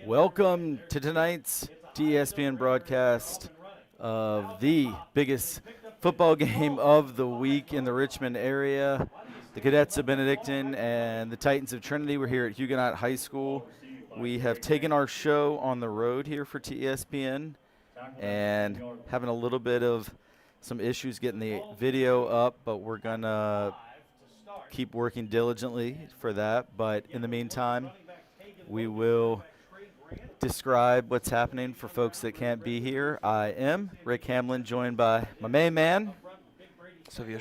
Welcome to tonight's TESBN broadcast of the biggest football game of the week in the Richmond area. The Cadets of Benedictine and the Titans of Trinity. We're here at Huguenot High School. We have taken our show on the road here for TESBN and having a little bit of some issues getting the video up, but we're going to keep working diligently for that. But in the meantime, we will describe what's happening for folks that can't be here. I am Rick Hamlin, joined by my main man, Silvio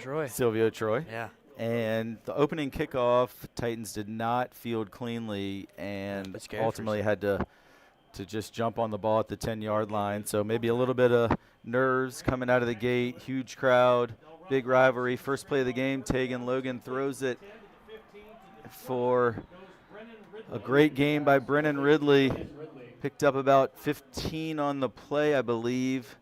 Troy. Yeah. And the opening kickoff, Titans did not field cleanly and ultimately had to just jump on the ball at the 10-yard line. So maybe a little bit of nerves coming out of the gate. Huge crowd, big rivalry. First play of the game, Tegan Logan throws it for a great game by Brennan Ridley. Picked up about 15 on the play, I believe.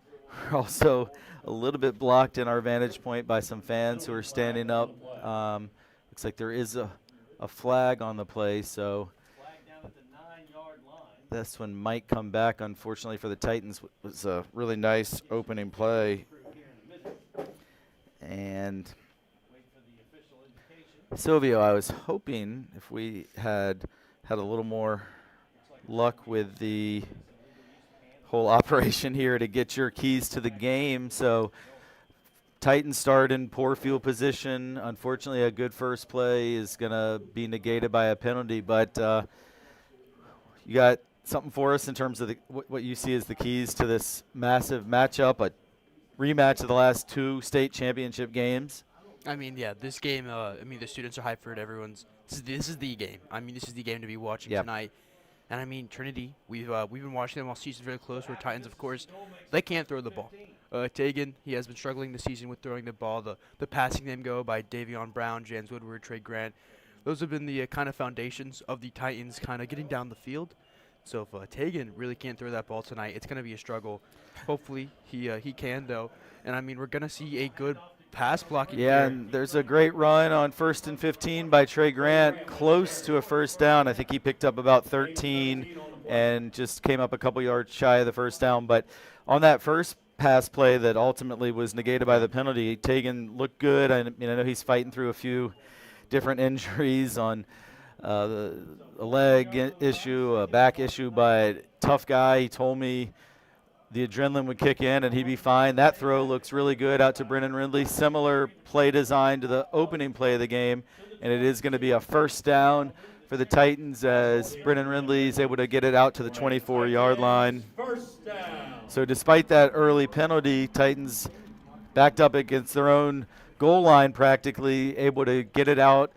We're also a little bit blocked in our vantage point by some fans who are standing up. Looks like there is a flag on the play, so this one might come back. Unfortunately for the Titans, it was a really nice opening play. And Silvio, I was hoping if we had a little more luck with the whole operation here to get your keys to the game. So Titans start in poor field position. Unfortunately, a good first play is going to be negated by a penalty, but you got something for us in terms of what you see as the keys to this massive matchup, a rematch of the last two state championship games. I mean, yeah, this game, the students are hyped for it. This is the game. I mean, this is the game to be watching tonight. And, I mean, Trinity, we've been watching them all season very close. Where Titans, of course, they can't throw the ball. Tegan, he has been struggling this season with throwing the ball. The passing them go by Davion Brown, Jans Woodward, Trey Grant. Those have been the kind of foundations of the Titans kind of getting down the field. So if Tegan really can't throw that ball tonight, it's going to be a struggle. Hopefully he can, though. And, I mean, we're going to see a good pass blocking. Yeah, and there's a great run on 1st and 15 by Trey Grant, close to a first down. I think he picked up about 13 and just came up a couple yards shy of the first down. But on that first pass play that ultimately was negated by the penalty, Tegan looked good. I know he's fighting through a few different injuries on a leg issue, a back issue, but tough guy. He told me the adrenaline would kick in and he'd be fine. That throw looks really good out to Brennan Ridley. Similar play design to the opening play of the game, and it is going to be a first down for the Titans as Brennan Ridley is able to get it out to the 24-yard line. So despite that early penalty, Titans backed up against their own goal line practically, able to get it out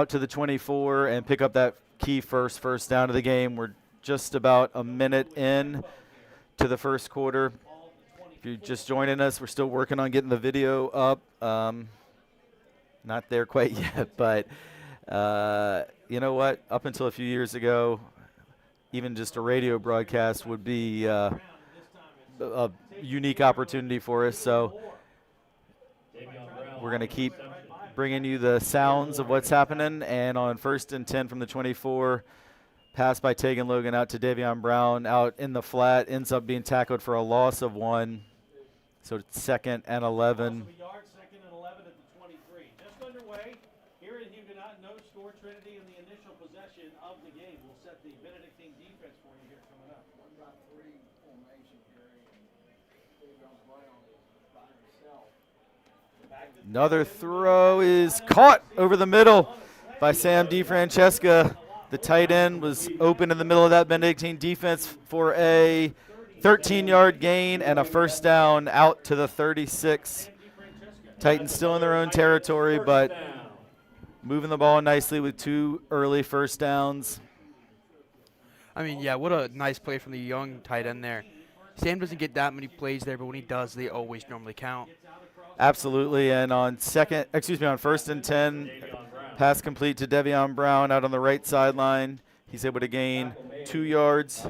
to the 24 and pick up that key first down of the game. We're just about a minute in to the first quarter. If you're just joining us, we're still working on getting the video up. Not there quite yet, but you know what? Up until a few years ago, even just a radio broadcast would be a unique opportunity for us. So we're going to keep bringing you the sounds of what's happening. And on 1st and 10 from the 24, pass by Tegan Logan out to Davion Brown out in the flat, ends up being tackled for a loss of 1. So it's 2nd and 11. Second and 11 at the 23. Just underway here in Huguenot. No score. Trinity in the initial possession of the game. We'll set the Benedictine defense for you here coming up. 1-3 formation here, and Davion Brown is by himself. Another throw is caught over the middle by Sam DeFrancesca. The tight end was open in the middle of that Benedictine defense for a 13-yard gain and a first down out to the 36. Titans still in their own territory, but moving the ball nicely with 2 early first downs. I mean, yeah, what a nice play from the young tight end there. Sam doesn't get that many plays there, but when he does, they always normally count. Absolutely, and on 1st and 10, pass complete to Davion Brown out on the right sideline. He's able to gain 2 yards.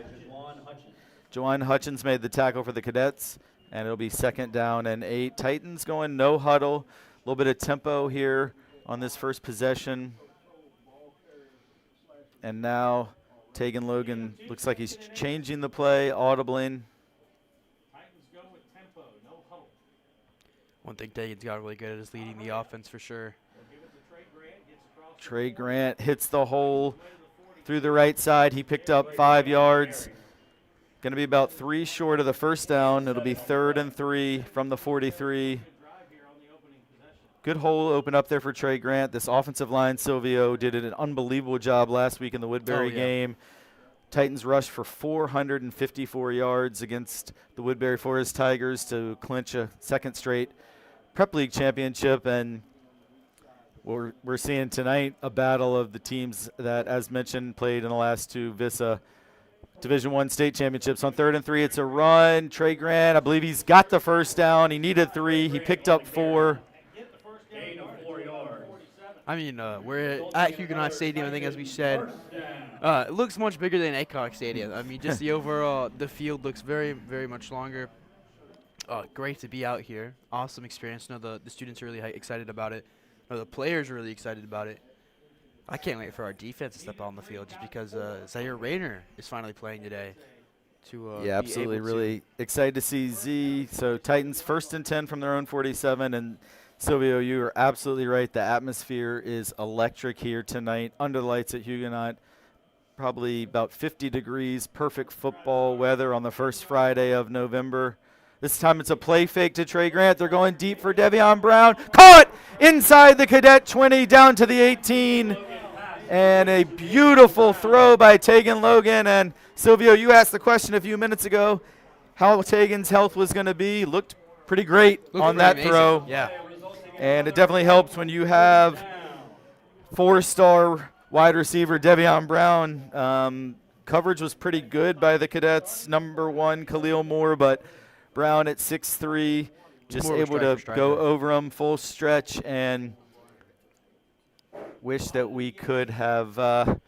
Jawan Hutchins made the tackle for the Cadets, and it'll be 2nd down and 8. Titans going no huddle. A little bit of tempo here on this first possession. And now Tegan Logan looks like he's changing the play, audibling. Titans go with tempo, no huddle. One thing Tegan's got really good at is leading the offense for sure. They'll give it to Trey Grant, gets across the Trey 40, Grant hits the hole way to the 40. through the right side. He picked up 5 yards. Going to be about 3 short of the first down. It'll be 3rd and 3 from the 43. Good drive here on the opening possession. Good hole open up there for Trey Grant. This offensive line, Silvio, did an unbelievable job last week in the Woodbury game. Titans rushed for 454 yards against the Woodbury Forest Tigers to clinch a 2nd straight Prep League championship. And we're seeing tonight a battle of the teams that, as mentioned, played in the last 2 VISA Division I state championships. On 3rd and 3, it's a run. Trey Grant, I believe he's got the first down. He needed 3. He picked up 4. Get the first down yard, 4 yards. 47. I mean, we're at Huguenot Stadium, I think, as we said. It looks much bigger than Aycock Stadium. I mean, just the overall, the field looks very, very much longer. Great to be out here. Awesome experience. No, the students are really excited about it. No, the players are really excited about it. I can't wait for our defense to step out on the field just because Zaire Rayner is finally playing today. Yeah, absolutely. Really excited to see Z. So Titans 1st and 10 from their own 47. And Silvio, you are absolutely right. The atmosphere is electric here tonight under the lights at Huguenot. Probably about 50 degrees, perfect football weather on the first Friday of November. This time it's a play fake to Trey Grant. They're going deep for Devion Brown. Caught inside the Cadet 20 down to the 18. And a beautiful throw by Tegan Logan. And Silvio, you asked the question a few minutes ago how Tegan's health was going to be. Looked pretty great on that throw. Yeah. And it definitely helps when you have 4-star wide receiver Devion Brown. Coverage was pretty good by the Cadets. Number 1, Khalil Moore, but Brown at 6'3", just able to go over him full stretch. And wish that we could have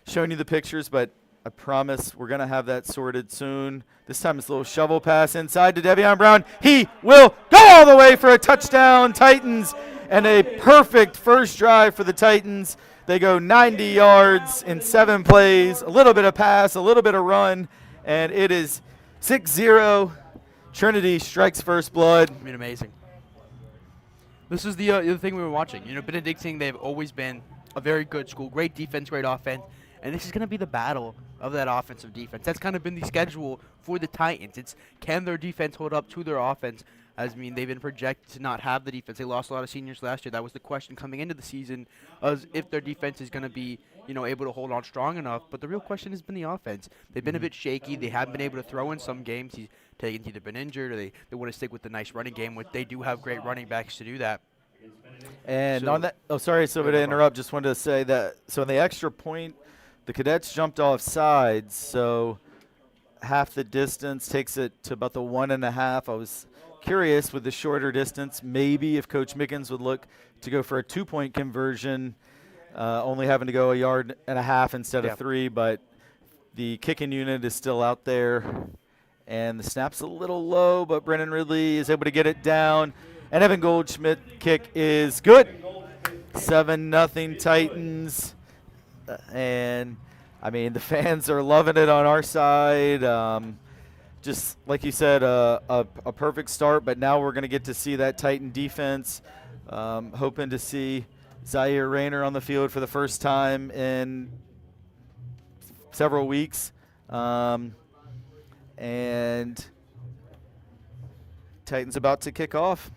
shown you the pictures, but I promise we're going to have that sorted soon. This time it's a little shovel pass inside to Devion Brown. He will go all the way for a touchdown, Titans, and a perfect first drive for the Titans. They go 90 yards in 7 plays, a little bit of pass, a little bit of run, and it is 6-0. Trinity strikes first blood. I mean, amazing. This is the other thing we were watching. You know, Benedictine, they've always been a very good school, great defense, great offense, and this is going to be the battle of that offensive defense. That's kind of been the schedule for the Titans. It's can their defense hold up to their offense? As I mean, they've been projected to not have the defense. They lost a lot of seniors last year. That was the question coming into the season, as if their defense is going to be, you know, able to hold on strong enough. But the real question has been the offense. They've been a bit shaky. They haven't been able to throw in some games. Tegan's either been injured or they want to stick with the nice running game, which they do have great running backs to do that. And So- on that, sorry, Silver, to interrupt. Just wanted to say that, so on the extra point, the Cadets jumped off sides, so half the distance takes it to about the 1.5. I was curious with the shorter distance, maybe if Coach Mickens would look to go for a 2-point conversion, only having to go 1.5 yards instead of 3, but the kicking unit is still out there. And the snap's a little low, but Brennan Ridley is able to get it down. And Evan Goldschmidt kick is good. 7-0 Titans. And, I mean, the fans are loving it on our side. Just like you said, a perfect start, but now we're going to get to see that Titan defense. Hoping to see Zaire Rayner on the field for the first time in several weeks. And Titans about to kick off.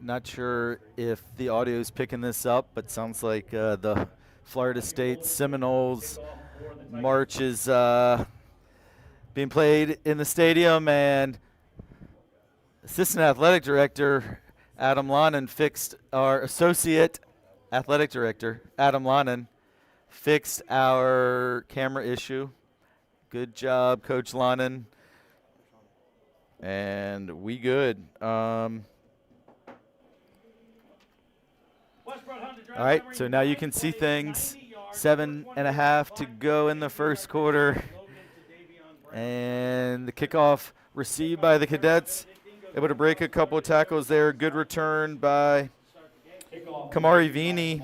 Not sure if the audio is picking this up, but sounds like the Florida State Seminoles march is being played in the stadium, and Assistant Athletic Director Adam Lonan fixed our Associate Athletic Director Adam Lonan fixed our camera issue. Good job, Coach Lonan. And we good. All right, so now you can see things. 7.5 to go in the first quarter. And the kickoff received by the Cadets. Able to break a couple of tackles there. Good return by Kamari Vini.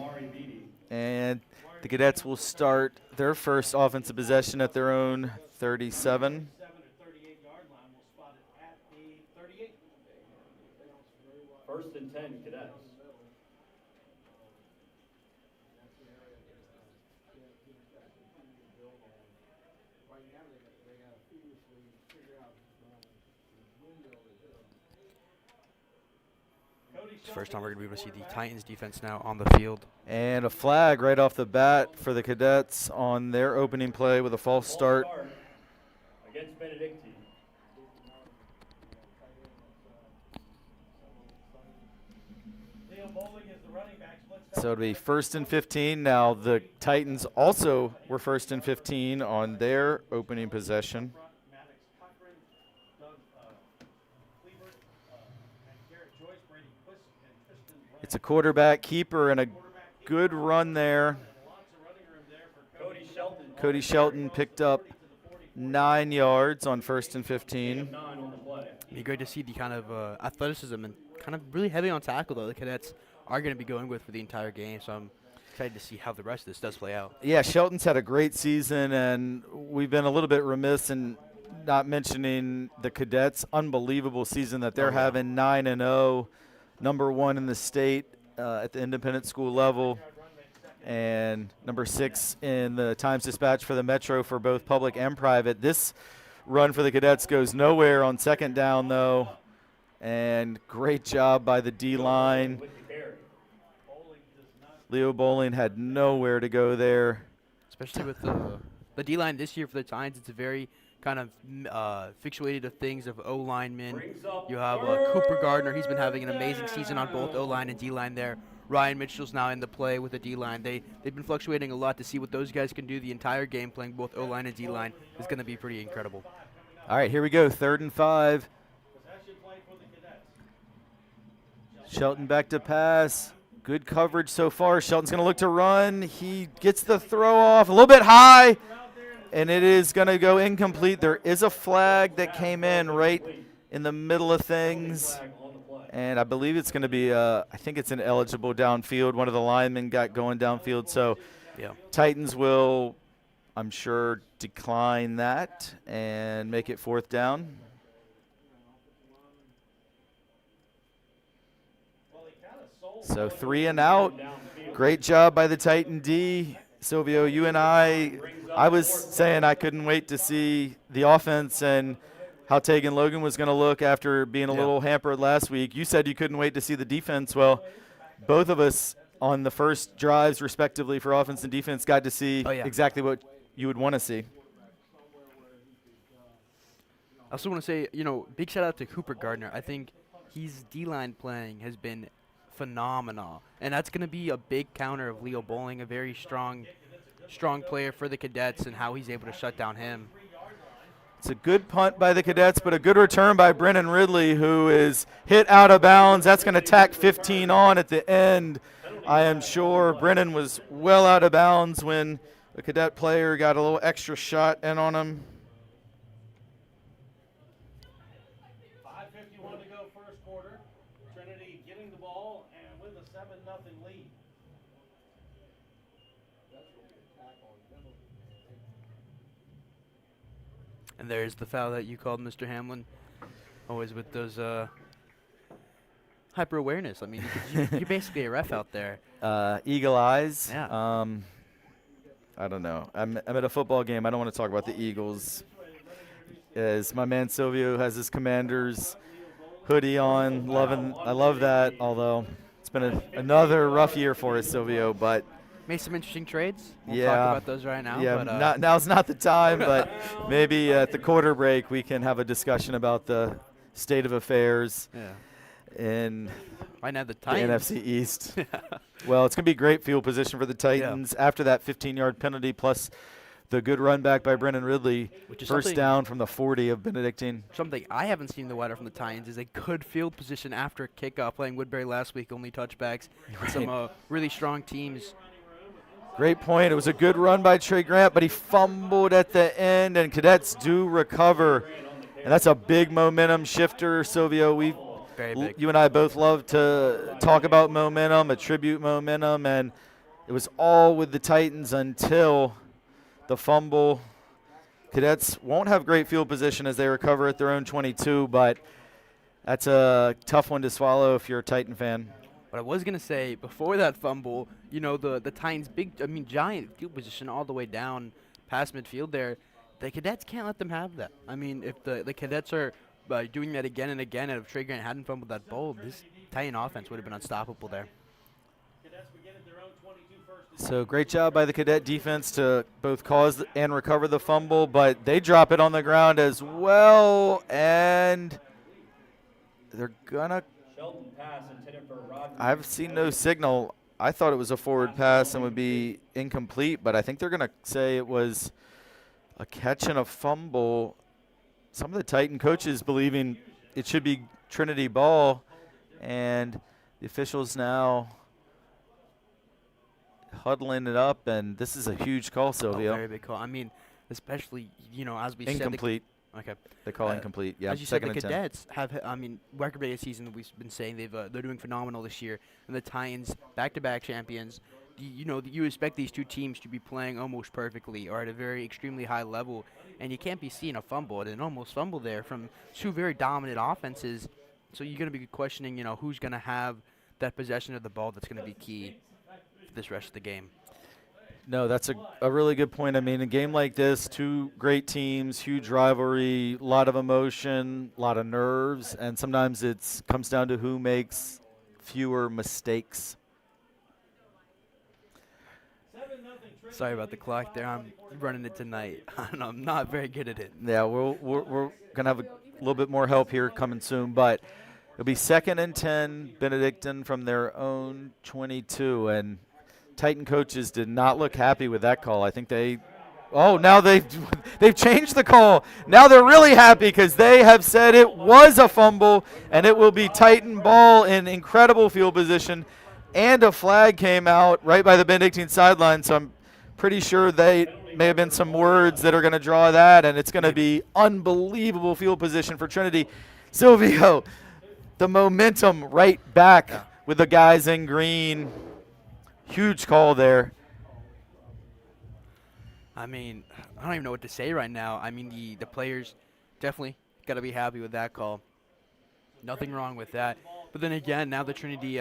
And the Cadets will start their first offensive possession at their own 37. First and 10, Cadets. It's the first time we're going to be able to see the Titans defense now on the field. And a flag right off the bat for the Cadets on their opening play with a false start. Against Benedictine. So it'll be first and 15. Now the Titans also were first and 15 on their opening possession. It's a quarterback keeper and a good run there. Cody Shelton picked up 9 yards on first and 15. It'd be great to see the kind of athleticism and kind of really heavy on tackle, though, the Cadets are going to be going with for the entire game. So I'm excited to see how the rest of this does play out. Yeah, Shelton's had a great season, and we've been a little bit remiss in not mentioning the Cadets' unbelievable season that they're having, 9-0, number 1 in the state at the independent school level, and number 6 in the Times-Dispatch for the Metro for both public and private. This run for the Cadets goes nowhere on second down, though, and great job by the D-line. Leo Bowling had nowhere to go there. Especially with the D-line this year for the Titans, it's a very kind of fixated of things of O-linemen. You have Cooper Gardner. He's been having an amazing season on both O-line and D-line there. Ryan Mitchell's now in the play with the D-line. They've been fluctuating a lot to see what those guys can do the entire game. Playing both O-line and D-line is going to be pretty incredible. All right, here we go, 3rd and 5. Shelton back to pass. Good coverage so far. Shelton's going to look to run. He gets the throw off a little bit high, and it is going to go incomplete. There is a flag that came in right in the middle of things, and I believe it's going to be, I think it's an eligible downfield. One of the linemen got going downfield, so Yeah. Titans will, I'm sure, decline that and make it 4th down. So 3 and out. Great job by the Titan D. Silvio, you and I was saying I couldn't wait to see the offense and how Tegan Logan was going to look after being a little hampered last week. You said you couldn't wait to see the defense. Well, both of us on the first drives, respectively, for offense and defense, got to see exactly what you would want to see. I also want to say, big shout out to Cooper Gardner. I think his D-line playing has been phenomenal, and that's going to be a big counter of Leo Bowling, a very strong player for the Cadets, and how he's able to shut down him. It's a good punt by the Cadets, but a good return by Brennan Ridley, who is hit out of bounds. That's going to tack 15 on at the end. I am sure Brennan was well out of bounds when the Cadet player got a little extra shot in on him. 5:51 to go first quarter. Trinity getting the ball and with a 7-0 lead. And there's the foul that you called, Mr. Hamlin. Always with those hyper awareness. I mean, you're basically a ref out there. Eagle eyes. Yeah. I don't know. I'm at a football game. I don't want to talk about the Eagles. As my man Silvio has his Commanders hoodie on, I love that. Although it's been another rough year for us, Silvio. But made some interesting trades. We'll yeah, talk about those right now. Yeah, but, now's not the time. But maybe at the quarter break we can have a discussion about the state of affairs. Yeah. In right now the NFC East. Well, it's going to be great field position for the Titans after that 15-yard penalty plus the good run back by Brennan Ridley. Which is first down from the 40 of Benedictine. Something I haven't seen in the weather from the Titans is a good field position after a kickoff. Playing Woodbury last week, only touchbacks. Right. Some really strong teams Great point. It was a good run by Trey Grant, but he fumbled at the end, and Cadets do recover. And that's a big momentum shifter, Silvio. Very big. You and I both love to talk about momentum, attribute momentum, and it was all with the Titans until the fumble. Cadets won't have great field position as they recover at their own 22, but that's a tough one to swallow if you're a Titan fan. But I was going to say, before that fumble, you know, the Titans' giant field position all the way down past midfield there, the Cadets can't let them have that. I mean, if the Cadets are doing that again and again, and if Trey Grant hadn't fumbled that ball, this Titan offense would have been unstoppable there. So great job by the Cadet defense to both cause and recover the fumble, but they drop it on the ground as well, and they're gonna. I've seen no signal. I thought it was a forward pass and would be incomplete, but I think they're gonna say it was a catch and a fumble. Some of the Titan coaches believing it should be Trinity ball, and the officials now huddling it up, and this is a huge call, Silvio. Very big call. I mean, especially, you know, as we incomplete. said. Okay. They call incomplete. Yeah. As you said, the Cadets have, I mean, record-breaking season. We've been saying they're doing phenomenal this year, and the Titans, back-to-back champions. You know, you expect these two teams to be playing almost perfectly or at a very extremely high level, and you can't be seeing a fumble, an almost fumble there from two very dominant offenses. So you're going to be questioning, you know, who's going to have that possession of the ball that's going to be key for this rest of the game. No, that's a really good point. I mean, a game like this, two great teams, huge rivalry, a lot of emotion, a lot of nerves, and sometimes it comes down to who makes fewer mistakes. Sorry about the clock there. I'm running it tonight, and I'm not very good at it. Yeah, we're going to have a little bit more help here coming soon, but it'll be 2nd and 10, Benedictine from their own 22, and Titan coaches did not look happy with that call. I think now they've changed the call. Now they're really happy because they have said it was a fumble, and it will be Titan ball in incredible field position, and a flag came out right by the Benedictine sideline, so I'm pretty sure they may have been some words that are going to draw that, and it's going to be unbelievable field position for Trinity. Silvio, the momentum right back with the guys in green. Huge call there. I mean, I don't even know what to say right now. I mean, the players definitely got to be happy with that call. Nothing wrong with that. But then again, now the Trinity,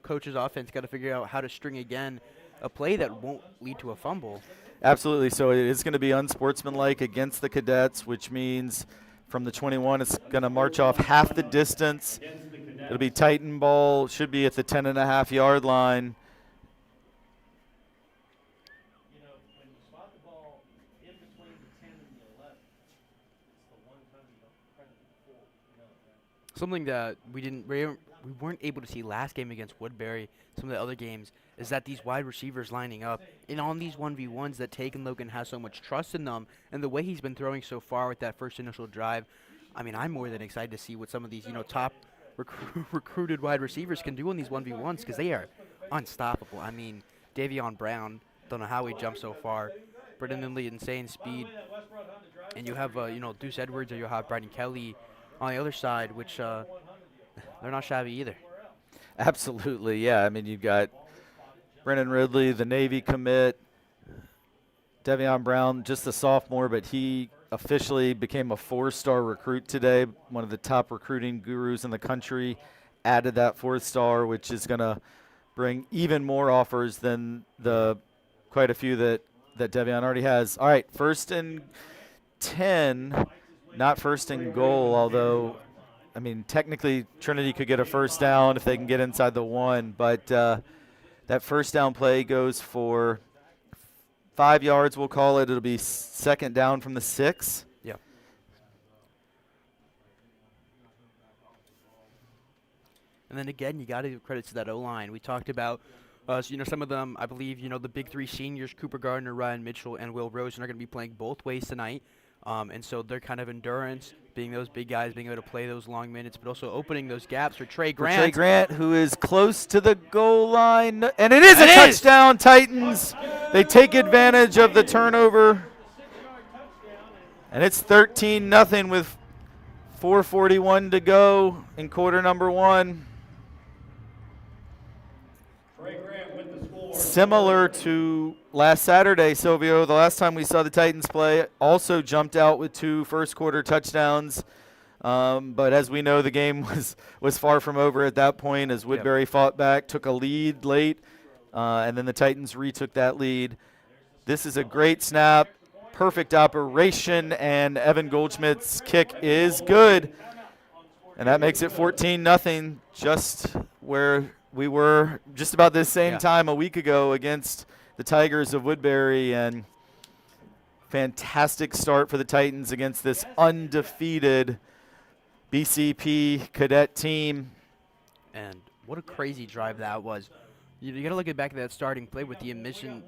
coach's offense got to figure out how to string again a play that won't lead to a fumble. Absolutely. So it is going to be unsportsmanlike against the Cadets, which means from the 21, it's going to march off half the distance. It'll be Titan ball, should be at the 10.5-yard line. Something that we weren't able to see last game against Woodbury, some of the other games, is that these wide receivers lining up, and on these 1v1s that Taken Logan has so much trust in them, and the way he's been throwing so far with that first initial drive, I mean, I'm more than excited to see what some of these, top recruited wide receivers can do on these 1v1s, because they are unstoppable. I mean, Davion Brown, don't know how he jumped so far. Brendan Lindley, insane speed. And you have, Deuce Edwards, or you have Bryden Kelly on the other side, which they're not shabby either. Absolutely, yeah. I mean, you've got Brennan Ridley, the Navy commit, Davion Brown, just a sophomore, but he officially became a 4-star recruit today, one of the top recruiting gurus in the country, added that 4th star, which is going to bring even more offers than the quite a few that Davion already has. All right, 1st and 10, not 1st and goal, although, I mean, technically Trinity could get a 1st down if they can get inside the 1, but that 1st down play goes for 5 yards, we'll call it. It'll be 2nd down from the 6. Yeah. And then again, you got to give credit to that O-line. We talked about, some of them, I believe, the big 3 seniors, Cooper Gardner, Ryan Mitchell, and Will Rosen, are going to be playing both ways tonight. And so their kind of endurance, being those big guys, being able to play those long minutes, but also opening those gaps for Trey Grant. Who is close to the goal line. And it is a touchdown, Titans. They take advantage of the turnover, and it's 13-0 with 4:41 to go in quarter number 1. Trey Grant with the score. Similar to last Saturday, Silvio, the last time we saw the Titans play, also jumped out with 2 first-quarter touchdowns. But as we know, the game was far from over at that point as Woodbury fought back, took a lead late, and then the Titans retook that lead. This is a great snap, perfect operation, and Evan Goldschmidt's kick is good. And that makes it 14-0, just where we were just about this same time a week ago against the Tigers of Woodbury. And fantastic start for the Titans against this undefeated BCP cadet team. And what a crazy drive that was. You got to look back at that starting play with the initial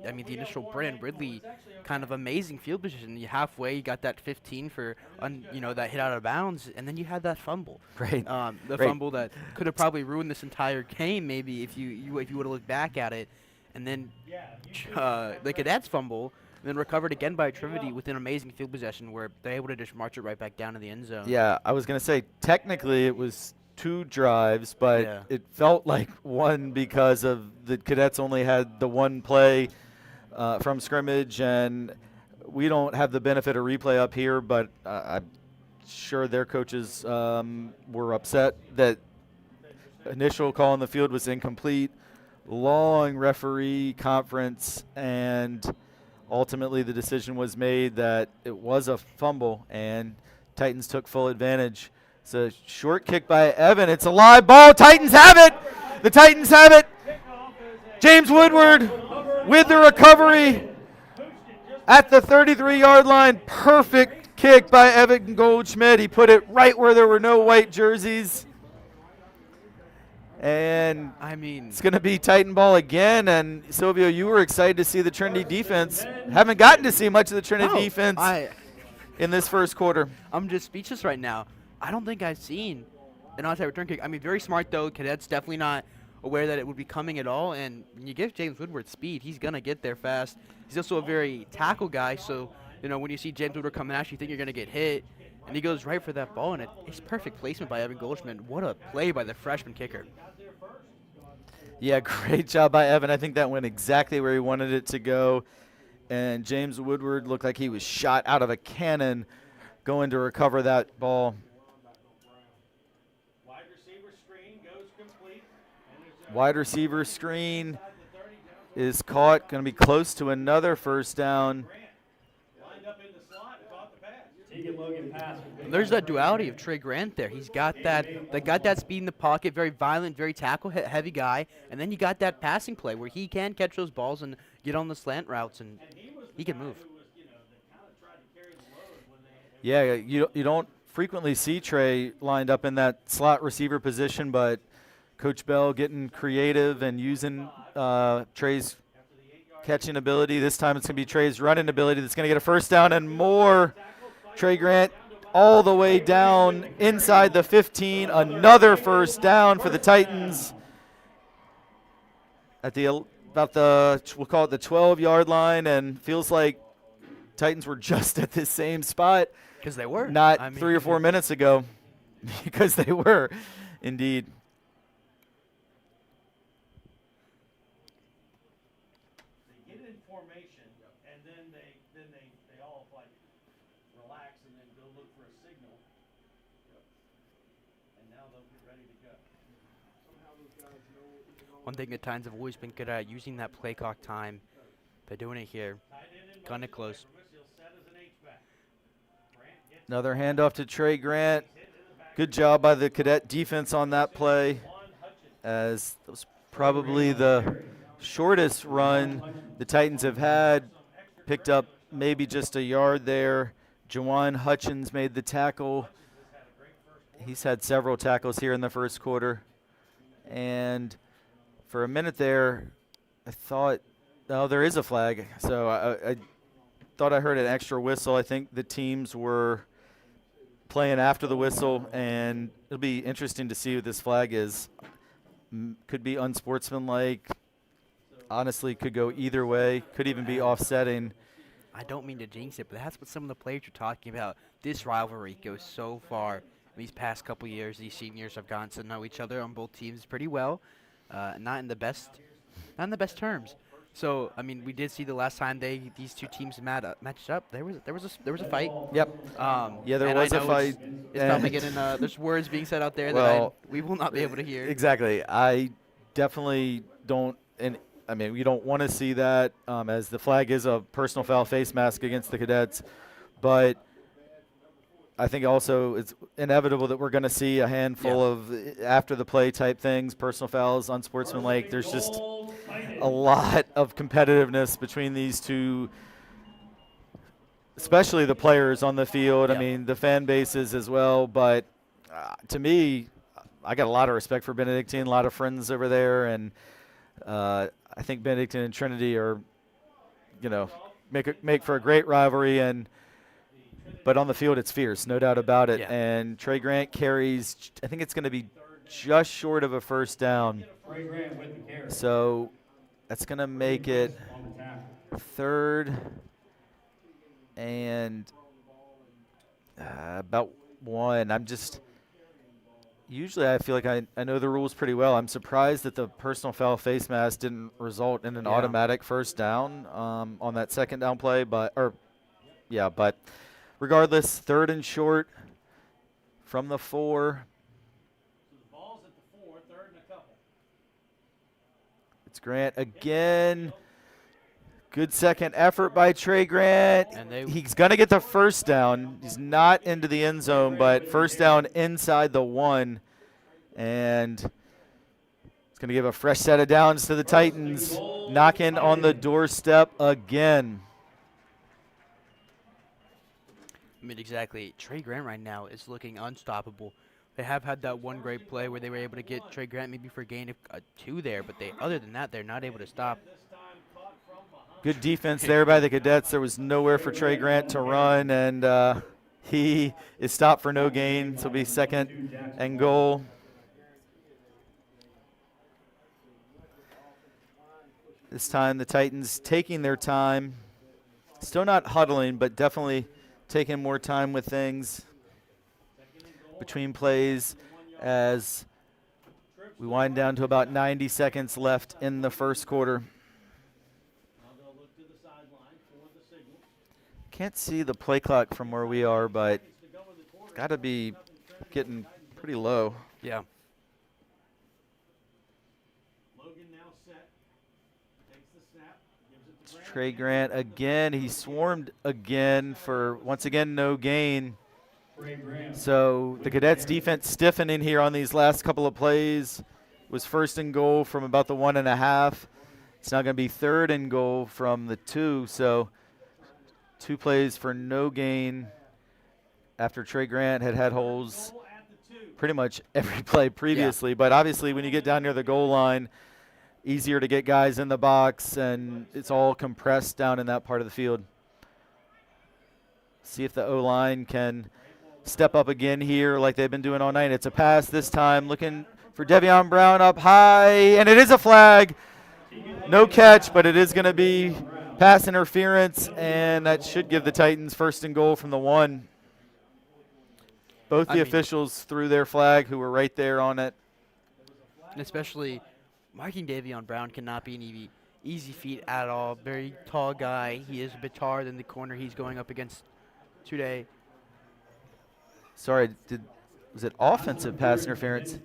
Brandon Ridley kind of amazing field position. You halfway, you got that 15 for, that hit out of bounds, and then you had that fumble. Right. The fumble that could have probably ruined this entire game, maybe if you would have looked back at it, and then the Cadets fumble, and then recovered again by Trinity with an amazing field possession where they're able to just march it right back down to the end zone. Yeah, I was going to say, technically it was 2 drives, but it felt like 1 because of the Cadets only had the 1 play from scrimmage, and we don't have the benefit of replay up here, but I'm sure their coaches were upset that initial call on the field was incomplete. Long referee conference, and ultimately the decision was made that it was a fumble, and Titans took full advantage. It's a short kick by Evan. It's a live ball. Titans have it. The Titans have it. James Woodward with the recovery at the 33-yard line. Perfect kick by Evan Goldschmidt. He put it right where there were no white jerseys. And it's going to be Titan ball again. And Silvio, you were excited to see the Trinity defense. Haven't gotten to see much of the Trinity defense in this first quarter. I'm just speechless right now. I don't think I've seen an onside return kick. Very smart, though. Cadets definitely not aware that it would be coming at all. And when you give James Woodward speed, he's going to get there fast. He's also a very tackle guy. So, when you see James Woodward coming at you, you think you're going to get hit. And he goes right for that ball. And it's perfect placement by Evan Goldschmidt. What a play by the freshman kicker. Yeah, great job by Evan. I think that went exactly where he wanted it to go. And James Woodward looked like he was shot out of a cannon going to recover that ball. Wide receiver screen is caught. Going to be close to another first down. There's that duality of Trey Grant there. He's got that speed in the pocket, very violent, very tackle-heavy guy. And then you got that passing play where he can catch those balls and get on the slant routes, and he can move. Yeah, you don't frequently see Trey lined up in that slot receiver position, but Coach Bell getting creative and using Trey's catching ability. This time it's going to be Trey's running ability that's going to get a first down and more. Trey Grant all the way down inside the 15. Another first down for the Titans at we'll call it the 12-yard line, and feels like Titans were just at this same spot. Because they were. Not 3 or 4 minutes ago. Because they were, indeed. One thing the Titans have always been good at, using that play clock time. They're doing it here. Kind of close. Another handoff to Trey Grant. Good job by the Cadet defense on that play, as it was probably the shortest run the Titans have had. Picked up maybe just a yard there. Jawan Hutchins made the tackle. He's had several tackles here in the first quarter. And for a minute there, I thought, there is a flag. So I thought I heard an extra whistle. I think the teams were playing after the whistle, and it'll be interesting to see what this flag is. Could be unsportsmanlike, honestly could go either way, could even be offsetting. I don't mean to jinx it, but that's what some of the players are talking about. This rivalry goes so far. These past couple years, these seniors have gotten to know each other on both teams pretty well, not in the best terms. So I mean, we did see the last time these two teams matched up. There was a fight. Yep. Yeah, there and I was a know fight. It's probably getting there's words being said out there Well, that we will not be able to hear. Exactly. I definitely don't, and I mean, we don't want to see that, as the flag is a personal foul face mask against the Cadets. But I think also it's inevitable that we're going to see a handful of after the play type things, personal fouls, unsportsmanlike. There's just a lot of competitiveness between these two, especially the players on the field. I mean, the fan bases as well. But to me, I got a lot of respect for Benedictine, a lot of friends over there, and I think Benedictine and Trinity are, make for a great rivalry. But on the field, it's fierce, no doubt about it. Yeah. And Trey Grant carries, I think it's going to be just short of a first down. Trey Grant with the carry. So that's going to make it On the tackle. 3rd and about 1. Usually I feel like I know the rules pretty well. I'm surprised that the personal foul face mask didn't result in an automatic first down on that second down play. But regardless, 3rd and short from the 4. So the ball's at the 4, 3rd and a couple. It's Grant again. Good second effort by Trey Grant. And He's going to get the first down. He's not into the end zone, but first down inside the 1. And it's going to give a fresh set of downs to the Titans. Knocking on the doorstep again. I mean, exactly. Trey Grant right now is looking unstoppable. They have had that one great play where they were able to get Trey Grant maybe for a gain of 2 there, but other than that, they're not able to stop. Good defense there by the Cadets. There was nowhere for Trey Grant to run, and he is stopped for no gain. This will be 2nd and goal. This time the Titans taking their time. Still not huddling, but definitely taking more time with things between plays as we wind down to about 90 seconds left in the first quarter. Can't see the play clock from where we are, but it's got to be getting pretty low. Yeah. Logan now set. Takes the snap. Gives it to Grant. Trey Grant again. He swarmed again for, once again, no gain. Trey Grant. So the Cadets defense stiffening here on these last couple of plays. It was 1st and goal from about the 1.5. It's now going to be 3rd and goal from the 2. So 2 plays for no gain after Trey Grant had holes Goal at the 2. pretty much every play previously. But obviously when you get down near the goal line, easier to get guys in the box, and it's all compressed down in that part of the field. See if the O-line can step up again here like they've been doing all night. It's a pass this time, looking for Devion Brown up high, and it is a flag. No catch, but it is going to be pass interference, and that should give the Titans 1st and goal from the 1. Both the officials threw their flag who were right there on it. And especially marking Davion Brown cannot be an easy feat at all. Very tall guy. He is a bit taller than the corner he's going up against today. Sorry, was it offensive pass interference?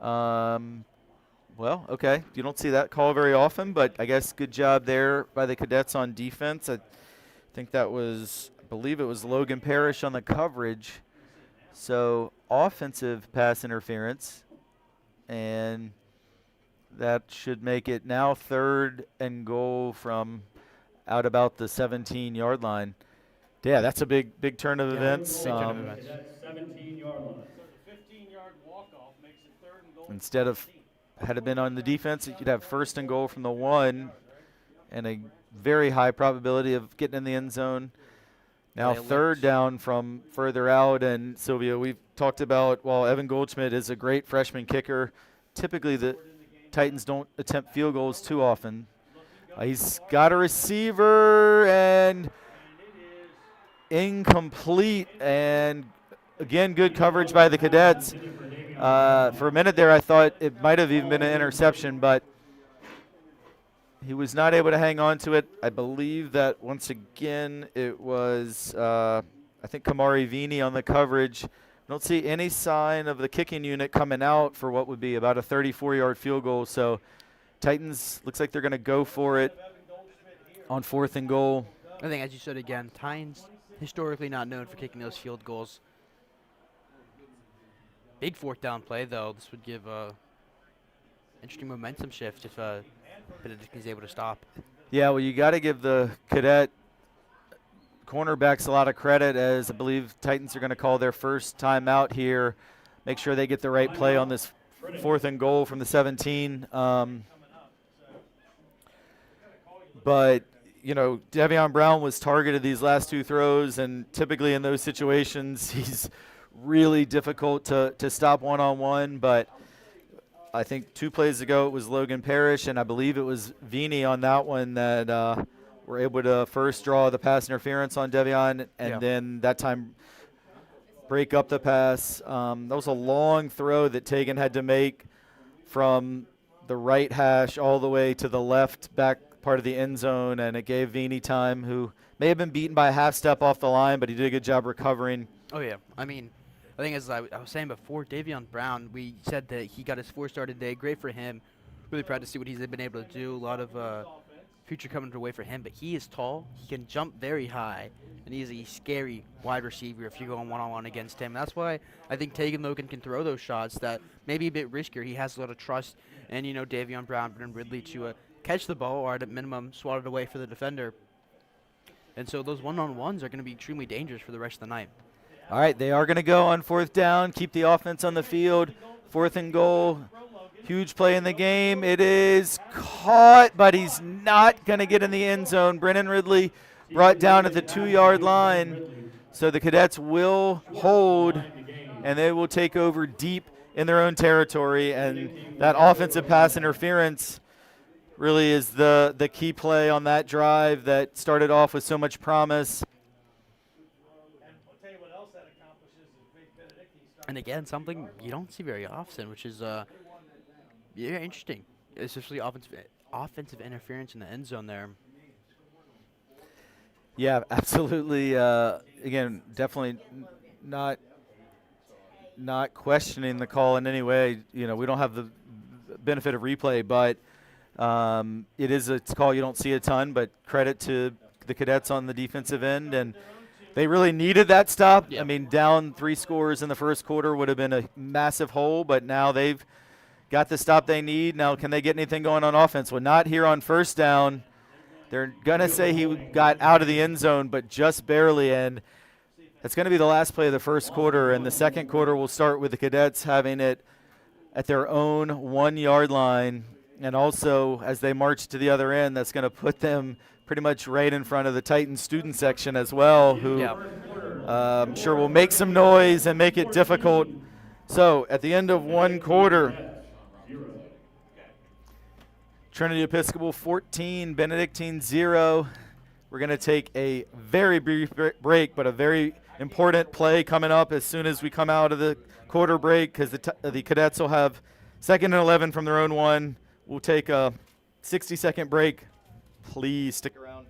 Well, okay. You don't see that call very often, but I guess good job there by the Cadets on defense. I think that was, I believe it was Logan Parrish on the coverage. So offensive pass interference, and that should make it now 3rd and goal from out about the 17-yard line. Yeah, that's a big turn of events. That's 17-yard line. So the 15-yard walk-off makes it 3rd and goal. Instead of, had it been on the defense, you'd have 1st and goal from the 1 and a very high probability of getting in the end zone. Now 3rd down from further out, and Sylvia, we've talked about, while Evan Goldschmidt is a great freshman kicker, typically the Titans don't attempt field goals too often. He's got a receiver and incomplete, and again, good coverage by the Cadets. For a minute there, I thought it might have even been an interception, but he was not able to hang on to it. I believe that once again it was, I think, Kamari Vini on the coverage. Don't see any sign of the kicking unit coming out for what would be about a 34-yard field goal. So Titans looks like they're going to go for it on 4th and goal. I think, as you said again, Titans historically not known for kicking those field goals. Big 4th down play, though. This would give interesting momentum shift if Benedictine is able to stop. Yeah, well, you got to give the Cadet cornerbacks a lot of credit, as I believe Titans are going to call their first timeout here. Make sure they get the right play on this 4th and goal from the 17. But, you know, Devion Brown was targeted these last 2 throws, and typically in those situations he's really difficult to stop one-on-one. But I think 2 plays ago it was Logan Parrish, and I believe it was Vini on that one that were able to first draw the pass interference on Devion, and then that time break up the pass. That was a long throw that Tegan had to make from the right hash all the way to the left back part of the end zone, and it gave Vini time, who may have been beaten by a half step off the line, but he did a good job recovering. Oh, yeah. I mean, I think as I was saying before, Devion Brown, we said that he got his 4-star today. Great for him. Really proud to see what he's been able to do. A lot of future coming away for him, but he is tall. He can jump very high, and he's a scary wide receiver if you're going one-on-one against him. That's why I think Tegan Logan can throw those shots that may be a bit riskier. He has a lot of trust, and, you know, Davion Brown and Ridley to catch the ball or at a minimum swat it away for the defender. And so those one-on-ones are going to be extremely dangerous for the rest of the night. All right, they are going to go on 4th down, keep the offense on the field. 4th and goal. Huge play in the game. It is caught, but he's not going to get in the end zone. Brennan Ridley brought down at the 2-yard line. So the Cadets will hold, and they will take over deep in their own territory. And that offensive pass interference really is the key play on that drive that started off with so much promise. And again, something you don't see very often, which is yeah, interesting, especially offensive interference in the end zone there. Yeah, absolutely. Again, definitely not questioning the call in any way. You know, we don't have the benefit of replay, but it is a call you don't see a ton. But credit to the Cadets on the defensive end, and they really needed that stop. Yep. I mean, down 3 scores in the first quarter would have been a massive hole, but now they've got the stop they need. Now, can they get anything going on offense? Well, not here on 1st down. They're going to say he got out of the end zone, but just barely, and that's going to be the last play of the first quarter. And the second quarter will start with the Cadets having it at their own 1-yard line. And also, as they march to the other end, that's going to put them pretty much right in front of the Titans student section as well, who I'm sure will make some noise and make it difficult. So at the end of 1 quarter, Trinity Episcopal 14, Benedictine 0. We're going to take a very brief break, but a very important play coming up as soon as we come out of the quarter break, because the Cadets will have 2nd and 11 from their own 1. We'll take a 60-second break. Please stick around.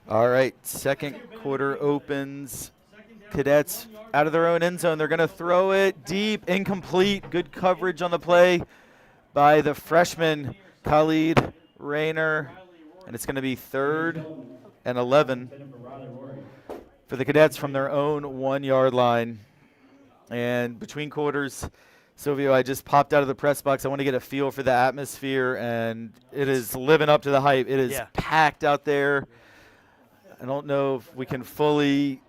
All right, second quarter opens. Cadets out of their own end zone. They're going to throw it deep, incomplete. Good coverage on the play by the freshman, Khalid Rayner. And it's going to be 3rd and 11 for the Cadets from their own 1-yard line. And between quarters, Silvio, I just popped out of the press box. I want to get a feel for the atmosphere, and it is living up to the hype. It is packed out there. I don't know if we can fully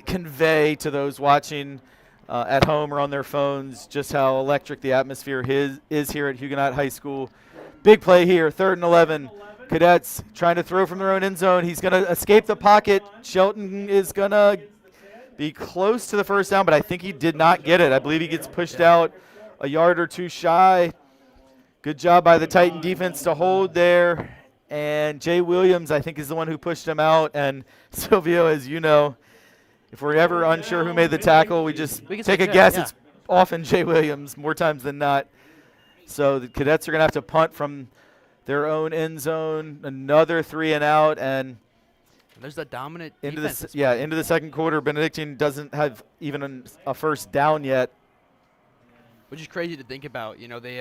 convey to those watching at home or on their phones just how electric the atmosphere is here at Huguenot High School. Big play here, 3rd and 11. Cadets trying to throw from their own end zone. He's going to escape the pocket. Shelton is going to be close to the first down, but I think he did not get it. I believe he gets pushed out a yard or two shy. Good job by the Titan defense to hold there. And Jay Williams, I think, is the one who pushed him out. And Silvio, as you know, if we're ever unsure who made the tackle, we just take a guess. It's often Jay Williams, more times than not. So the Cadets are going to have to punt from their own end zone, another 3 and out, and there's that dominant into defense. into the second quarter. Benedictine doesn't have even a first down yet, which is crazy to think about. You know, they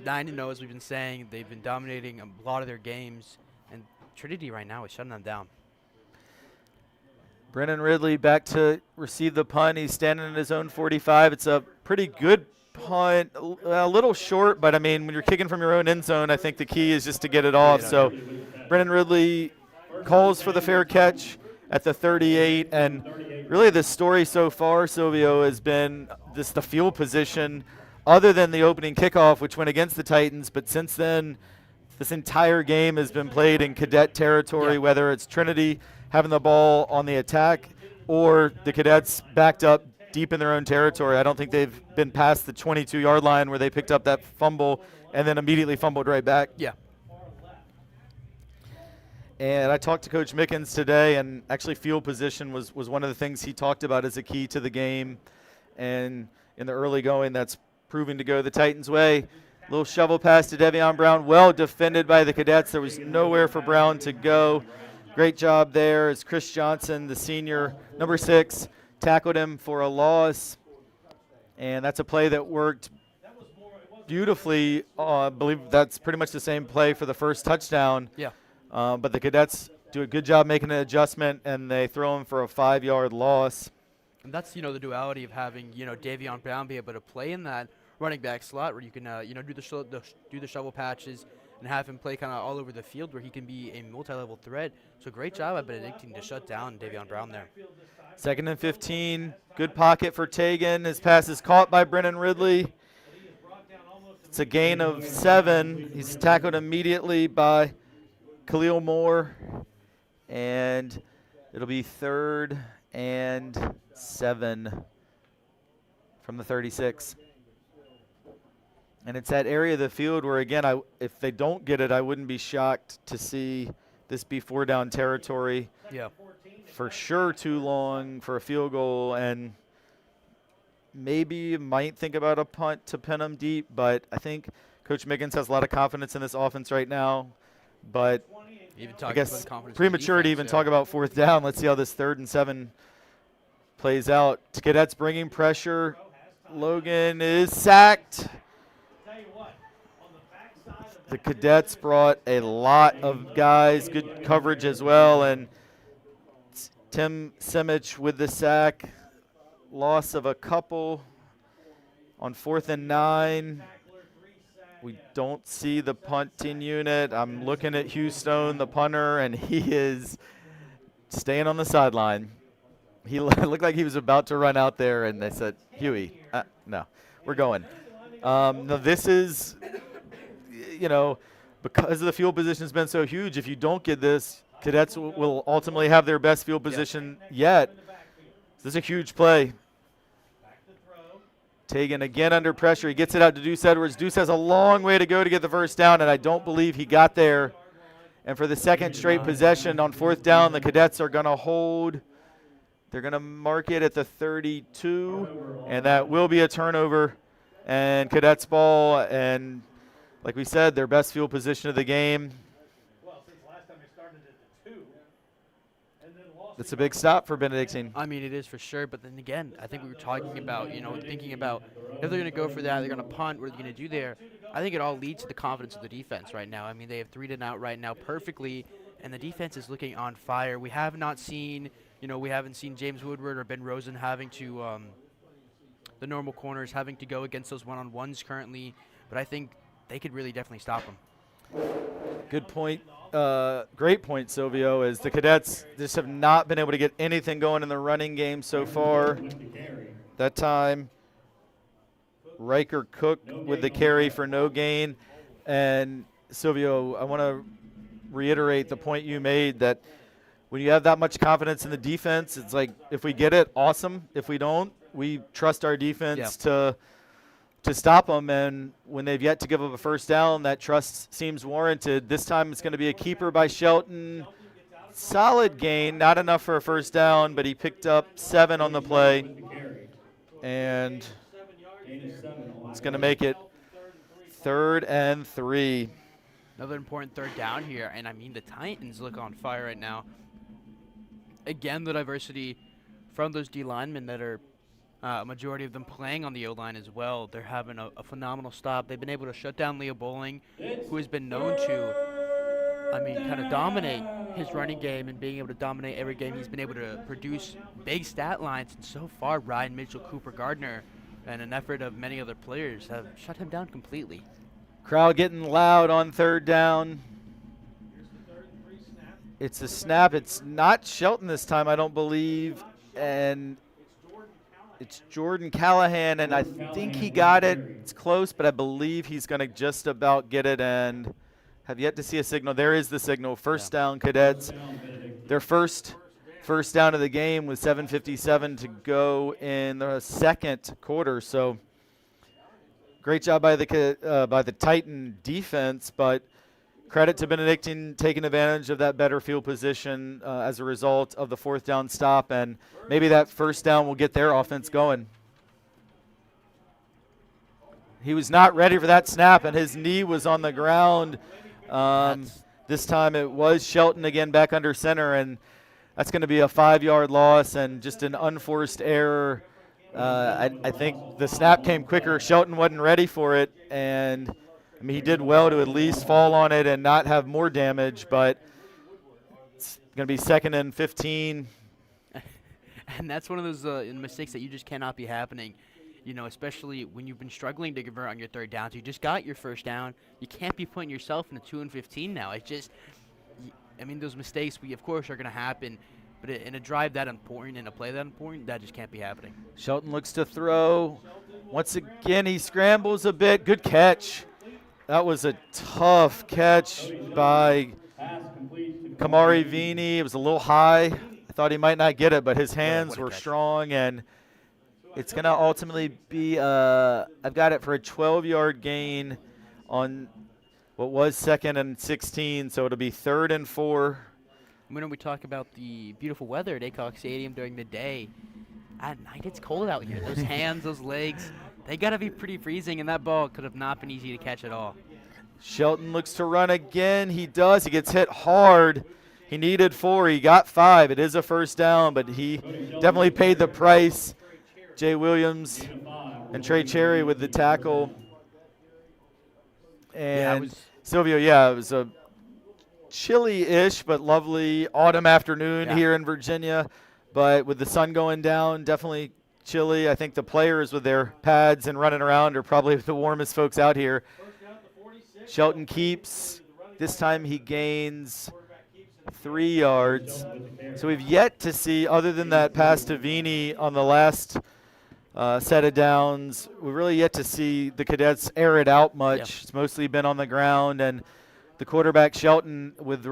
9-0, as we've been saying. They've been dominating a lot of their games, and Trinity right now is shutting them down. Brennan Ridley back to receive the punt. He's standing in his own 45. It's a pretty good punt, a little short, but I mean, when you're kicking from your own end zone, I think the key is just to get it off. So Brennan Ridley calls for the fair catch at the 38, and really the story so far, Silvio, has been the field position, other than the opening kickoff, which went against the Titans, but since then, this entire game has been played in Cadet territory, whether it's Trinity having the ball on the attack or the Cadets backed up deep in their own territory. I don't think they've been past the 22-yard line where they picked up that fumble and then immediately fumbled right back. Yeah. And I talked to Coach Mickens today, and actually field position was one of the things he talked about as a key to the game. And in the early going, that's proving to go the Titans' way. Little shovel pass to Devion Brown, well defended by the Cadets. There was nowhere for Brown to go. Great job there as Chris Johnson, the senior, number 6, tackled him for a loss. And that's a play that worked beautifully. I believe that's pretty much the same play for the first touchdown. Yeah. But the Cadets do a good job making an adjustment, and they throw him for a 5-yard loss. And that's, the duality of having, Davion Brown be able to play in that running back slot where you can, do the shovel patches and have him play kind of all over the field where he can be a multi-level threat. So great job by Benedictine to shut down Davion Brown there. 2nd and 15. Good pocket for Tegan. His pass is caught by Brennan Ridley. It's a gain of 7. He's tackled immediately by Khalil Moore. And it'll be 3rd and 7 from the 36. And it's that area of the field where, again, if they don't get it, I wouldn't be shocked to see this be 4-down territory. Yeah. For sure too long for a field goal, and maybe you might think about a punt to pin them deep, but I think Coach Mickens has a lot of confidence in this offense right now. But I guess premature to even talk about 4th down. Let's see how this 3rd and 7 plays out. Cadets bringing pressure. Logan is sacked. The Cadets brought a lot of guys, good coverage as well, and Tim Simic with the sack. Loss of a couple on 4th and 9. We don't see the punting unit. I'm looking at Hugh Stone, the punter, and he is staying on the sideline. He looked like he was about to run out there, and they said, Huey, no, we're going. No, this is, because the field position has been so huge, if you don't get this, Cadets will ultimately have their best field position yet. This is a huge play. Tegan again under pressure. He gets it out to Deuce Edwards. Deuce has a long way to go to get the first down, and I don't believe he got there. And for the second straight possession on 4th down, the Cadets are going to hold. They're going to mark it at the 32, and that will be a turnover. And Cadets ball, and like we said, their best field position of the game. That's a big stop for Benedictine. I mean, it is for sure. But then again, I think we were talking about, thinking about if they're going to go for that, they're going to punt, what are they going to do there? I think it all leads to the confidence of the defense right now. I mean, they have 3 and out right now perfectly, and the defense is looking on fire. We have not seen, we haven't seen James Woodward or Ben Rosen having to, the normal corners having to go against those one-on-ones currently. But I think they could really definitely stop them. Good point. Great point, Silvio, as the Cadets just have not been able to get anything going in the running game so far. That time, Riker Cook with the carry for no gain. And Silvio, I want to reiterate the point you made that when you have that much confidence in the defense, it's like if we get it, awesome. If we don't, we trust our defense to stop them, and when they've yet to give up a first down, that trust seems warranted. This time it's going to be a keeper by Shelton. Solid gain, not enough for a first down, but he picked up 7 on the play, and it's going to make it 3rd and 3. Another important 3rd down here, and I mean the Titans look on fire right now. Again, the diversity from those D linemen that are a majority of them playing on the O-line as well. They're having a phenomenal stop. They've been able to shut down Leo Bowling, who has been known to, kind of dominate his running game and being able to dominate every game. He's been able to produce big stat lines. And so far, Ryan Mitchell, Cooper Gardner, and an effort of many other players have shut him down completely. Crowd getting loud on 3rd down. It's a snap. It's not Shelton this time, I don't believe. And it's Jordan Callahan, and I think he got it. It's close, but I believe he's going to just about get it, and have yet to see a signal. There is the signal. First down, Cadets. Their first down of the game with 7:57 to go in the 2nd quarter. So great job by the Titan defense, but credit to Benedictine taking advantage of that better field position as a result of the 4th down stop, and maybe that first down will get their offense going. He was not ready for that snap, and his knee was on the ground. This time it was Shelton again back under center, and that's going to be a 5-yard loss and just an unforced error. I think the snap came quicker. Shelton wasn't ready for it, and he did well to at least fall on it and not have more damage, but it's going to be 2nd and 15. And that's one of those mistakes that you just cannot be happening, especially when you've been struggling to convert on your 3rd downs. You just got your first down. You can't be putting yourself in a 2 and 15 now. It's just, those mistakes, of course, are going to happen. But in a drive that important, in a play that important, that just can't be happening. Shelton looks to throw. Once again, he scrambles a bit. Good catch. That was a tough catch by Kamari Vini. It was a little high. I thought he might not get it, but his hands were strong, and it's going to ultimately be I've got it for a 12-yard gain on what was 2nd and 16, so it'll be 3rd and 4. When we talk about the beautiful weather at Aycock Stadium during the day, at night it's cold out here. Those hands, those legs, they got to be pretty freezing, and that ball could have not been easy to catch at all. Shelton looks to run again. He does. He gets hit hard. He needed 4. He got 5. It is a first down, but he definitely paid the price. Jay Williams and Trey Cherry with the tackle. And Silvio, it was a chilly-ish but lovely autumn afternoon here in Virginia. But with the sun going down, definitely chilly. I think the players with their pads and running around are probably the warmest folks out here. Shelton keeps. This time he gains 3 yards. So we've yet to see, other than that pass to Vini on the last set of downs, we've really yet to see the Cadets air it out much. Yeah. It's mostly been on the ground, and the quarterback Shelton with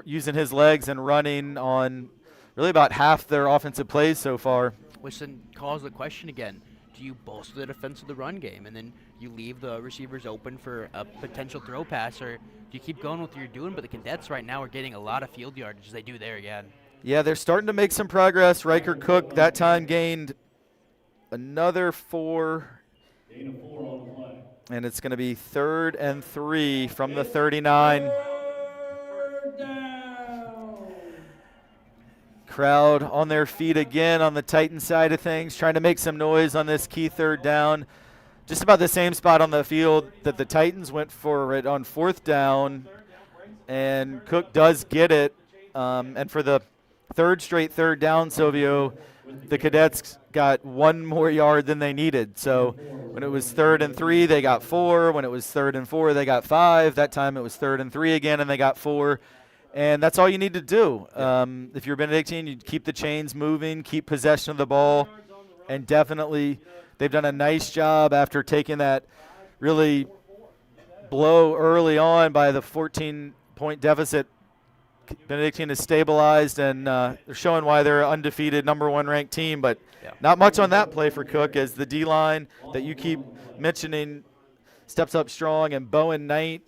using his legs and running on really about half their offensive plays so far. Which then calls the question again. Do you bolster the defense of the run game and then you leave the receivers open for a potential throw pass, or do you keep going with what you're doing? But the Cadets right now are getting a lot of field yardage as they do there again. Yeah, they're starting to make some progress. Riker Cook that time gained another 4. And it's going to be 3rd and 3 from the 39. Crowd on their feet again on the Titan side of things, trying to make some noise on this key third down. Just about the same spot on the field that the Titans went for it on fourth down, and Cook does get it. And for the third straight third down, Silvio, the Cadets got one more yard than they needed. So when it was 3rd and 3, they got 4. When it was 3rd and 4, they got 5. That time it was 3rd and 3 again, and they got 4. And that's all you need to do. If you're Benedictine, you keep the chains moving, keep possession of the ball, and definitely they've done a nice job after taking that really blow early on by the 14-point deficit. Benedictine is stabilized, and they're showing why they're an undefeated #1 ranked team, but not much on that play for Cook as the D-line that you keep mentioning steps up strong, and Bowen Knight,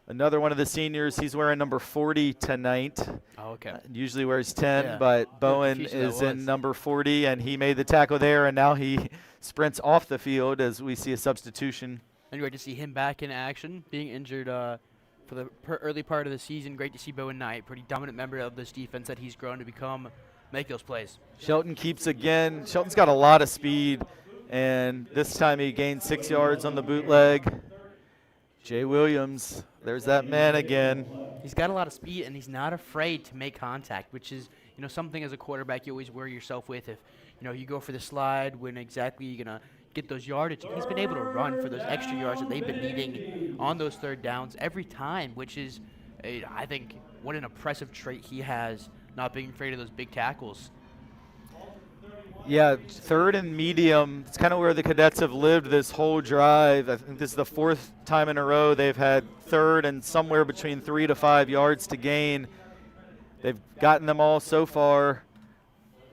another one of the seniors, he's wearing number 40 tonight. Oh, okay. Usually wears 10, Yeah. but Bowen confused who that is in was. number 40, and he made the tackle there, and now he sprints off the field as we see a substitution. And great to see him back in action, being injured for the early part of the season. Great to see Bowen Knight, pretty dominant member of this defense that he's grown to become, make those plays. Shelton keeps again. Shelton's got a lot of speed, and this time he gained 6 yards on the bootleg. Jay Williams, there's that man again. He's got a lot of speed, and he's not afraid to make contact, which is, something as a quarterback you always worry yourself with. If, you go for the slide, when exactly you're going to get those yardage. He's been able to run for those extra yards that they've been needing on those third downs every time, which is, I think, what an impressive trait he has, not being afraid of those big tackles. Yeah, 3rd and medium. It's kind of where the Cadets have lived this whole drive. I think this is the 4th time in a row they've had 3rd and somewhere between 3 to 5 yards to gain. They've gotten them all so far.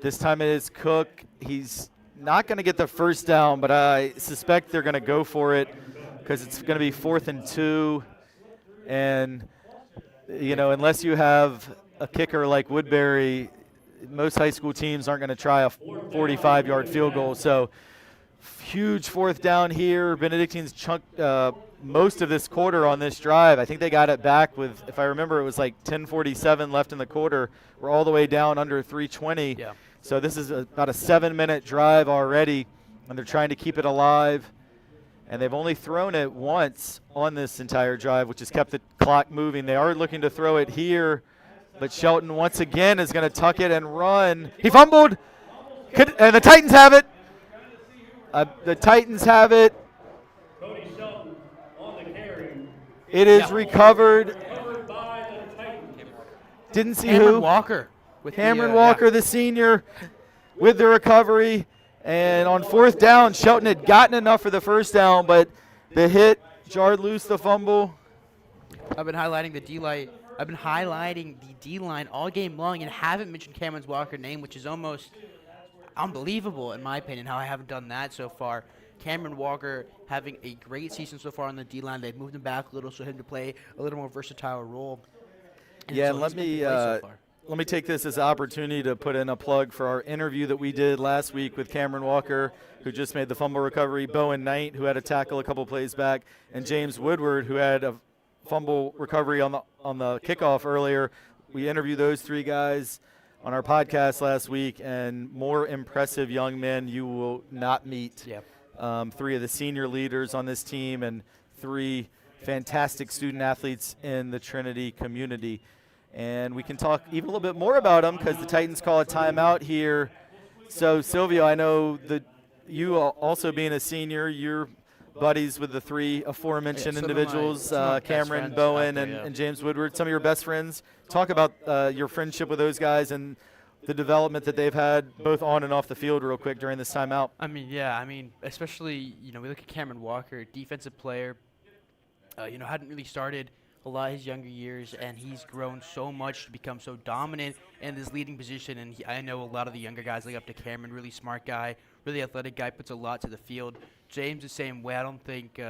This time it is Cook. He's not going to get the first down, but I suspect they're going to go for it because it's going to be 4th and 2. And, unless you have a kicker like Woodbury, most high school teams aren't going to try a 45-yard field goal. So huge 4th down here. Benedictine's chunked most of this quarter on this drive. I think they got it back with, if I remember, it was like 10:47 left in the quarter. We're all the way down under 3:20. Yeah. So this is about a 7-minute drive already, and they're trying to keep it alive. And they've only thrown it once on this entire drive, which has kept the clock moving. They are looking to throw it here, but Shelton once again is going to tuck it and run. He fumbled, and the Titans have it. The Titans have it. Cody Shelton on the carry. It is recovered. Covered by the Titans. Didn't see Cameron who. Walker. With Cameron the, Walker, the senior, with the recovery. And on 4th down, Shelton had gotten enough for the first down, but the hit jarred loose the fumble. I've been highlighting the D-line. I've been highlighting the D-line all game long and haven't mentioned Cameron Walker's name, which is almost unbelievable in my opinion, how I haven't done that so far. Cameron Walker having a great season so far on the D-line. They've moved him back a little so him to play a little more versatile role. And Yeah, so let he's been me great so far. let me take this as an opportunity to put in a plug for our interview that we did last week with Cameron Walker, who just made the fumble recovery, Bowen Knight, who had a tackle a couple plays back, and James Woodward, who had a fumble recovery on the kickoff earlier. We interviewed those 3 guys on our podcast last week, and more impressive young men you will not meet. Yep. 3 of the senior leaders on this team and 3 fantastic student athletes in the Trinity community. And we can talk even a little bit more about them because the Titans call a timeout here. So, Silvio, I know that you also being a senior, you're buddies with the 3 aforementioned some of individuals, my best Cameron, friends Bowen, out there, and James Woodward, some of your best friends. Talk about your friendship with those guys and the development that they've had both on and off the field real quick during this timeout. Especially, we look at Cameron Walker, defensive player, hadn't really started a lot of his younger years, and he's grown so much to become so dominant in this leading position. And I know a lot of the younger guys look up to Cameron, really smart guy, really athletic guy, puts a lot to the field. James the same way. I don't think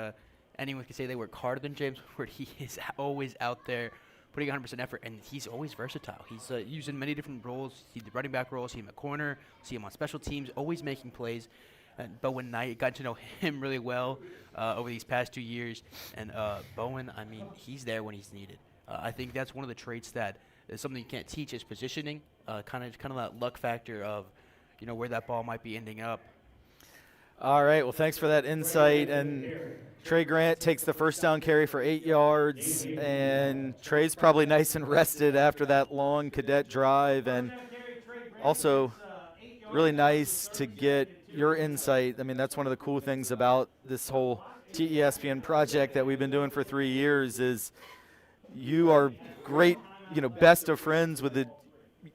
anyone can say they work harder than James, where he is always out there putting 100% effort, and he's always versatile. He's used in many different roles. See the running back role, see him at corner, see him on special teams, always making plays. Bowen Knight, got to know him really well over these past 2 years. And Bowen, he's there when he's needed. I think that's one of the traits that is something you can't teach is positioning. Kind of that luck factor of, where that ball might be ending up. All right, well, thanks for that insight. And Trey Grant takes the first down carry for 8 yards, and Trey's probably nice and rested after that long cadet drive. And also really nice to get your insight. I mean, that's one of the cool things about this whole TESBN project that we've been doing for 3 years is you are great, best of friends with the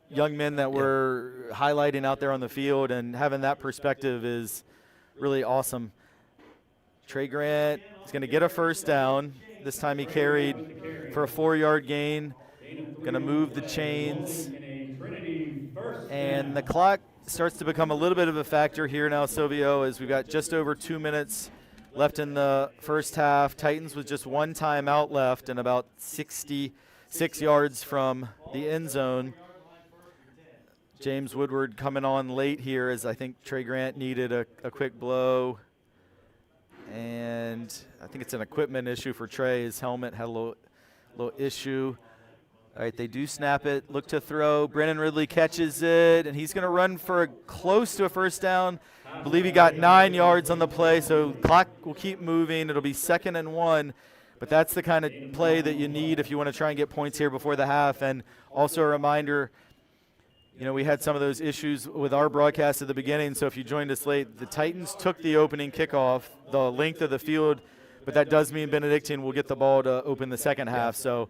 young men that we're highlighting out there on the field, and having that perspective is really awesome. Trey Grant is going to get a first down. This time he carried for a 4-yard gain. Going to move the chains. And the clock starts to become a little bit of a factor here now, Silvio, as we've got just over 2 minutes left in the first half. Titans with just one timeout left and about 66 yards from the end zone. James Woodward coming on late here, as I think Trey Grant needed a quick blow. And I think it's an equipment issue for Trey. His helmet had a little issue. All right, they do snap it, look to throw. Brennan Ridley catches it, and he's going to run for close to a first down. I believe he got 9 yards on the play, so clock will keep moving. It'll be 2nd and 1. But that's the kind of play that you need if you want to try and get points here before the half. And also a reminder, we had some of those issues with our broadcast at the beginning, so if you joined us late, the Titans took the opening kickoff, the length of the field, but that does mean Benedictine will get the ball to open the second half. So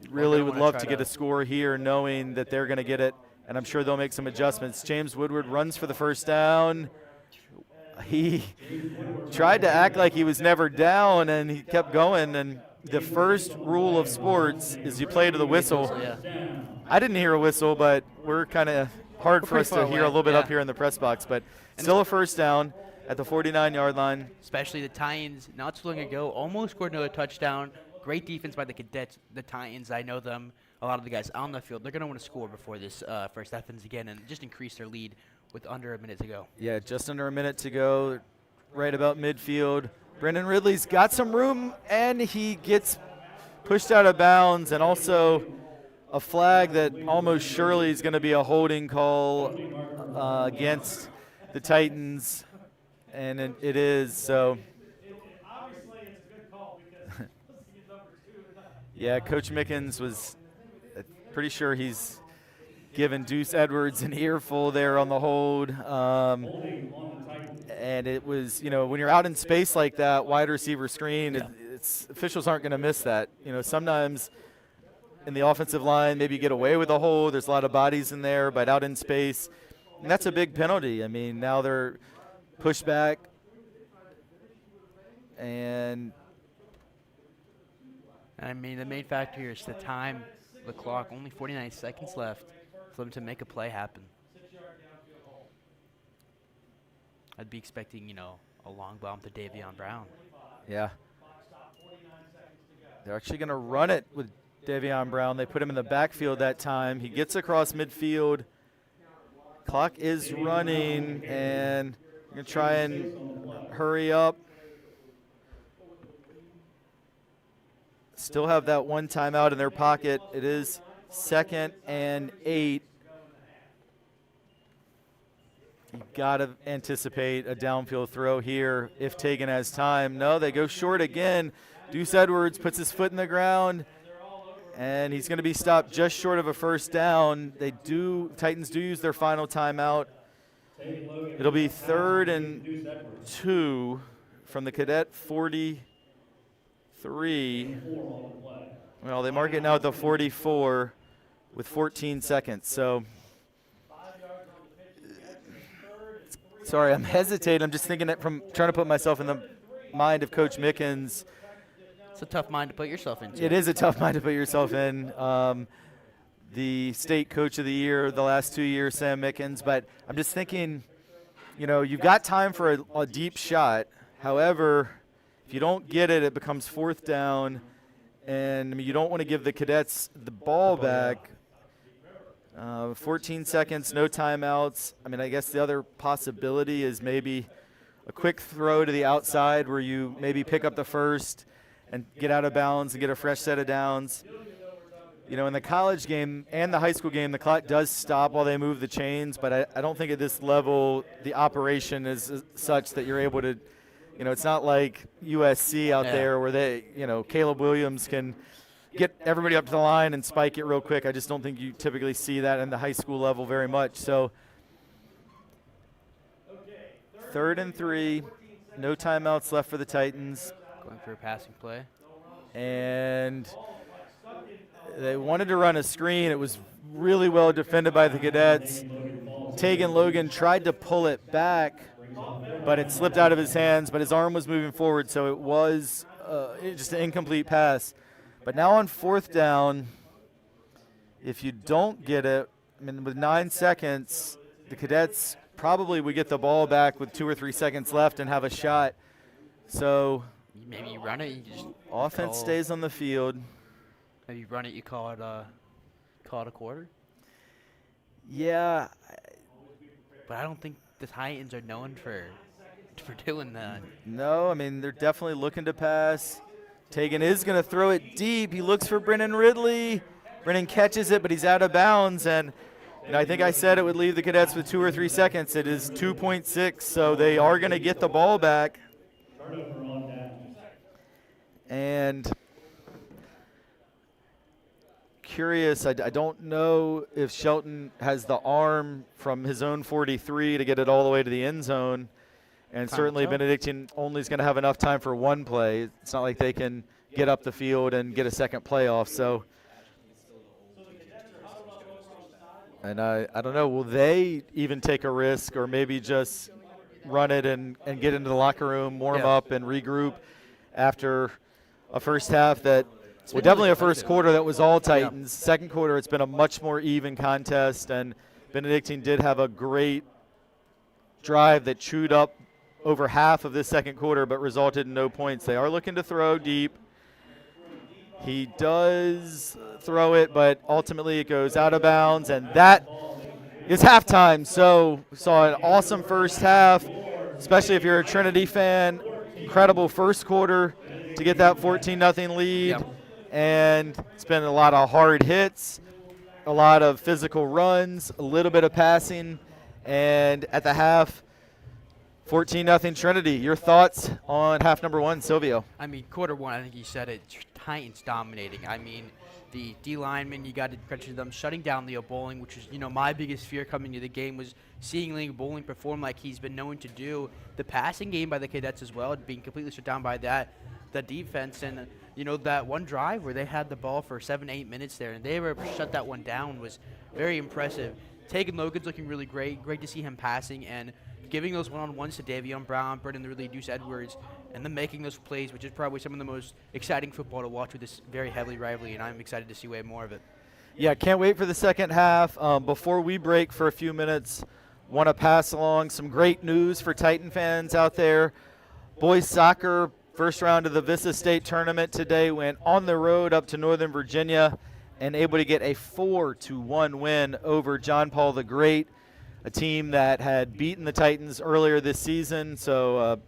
really would love to get a score here knowing that they're going to get it, and I'm sure they'll make some adjustments. James Woodward runs for the first down. He tried to act like he was never down, and he kept going, and the first rule of sports is you play to the whistle. I didn't hear a whistle, but we're kind of hard for us to hear a little bit up here in the press box. But still a first down at the 49-yard line. Especially the Titans, not too long ago, almost scored another touchdown. Great defense by the Cadets. The Titans, I know them, a lot of the guys on the field. They're going to want to score before this first happens again and just increase their lead with under a minute to go. Yeah, just under a minute to go, right about midfield. Brendan Ridley's got some room, and he gets pushed out of bounds, and also a flag that almost surely is going to be a holding call against the Titans, and it is. So, yeah, Coach Mickens was pretty sure he's given Deuce Edwards an earful there on the hold. And it was, when you're out in space like that, wide receiver screen, officials aren't going to miss that. Sometimes in the offensive line, maybe you get away with a hold. There's a lot of bodies in there, but out in space, and that's a big penalty. I mean, now they're pushed back, and the main factor here is the time, the clock, only 49 seconds left for them to make a play happen. I'd be expecting, a long bomb to Davion Brown. Yeah. They're actually going to run it with Davion Brown. They put him in the backfield that time. He gets across midfield. Clock is running, and we're going to try and hurry up. Still have that one timeout in their pocket. It is 2nd and 8. You've got to anticipate a downfield throw here if Tegan has time. No, they go short again. Deuce Edwards puts his foot in the ground, and he's going to be stopped just short of a first down. Titans do use their final timeout. It'll be 3rd and 2 from the Cadet 43. Well, they mark it now at the 44 with 14 seconds. So, sorry, I'm hesitating. I'm just thinking it from trying to put myself in the mind of Coach Mickens. It's a tough mind to put yourself into. It is a tough mind to put yourself in. The state coach of the year the last 2 years, Sam Mickens. But I'm just thinking, you've got time for a deep shot. However, if you don't get it, it becomes 4th down. And you don't want to give the Cadets the ball back. 14 seconds, no timeouts. I guess the other possibility is maybe a quick throw to the outside where you maybe pick up the first and get out of bounds and get a fresh set of downs. You know, in the college game and the high school game, the clock does stop while they move the chains, but I don't think at this level the operation is such that you're able to, you know, it's not like USC out there where they, you know, Caleb Williams can get everybody up to the line and spike it real quick. I just don't think you typically see that in the high school level very much. So 3rd and 3, no timeouts left for the Titans. Going for a passing play. And they wanted to run a screen. It was really well defended by the Cadets. Tegan Logan tried to pull it back, but it slipped out of his hands, but his arm was moving forward, so it was just an incomplete pass. But now on 4th down, if you don't get it, I mean, with 9 seconds, the Cadets probably would get the ball back with 2 or 3 seconds left and have a shot. So maybe you run it, you just offense stays on the field. Maybe you run it, you call it a quarter. Yeah. But I don't think the Titans are known for doing that. No, I mean, they're definitely looking to pass. Tegan is going to throw it deep. He looks for Brennan Ridley. Brennan catches it, but he's out of bounds. And you know, I think I said it would leave the Cadets with 2 or 3 seconds. It is 2.6, so they are going to get the ball back. And curious, I don't know if Shelton has the arm from his own 43 to get it all the way to the end zone. And certainly Benedictine only is going to have enough time for one play. It's not like they can get up the field and get a second play off. So, and I don't know, will they even take a risk or maybe just run it and get into the locker room, warm up and regroup after a first half that – well, definitely a first quarter that was all Titans. Second quarter, it's been a much more even contest, and Benedictine did have a great drive that chewed up over half of this second quarter but resulted in no points. They are looking to throw deep. He does throw it, but ultimately it goes out of bounds, and that is halftime. So we saw an awesome first half, especially if you're a Trinity fan. Incredible first quarter to get that 14-0 lead. Yep. And it's been a lot of hard hits, a lot of physical runs, a little bit of passing, and at the half, 14-0 Trinity. Your thoughts on half number 1, Silvio? I mean, quarter 1, I think you said it, Titans dominating. I mean, the D linemen, you got to credit to them shutting down Leo Bowling, which is, you know, my biggest fear coming to the game was seeing Leo Bowling perform like he's been known to do. The passing game by the Cadets as well, being completely shut down by the defense, and you know, that one drive where they had the ball for 7-8 minutes there and they were able to shut that one down was very impressive. Tegan Logan's looking really great to see him passing and giving those one-on-ones to Davion Brown, Brendan Ridley, Deuce Edwards, and then making those plays, which is probably some of the most exciting football to watch with this very heavily rivalry, and I'm excited to see way more of it. Yeah, can't wait for the second half. Before we break for a few minutes, want to pass along some great news for Titan fans out there. Boys soccer, first round of the Vista State tournament today, went on the road up to Northern Virginia and able to get a 4-1 win over John Paul the Great, a team that had beaten the Titans earlier this season. So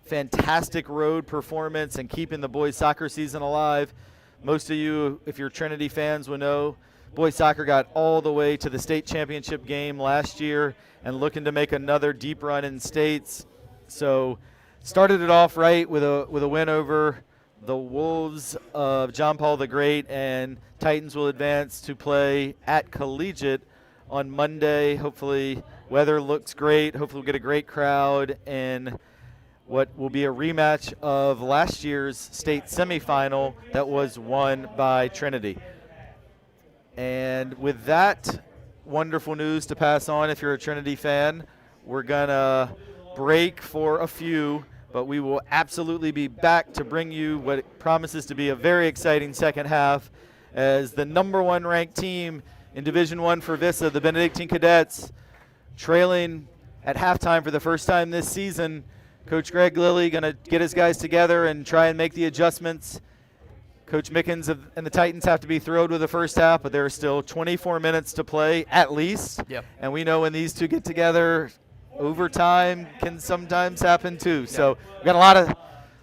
fantastic road performance and keeping the boys soccer season alive. Most of you, if you're Trinity fans, will know boys soccer got all the way to the state championship game last year and looking to make another deep run in states. So started it off right with a win over the Wolves of John Paul the Great, and Titans will advance to play at Collegiate on Monday. Hopefully weather looks great. Hopefully we'll get a great crowd in what will be a rematch of last year's state semifinal that was won by Trinity. And with that wonderful news to pass on, if you're a Trinity fan, we're going to break for a few, but we will absolutely be back to bring you what promises to be a very exciting second half as the #1 ranked team in Division I for Vista, the Benedictine Cadets, trailing at halftime for the first time this season. Coach Greg Lilly going to get his guys together and try and make the adjustments. Coach Mickens and the Titans have to be thrilled with the first half, but there are still 24 minutes to play at least. Yep. And we know when these two get together, overtime can sometimes happen too. So we've got a lot of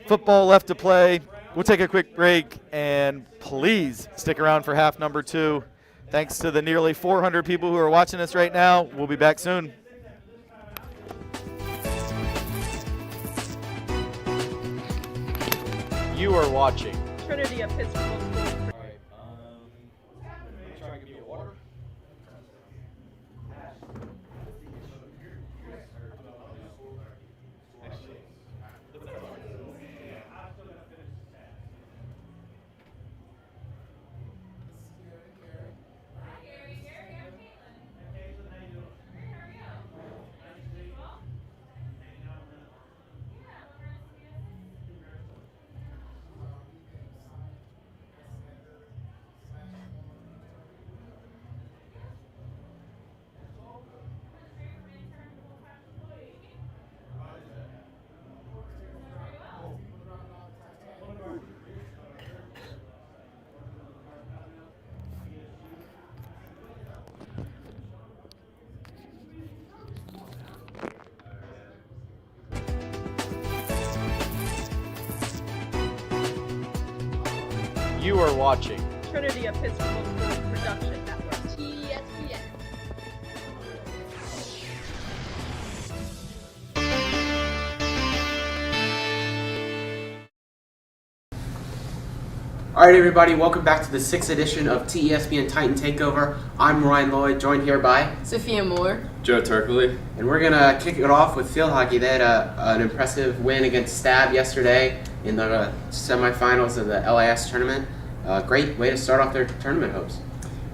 football left to play. We'll take a quick break, and please stick around for half number 2. Thanks to the nearly 400 people who are watching us right now. We'll be back soon. You are watching Trinity of Pittsburgh. You are watching Trinity of Pittsburgh Production Network. TESBN. Alright everybody, welcome back to the 6th edition of TESBN Titan Takeover. I'm Ryan Lloyd, joined here by Sophia Moore. Joe Turkley. And we're going to kick it off with field hockey. They had an impressive win against Stab yesterday in the semifinals of the LIS tournament. Great way to start off their tournament hopes.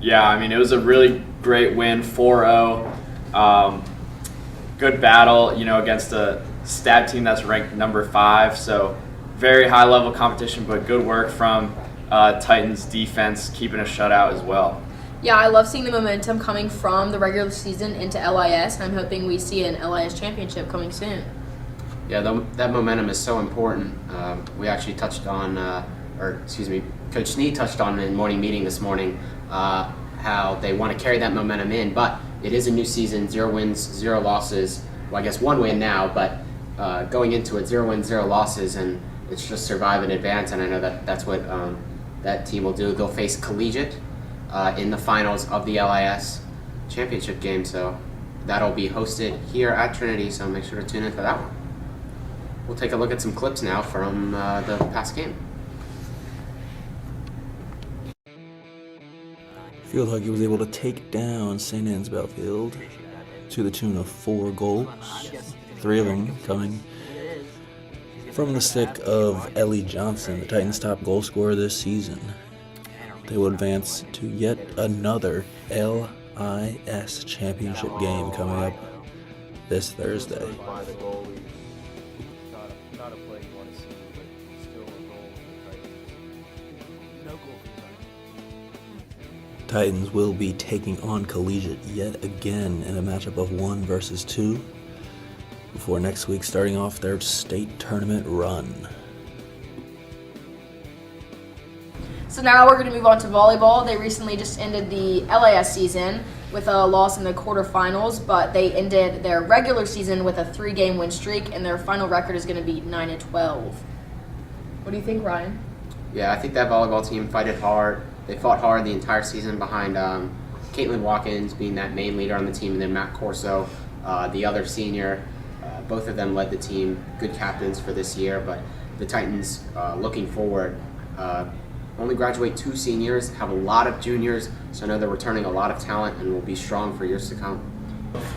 Yeah, I mean, it was a really great win, 4-0. Good battle, against a Stab team that's ranked number 5. So very high level competition, but good work from Titans defense, keeping a shutout as well. Yeah, I love seeing the momentum coming from the regular season into LIS, and I'm hoping we see an LIS championship coming soon. Yeah, that momentum is so important. We actually touched on, Coach Snead touched on in morning meeting this morning how they want to carry that momentum in, but it is a new season, 0 wins, 0 losses. Well, I guess 1 win now, but going into it, 0 wins, 0 losses, and it's just survive and advance, and I know that's what that team will do. They'll face Collegiate in the finals of the LIS championship game, so that'll be hosted here at Trinity, so make sure to tune in for that one. We'll take a look at some clips now from the past game. Field hockey was able to take down St. Anne's Belfield to the tune of 4 goals, 3 of them coming from the stick of Ellie Johnson, the Titans' top goal scorer this season. They will advance to yet another LIS championship game coming up this Thursday. not a play you want to see, but still a goal for the Titans. No goal for the Titans will be taking on Collegiate yet again in a matchup of 1 versus 2 before next week starting off their state tournament run. So now we're going to move on to volleyball. They recently just ended the LIS season with a loss in the quarterfinals, but they ended their regular season with a 3-game win streak, and their final record is going to be 9-12. What do you think, Ryan? Yeah, I think that volleyball team fought hard. They fought hard the entire season behind Caitlin Watkins being that main leader on the team, and then Matt Corso, the other senior. Both of them led the team, good captains for this year, but the Titans, looking forward, only graduate 2 seniors, have a lot of juniors, so I know they're returning a lot of talent and will be strong for years to come.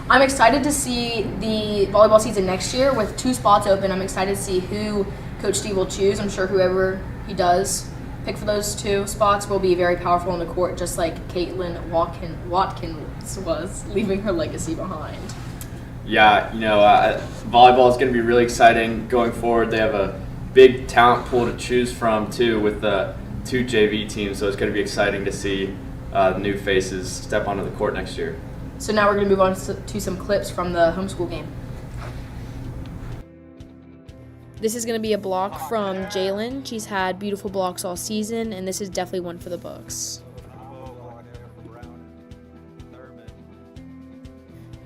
I'm excited to see the volleyball season next year with 2 spots open. I'm excited to see who Coach Steve will choose. I'm sure whoever he does pick for those 2 spots will be very powerful on the court, just like Caitlin Watkins was, leaving her legacy behind. Yeah, volleyball is going to be really exciting going forward. They have a big talent pool to choose from, too, with the 2 JV teams, so it's going to be exciting to see new faces step onto the court next year. So now we're going to move on to some clips from the homeschool game. This is going to be a block from Jalen. She's had beautiful blocks all season, and this is definitely one for the books.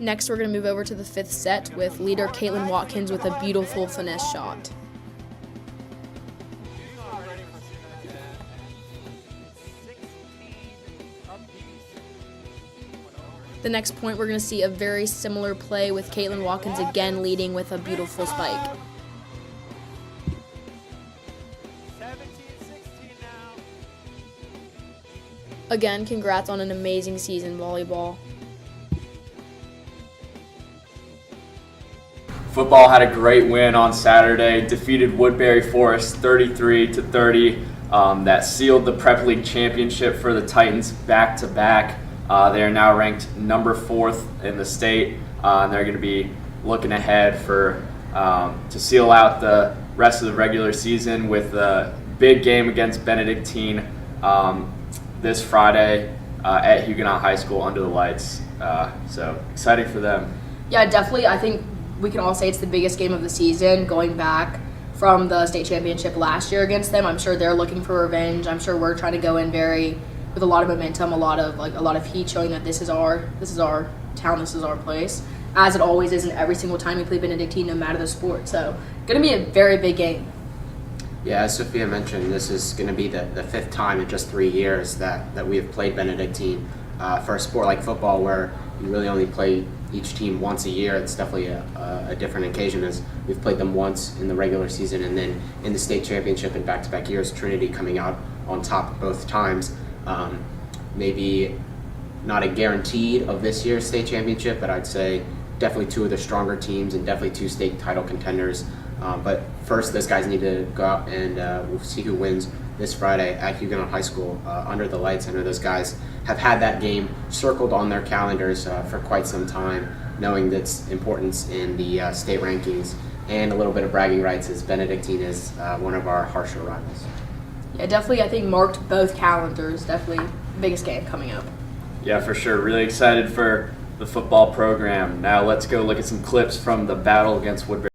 Next, we're going to move over to the 5th set with leader Caitlin Watkins with a beautiful finesse shot. The next point, we're going to see a very similar play with Caitlin Watkins again leading with a beautiful spike. 17-16 now. Again, congrats on an amazing season, volleyball. Football had a great win on Saturday, defeated Woodbury Forest 33-30. That sealed the Prep League championship for the Titans back-to-back. They are now ranked number 4th in the state, and they're going to be looking ahead for to seal out the rest of the regular season with a big game against Benedictine this Friday at Huguenot High School under the lights. So exciting for them. Yeah, definitely. I think we can all say it's the biggest game of the season, going back from the state championship last year against them. I'm sure they're looking for revenge. I'm sure we're trying to go in with a lot of momentum, a lot of heat, showing that this is our town, this is our place, as it always is in every single time we play Benedictine, no matter the sport. So, going to be a very big game. Yeah, as Sophia mentioned, this is going to be the 5th time in just 3 years that we have played Benedictine. For a sport like football, where you really only play each team once a year, it's definitely a different occasion, as we've played them once in the regular season and then in the state championship in back-to-back years, Trinity coming out on top both times. Maybe not a guaranteed of this year's state championship, but I'd say definitely 2 of the stronger teams and definitely 2 state title contenders. But first, those guys need to go out and we'll see who wins this Friday at Huguenot High School under the lights. I know those guys have had that game circled on their calendars for quite some time, knowing its importance in the state rankings and a little bit of bragging rights, as Benedictine is one of our harsher rivals. Yeah, definitely, I think marked both calendars. Definitely biggest game coming up. Yeah, for sure. Really excited for the football program. Now let's go look at some clips from the battle against Woodbury.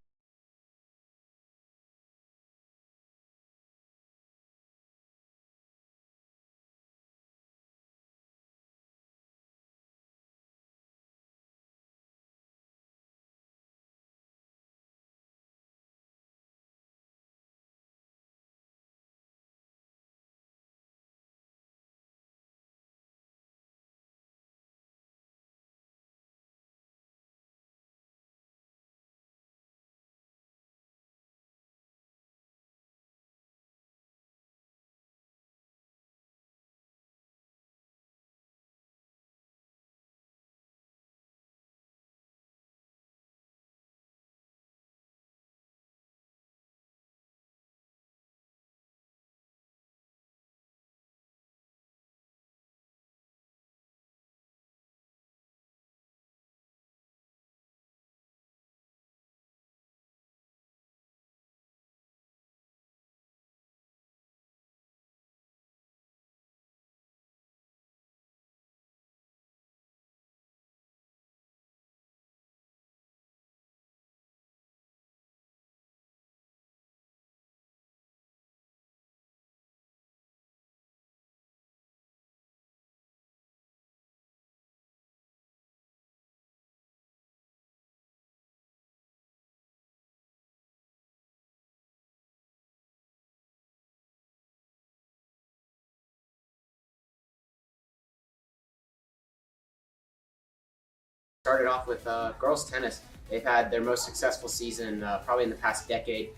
Started off with girls tennis. They've had their most successful season probably in the past decade,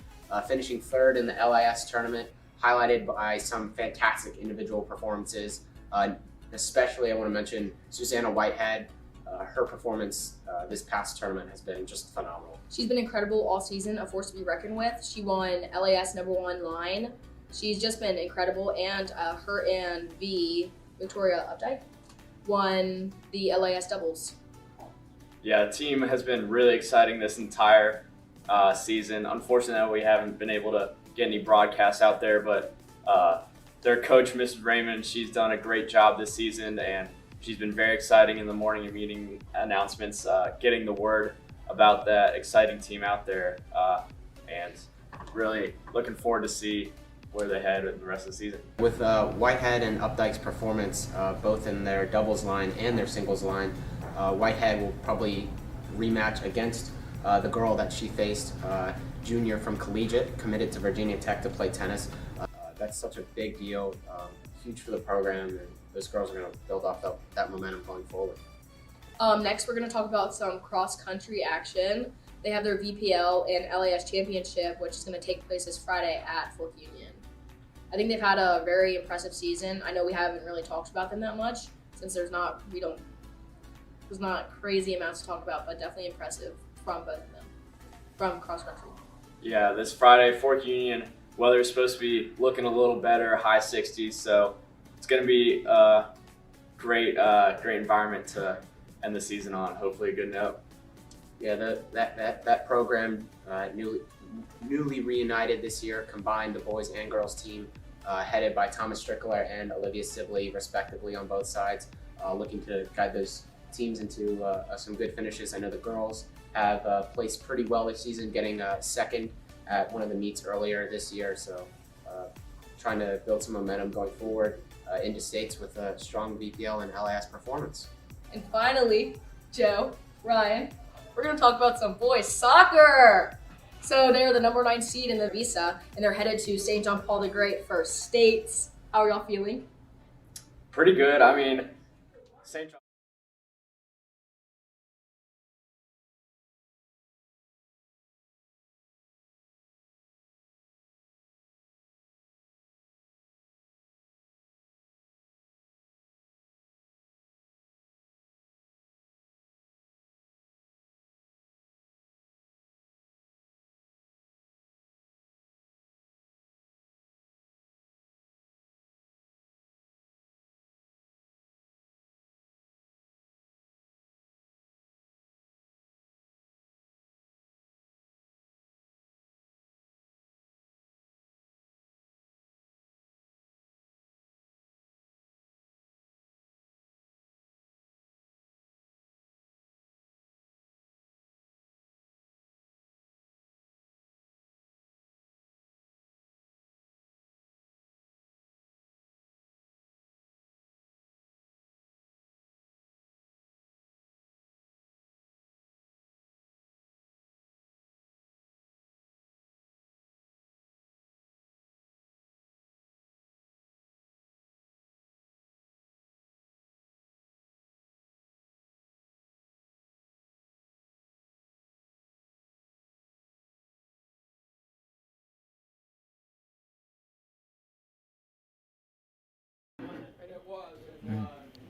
finishing 3rd in the LIS tournament, highlighted by some fantastic individual performances. Especially, I want to mention Susanna Whitehead. Her performance this past tournament has been just phenomenal. She's been incredible all season, a force to be reckoned with. She won LAS #1 line. She's just been incredible, and her and Victoria Updike won the LAS doubles. Yeah, the team has been really exciting this entire season. Unfortunately, we haven't been able to get any broadcasts out there, but their coach, Mrs. Raymond, she's done a great job this season, and she's been very exciting in the morning and meeting announcements, getting the word about that exciting team out there, and really looking forward to see where they head in the rest of the season. With Whitehead and Updike's performance, both in their doubles line and their singles line, Whitehead will probably rematch against the girl that she faced, junior from collegiate, committed to Virginia Tech to play tennis. That's such a big deal, huge for the program, and those girls are going to build off that momentum going forward. Next, we're going to talk about some cross-country action. They have their VPL and LAS championship, which is going to take place this Friday at Fork Union. I think they've had a very impressive season. I know we haven't really talked about them that much since there's not crazy amounts to talk about, but definitely impressive from both of them, from cross-country. Yeah, this Friday, Fork Union, weather's supposed to be looking a little better, high 60s, so it's going to be a great environment to end the season on. Hopefully a good note. Yeah, that program, newly reunited this year, combined the boys and girls team, headed by Thomas Strickler and Olivia Sibley, respectively, on both sides, looking to guide those teams into some good finishes. I know the girls have placed pretty well this season, getting second at one of the meets earlier this year, so trying to build some momentum going forward into states with a strong VPL and LAS performance. And finally, Joe, Ryan, we're going to talk about some boys soccer. So they're the number 9 seed in the Visa, and they're headed to St. John Paul the Great for states. How are y'all feeling? Pretty good. I mean, St. John.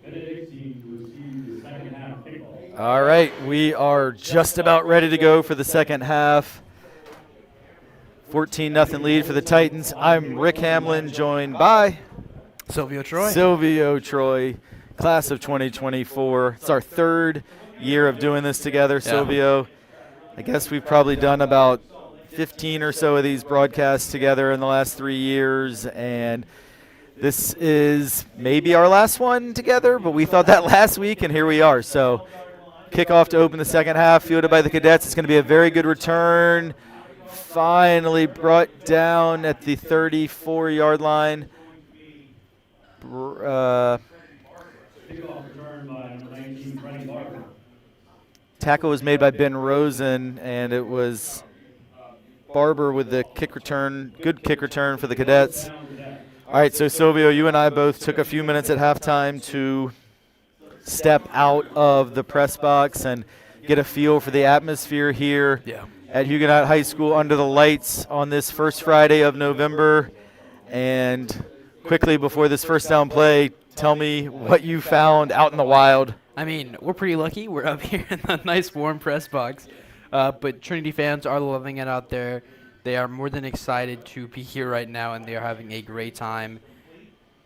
Benedictine to receive the second half kickoff. All right, we are just about ready to go for the second half. 14-0 lead for the Titans. I'm Rick Hamlin, joined by Silvio Troy. Silvio Troy, class of 2024. It's our third year of doing this together, Silvio. I guess we've probably done about 15 or so of these broadcasts together in the last 3 years, and this is maybe our last one together, but we thought that last week, and here we are. So kickoff to open the second half, fielded by the Cadets. It's going to be a very good return. Finally brought down at the 34-yard line. Kickoff return by number 19, Freddie Barber. Tackle was made by Ben Rosen, and it was Barber with the kick return. Good kick return for the Cadets. All right, so Silvio, you and I both took a few minutes at halftime to step out of the press box and get a feel for the atmosphere here at Huguenot High School under the lights on this first Friday of November. And quickly before this first down play, tell me what you found out in the wild. I mean, we're pretty lucky. We're up here in the nice warm press box. But Trinity fans are loving it out there. They are more than excited to be here right now, and they are having a great time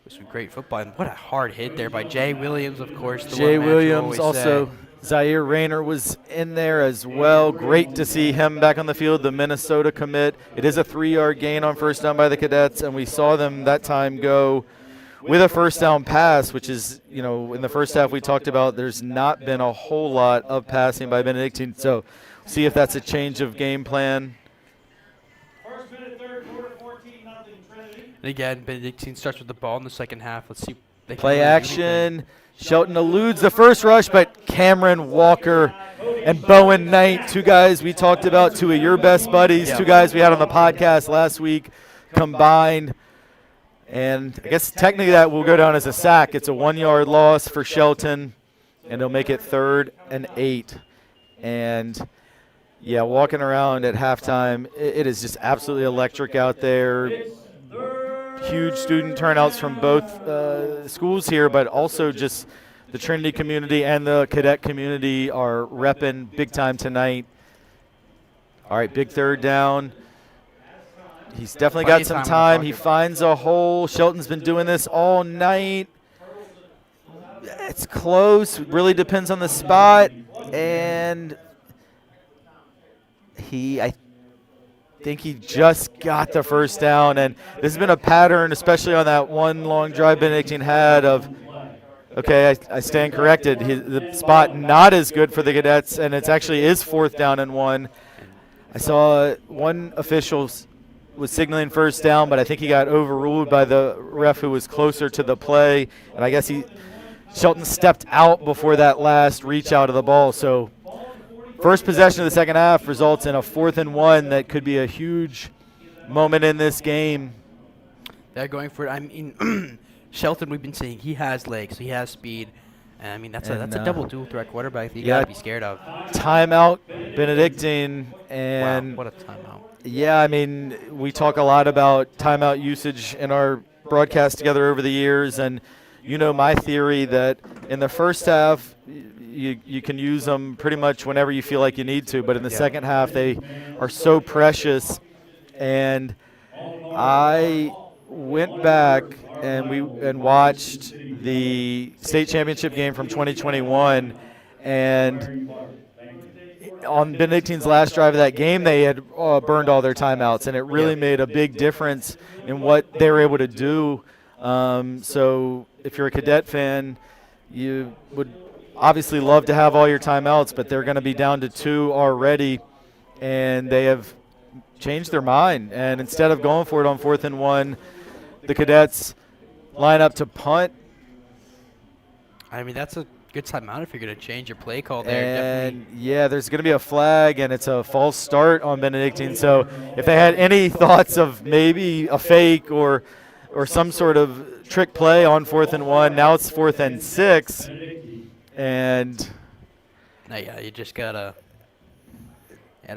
with some great football. And what a hard hit there by Jay Williams, of course. Jay Williams, also Zaire Rayner was in there as well. Great to see him back on the field, the Minnesota commit. It is a 3-yard gain on first down by the Cadets, and we saw them that time go with a first down pass, which is, you know, in the first half we talked about there's not been a whole lot of passing by Benedictine. So see if that's a change of game plan. First minute, third quarter, 14-0 Trinity. And again, Benedictine starts with the ball in the second half. Let's see. They can Play really do action. anything. Shelton eludes the first rush, but Cameron Walker and Bowen Knight, two guys we talked about, two of your best buddies, two guys we had on the podcast last week combined. And I guess technically that will go down as a sack. It's a 1-yard loss for Shelton. and they'll make it 3rd and 8. And yeah, walking around at halftime, it is just absolutely electric out there. Huge student turnouts from both schools here, but also just the Trinity community and the cadet community are repping big time tonight. All right, big 3rd down. He's definitely got some time. He finds a hole. Shelton's been doing this all night. It's close. Really depends on the spot. And I think he just got the first down. And this has been a pattern, especially on that one long drive Benedictine had of, okay, I stand corrected. The spot not as good for the Cadets, and it actually is 4th down and 1. I saw one official was signaling first down, but I think he got overruled by the ref who was closer to the play, and I guess Shelton stepped out before that last reach out of the ball. So first possession of the second half results in a 4th and 1 that could be a huge moment in this game. They're going for it. I mean, Shelton, we've been saying he has legs, he has speed. And I mean, that's a double dual threat quarterback that you got to be scared of. Timeout, Benedictine, and wow, what a timeout. Yeah, I mean, we talk a lot about timeout usage in our broadcast together over the years, and you know my theory that in the first half you can use them pretty much whenever you feel like you need to, but in the second half they are so precious. And I went back and watched the state championship game from 2021, and on Benedictine's last drive of that game, they had burned all their timeouts, and it really made a big difference in what they were able to do. So if you're a Cadet fan, you would obviously love to have all your timeouts, but they're going to be down to 2 already, and they have changed their mind. And instead of going for it on 4th and 1, the Cadets line up to punt. I mean, that's a good timeout if you're going to change your play call there. And yeah, there's going to be a flag, and it's a false start on Benedictine. So if they had any thoughts of maybe a fake or some sort of trick play on 4th and 1, now it's 4th and 6. And yeah, you just gotta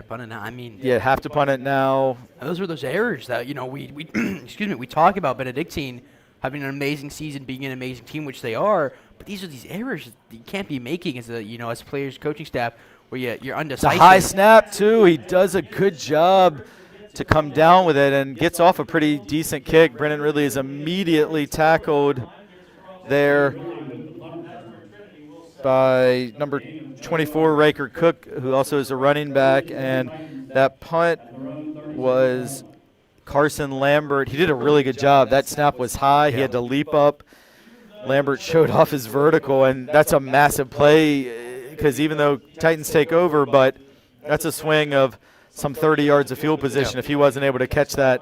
punt it now. I mean, have to punt it now. Those were those errors that we excuse me, we talk about Benedictine having an amazing season, being an amazing team, which they are. But these are these errors that you can't be making as as players, coaching staff, where you're undecisive. It's a high snap too. He does a good job to come down with it and gets off a pretty decent kick. Brennan Ridley is immediately tackled there by number 24, Riker Cook, who also is a running back. And that punt was Carson Lambert. He did a really good job. That snap was high. He had to leap up. Lambert showed off his vertical, and that's a massive play because even though Titans take over, but that's a swing of some 30 yards of field position if he wasn't able to catch that.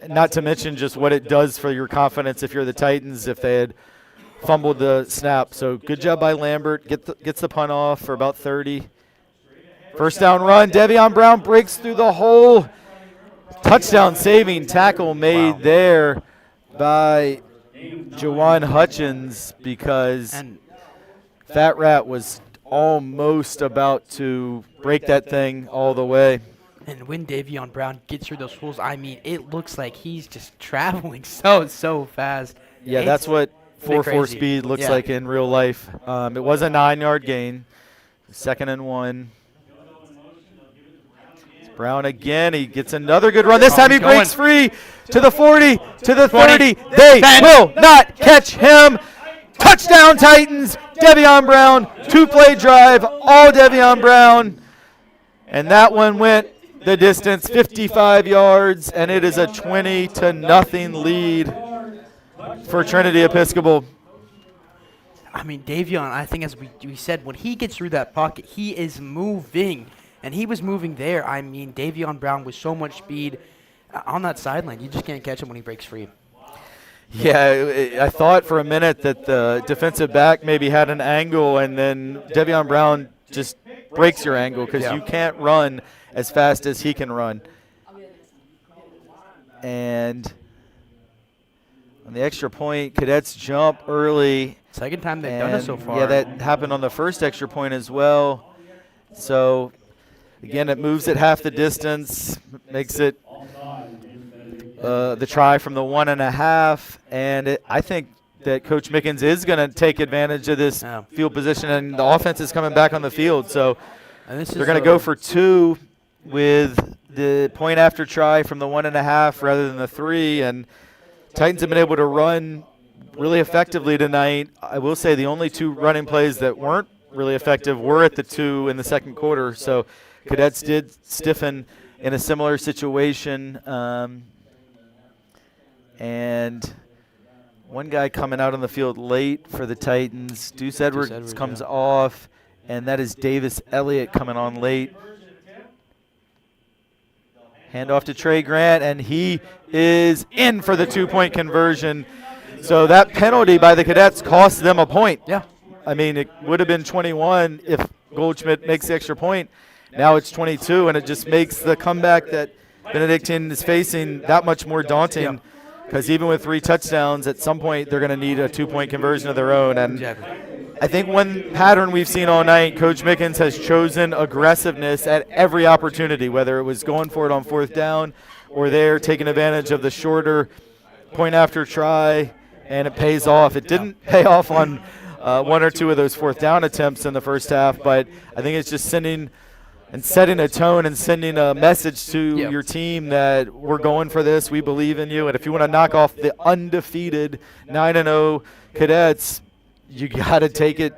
Not to mention just what it does for your confidence if you're the Titans if they had fumbled the snap. So good job by Lambert. Gets the punt off for about 30. First down run. Devion Brown breaks through the hole. Touchdown saving tackle made there by Jawan Hutchins because Fat Rat was almost about to break that thing all the way. And when Devion Brown gets through those holes, I mean, it looks like he's just traveling so fast. Yeah, that's what 4.4 speed looks like in real life. It was a 9-yard gain. 2nd and 1. It's Brown again. He gets another good run. This time he breaks free to the 40, to the 30. They will not catch him. Touchdown Titans. Devion Brown. 2-play drive. All Devion Brown. And that one went the distance, 55 yards, and it is a 20-0 lead for Trinity Episcopal. I mean, Devion, I think as we said, when he gets through that pocket, he is moving, and he was moving there. I mean, Devion Brown with so much speed on that sideline. You just can't catch him when he breaks free. Yeah, I thought for a minute that the defensive back maybe had an angle, and then Devion Brown just breaks your angle because you can't run as fast as he can run. And on the extra point, Cadets jump early. Second time they've done it so far. Yeah, that happened on the first extra point as well. So, again, it moves it half the distance, makes it the try from the 1.5. And I think that Coach Mickens is going to take advantage of this field position, and the offense is coming back on the field. So they're going to go for 2 with the point after try from the 1.5 rather than the 3. And Titans have been able to run really effectively tonight. I will say the only 2 running plays that weren't really effective were at the 2 in the second quarter. So Cadets did stiffen in a similar situation. And one guy coming out on the field late for the Titans. Deuce Edwards comes off, and that is Davis Elliott coming on late. Hand off to Trey Grant, and he is in for the 2-point conversion. So that penalty by the Cadets cost them a point. Yeah. I mean, it would have been 21 if Goldschmidt makes the extra point. Now it's 22, and it just makes the comeback that Benedictine is facing that much more daunting, because even with 3 touchdowns, at some point they're going to need a 2-point conversion of their own. And I think one pattern we've seen all night, Coach Mickens has chosen aggressiveness at every opportunity, whether it was going for it on 4th down or they're taking advantage of the shorter point after try, and it pays off. It didn't pay off on 1 or 2 of those 4th down attempts in the first half, but I think it's just sending and setting a tone and sending a message to your team that we're going for this, we believe in you, and if you want to knock off the undefeated 9-0 Cadets, you got to take it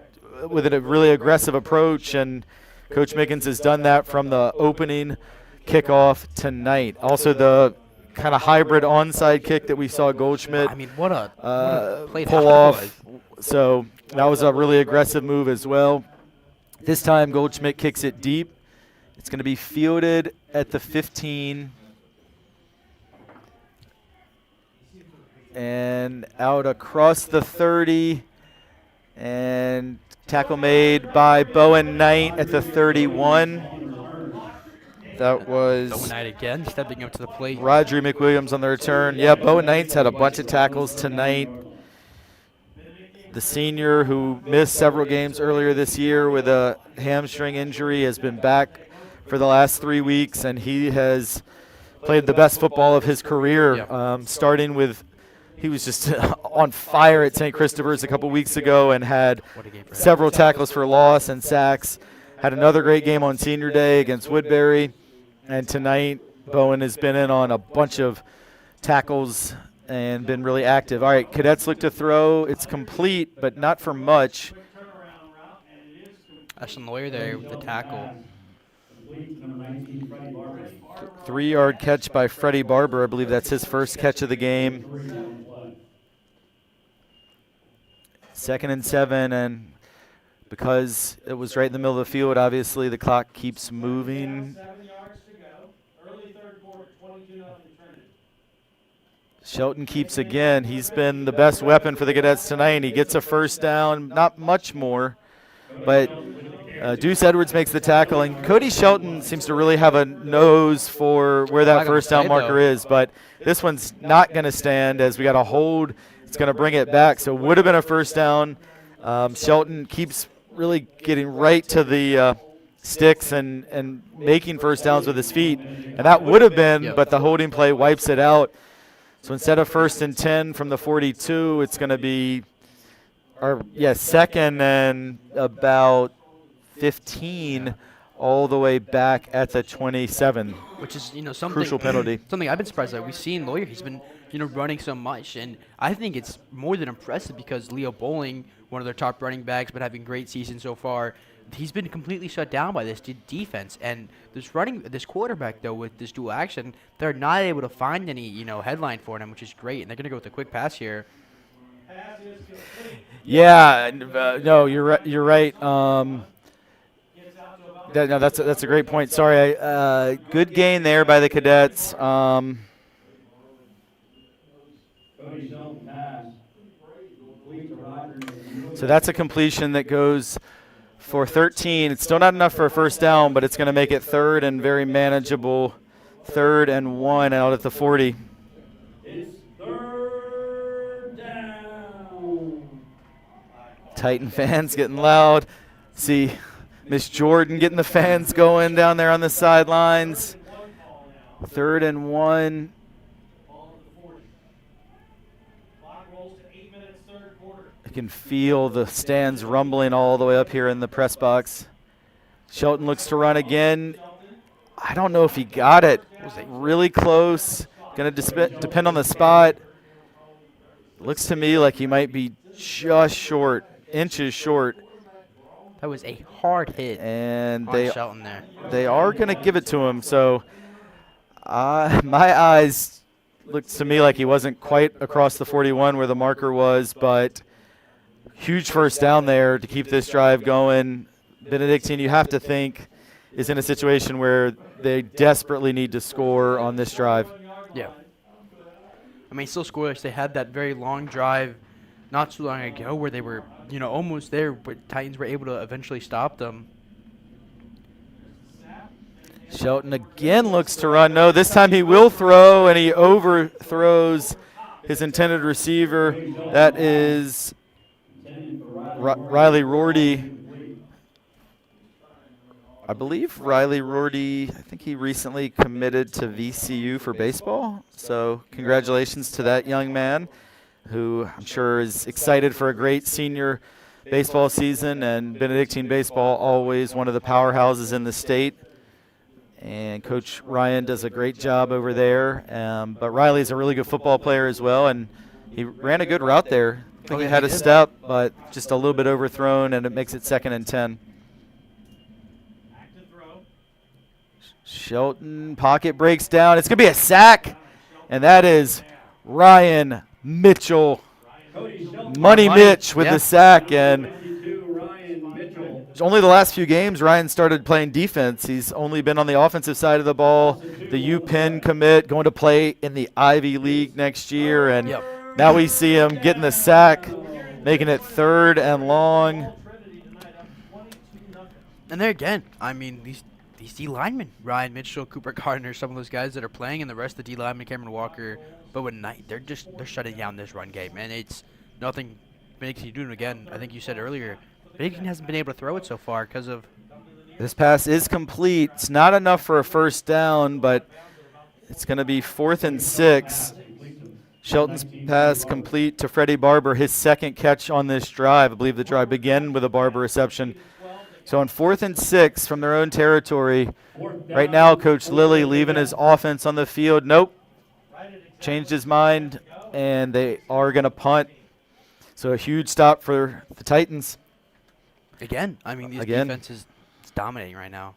with a really aggressive approach, and Coach Mickens has done that from the opening kickoff tonight. Also, the kind of hybrid onside kick that we saw Goldschmidt what a play pull off. So that was a really aggressive move as well. This time Goldschmidt kicks it deep. It's going to be fielded at the 15 and out across the 30, and tackle made by Bowen Knight at the 31. That was Bowen Knight again, stepping up to the plate. Rodri McWilliams on the return. Yeah, Bowen Knight's had a bunch of tackles tonight. The senior, who missed several games earlier this year with a hamstring injury, has been back for the last 3 weeks, and he has played the best football of his career, starting with he was just on fire at St. Christopher's a couple weeks ago and had several tackles for loss and sacks. Had another great game on senior day against Woodbury, and tonight Bowen has been in on a bunch of tackles and been really active. All right, Cadets look to throw. It's complete, but not for much. Ashton Lawyer there with the tackle. 3-yard catch by Freddie Barber. I believe that's his first catch of the game. 2nd and 7, and because it was right in the middle of the field, obviously the clock keeps moving. Shelton keeps again. He's been the best weapon for the Cadets tonight, and he gets a first down. Not much more, but Deuce Edwards makes the tackle, and Cody Shelton seems to really have a nose for where that first down marker is, but this one's not going to stand as we got a hold. It's going to bring it back, so it would have been a first down. Shelton keeps really getting right to the sticks and making first downs with his feet, and that would have been, but the holding play wipes it out. So instead of 1st and 10 from the 42, it's going to be, 2nd and about 15 all the way back at the 27. Which is, something crucial penalty. Something I've been surprised at. We've seen Lawyer. He's been, running so much, and I think it's more than impressive because Leo Bowling, one of their top running backs, been having a great season so far. He's been completely shut down by this defense, and this quarterback though with this dual action, they're not able to find any headline for him, which is great, and they're gonna go with a quick pass here. Yeah, no, you're right. That's a great point. Sorry, good gain there by the Cadets. So that's a completion that goes for 13. It's still not enough for a first down, but it's going to make it 3rd and very manageable. 3rd and 1 out at the 40. It's 3rd down. Titan fans getting loud. See Miss Jordan getting the fans going down there on the sidelines. 3rd and 1. I can feel the stands rumbling all the way up here in the press box. Shelton looks to run again. I don't know if he got it. Really close. Going to depend on the spot. Looks to me like he might be just short, inches short. That was a hard hit And on Shelton there. They are going to give it to him. So my eyes looked to me like he wasn't quite across the 41 where the marker was, but huge first down there to keep this drive going. Benedictine, you have to think, is in a situation where they desperately need to score on this drive. Yeah. I mean, still scoreless. They had that very long drive not too long ago where they were, almost there, but Titans were able to eventually stop them. Shelton again looks to run. No, this time he will throw, and he overthrows his intended receiver. That is Riley Rorty. I believe Riley Rorty, I think he recently committed to VCU for baseball. So congratulations to that young man who I'm sure is excited for a great senior baseball season. And Benedictine baseball, always one of the powerhouses in the state. And Coach Ryan does a great job over there. But Riley's a really good football player as well, and he ran a good route there. I think he had a step, but just a little bit overthrown, and it makes it 2nd and 10. Shelton, pocket breaks down. It's going to be a sack, and that is Ryan Mitchell. Money Mitch with the sack, and only the last few games Ryan started playing defense. He's only been on the offensive side of the ball. The UPenn commit, going to play in the Ivy League next year, and now we see him getting the sack, making it 3rd and long. And there again, I mean, these D linemen, Ryan Mitchell, Cooper Gardner, some of those guys that are playing, and the rest of the D linemen, Cameron Walker, Bowen Knight, they're shutting down this run game, and it's nothing Benedictine doing again. I think you said earlier, Benedictine hasn't been able to throw it so far because of. This pass is complete. It's not enough for a first down, but it's going to be 4th and 6. Shelton's pass complete to Freddie Barber, his 2nd catch on this drive. I believe the drive began with a Barber reception. So on 4th and 6 from their own territory, right now Coach Lilly leaving his offense on the field. Nope, changed his mind, and they are going to punt. So a huge stop for the Titans. Again, I mean, these defenses is dominating right now.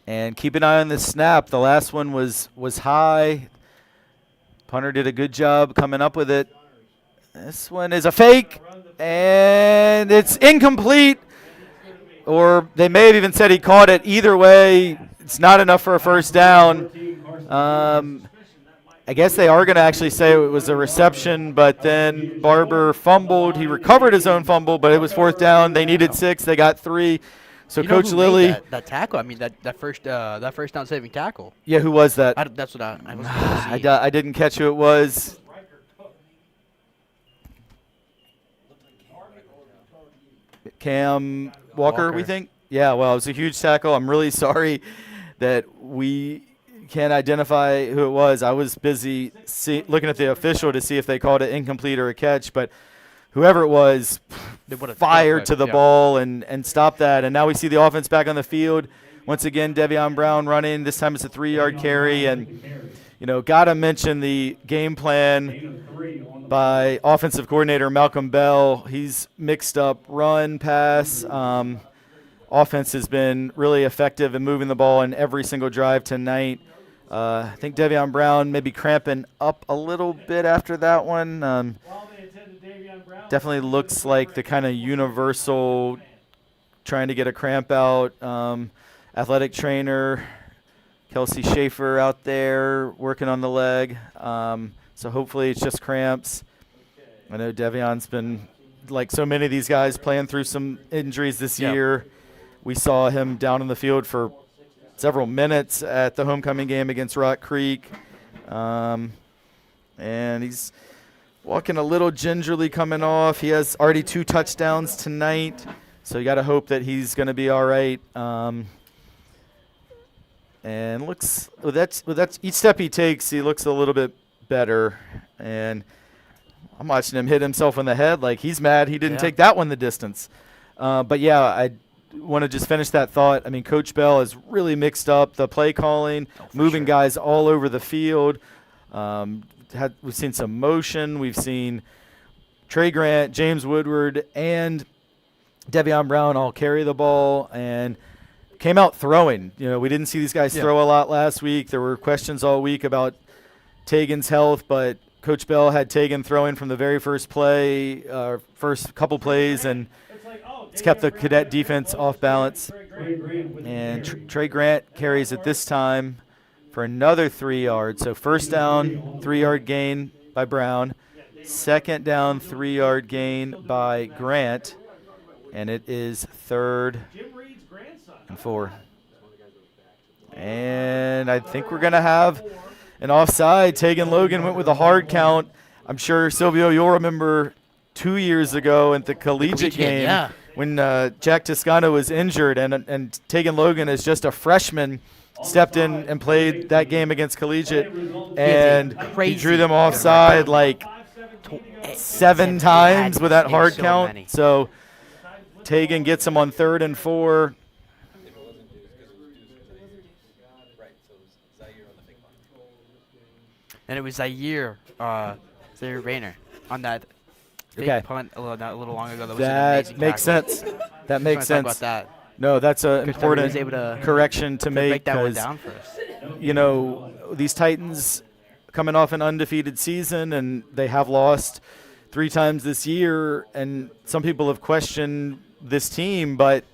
And keep an eye on the snap. The last one was high. Punter did a good job coming up with it. This one is a fake, and it's incomplete. Or they may have even said he caught it. Either way, it's not enough for a first down. I guess they are going to actually say it was a reception, but then Barber fumbled. He recovered his own fumble, but it was 4th down. They needed 6. They got 3. So Coach Lilly, that tackle. I mean, that first down saving tackle. Yeah, who was that? That's what I was going to see. I didn't catch who it was. Cam Walker, we think? Yeah, well, it was a huge tackle. I'm really sorry that we can't identify who it was. I was busy looking at the official to see if they called it incomplete or a catch, but whoever it was fired to the ball and stopped that. And now we see the offense back on the field. Once again, Devion Brown running. This time it's a 3-yard carry. And, got to mention the game plan by offensive coordinator Malcolm Bell. He's mixed up run, pass. Offense has been really effective in moving the ball in every single drive tonight. I think Devion Brown maybe cramping up a little bit after that one. Definitely looks like the kind of universal trying to get a cramp out. Athletic trainer Kelsey Schaefer out there working on the leg. So hopefully it's just cramps. I know Devion's been, like so many of these guys, playing through some injuries this year. We saw him down in the field for several minutes at the homecoming game against Rock Creek. And he's walking a little gingerly coming off. He has already 2 touchdowns tonight, so you got to hope that he's going to be all right. And looks with that each step he takes, he looks a little bit better. And I'm watching him hit himself in the head like he's mad he didn't take that one the distance. But yeah, I want to just finish that thought. I mean, Coach Bell has really mixed up the play calling, moving guys all over the field. We've seen some motion. We've seen Trey Grant, James Woodward, and Devion Brown all carry the ball and came out throwing. You know, we didn't see these guys throw a lot last week. There were questions all week about Tegan's health, but Coach Bell had Tegan throwing from the very first play, first couple plays, and it's kept the Cadet defense off balance. And Trey Grant carries it this time for another 3 yards. So first down, 3-yard gain by Brown. Second down, 3-yard gain by Grant. And it is 3rd and 4. And I think we're going to have an offside. Tegan Logan went with a hard count. I'm sure, Silvio, you'll remember 2 years ago at the collegiate game when Jack Toscano was injured and Tegan Logan is just a freshman, stepped in and played that game against collegiate, and he drew them offside like 7 times with that hard count. So Tegan gets him on 3rd and 4. And it was Zaire Rayner on that punt a little long ago. That makes sense. That makes sense. About that. No, that's an important was able to correction to make, break that one because down for us. you know, these Titans coming off an undefeated season, and they have lost 3 times this year, and some people have questioned this team, but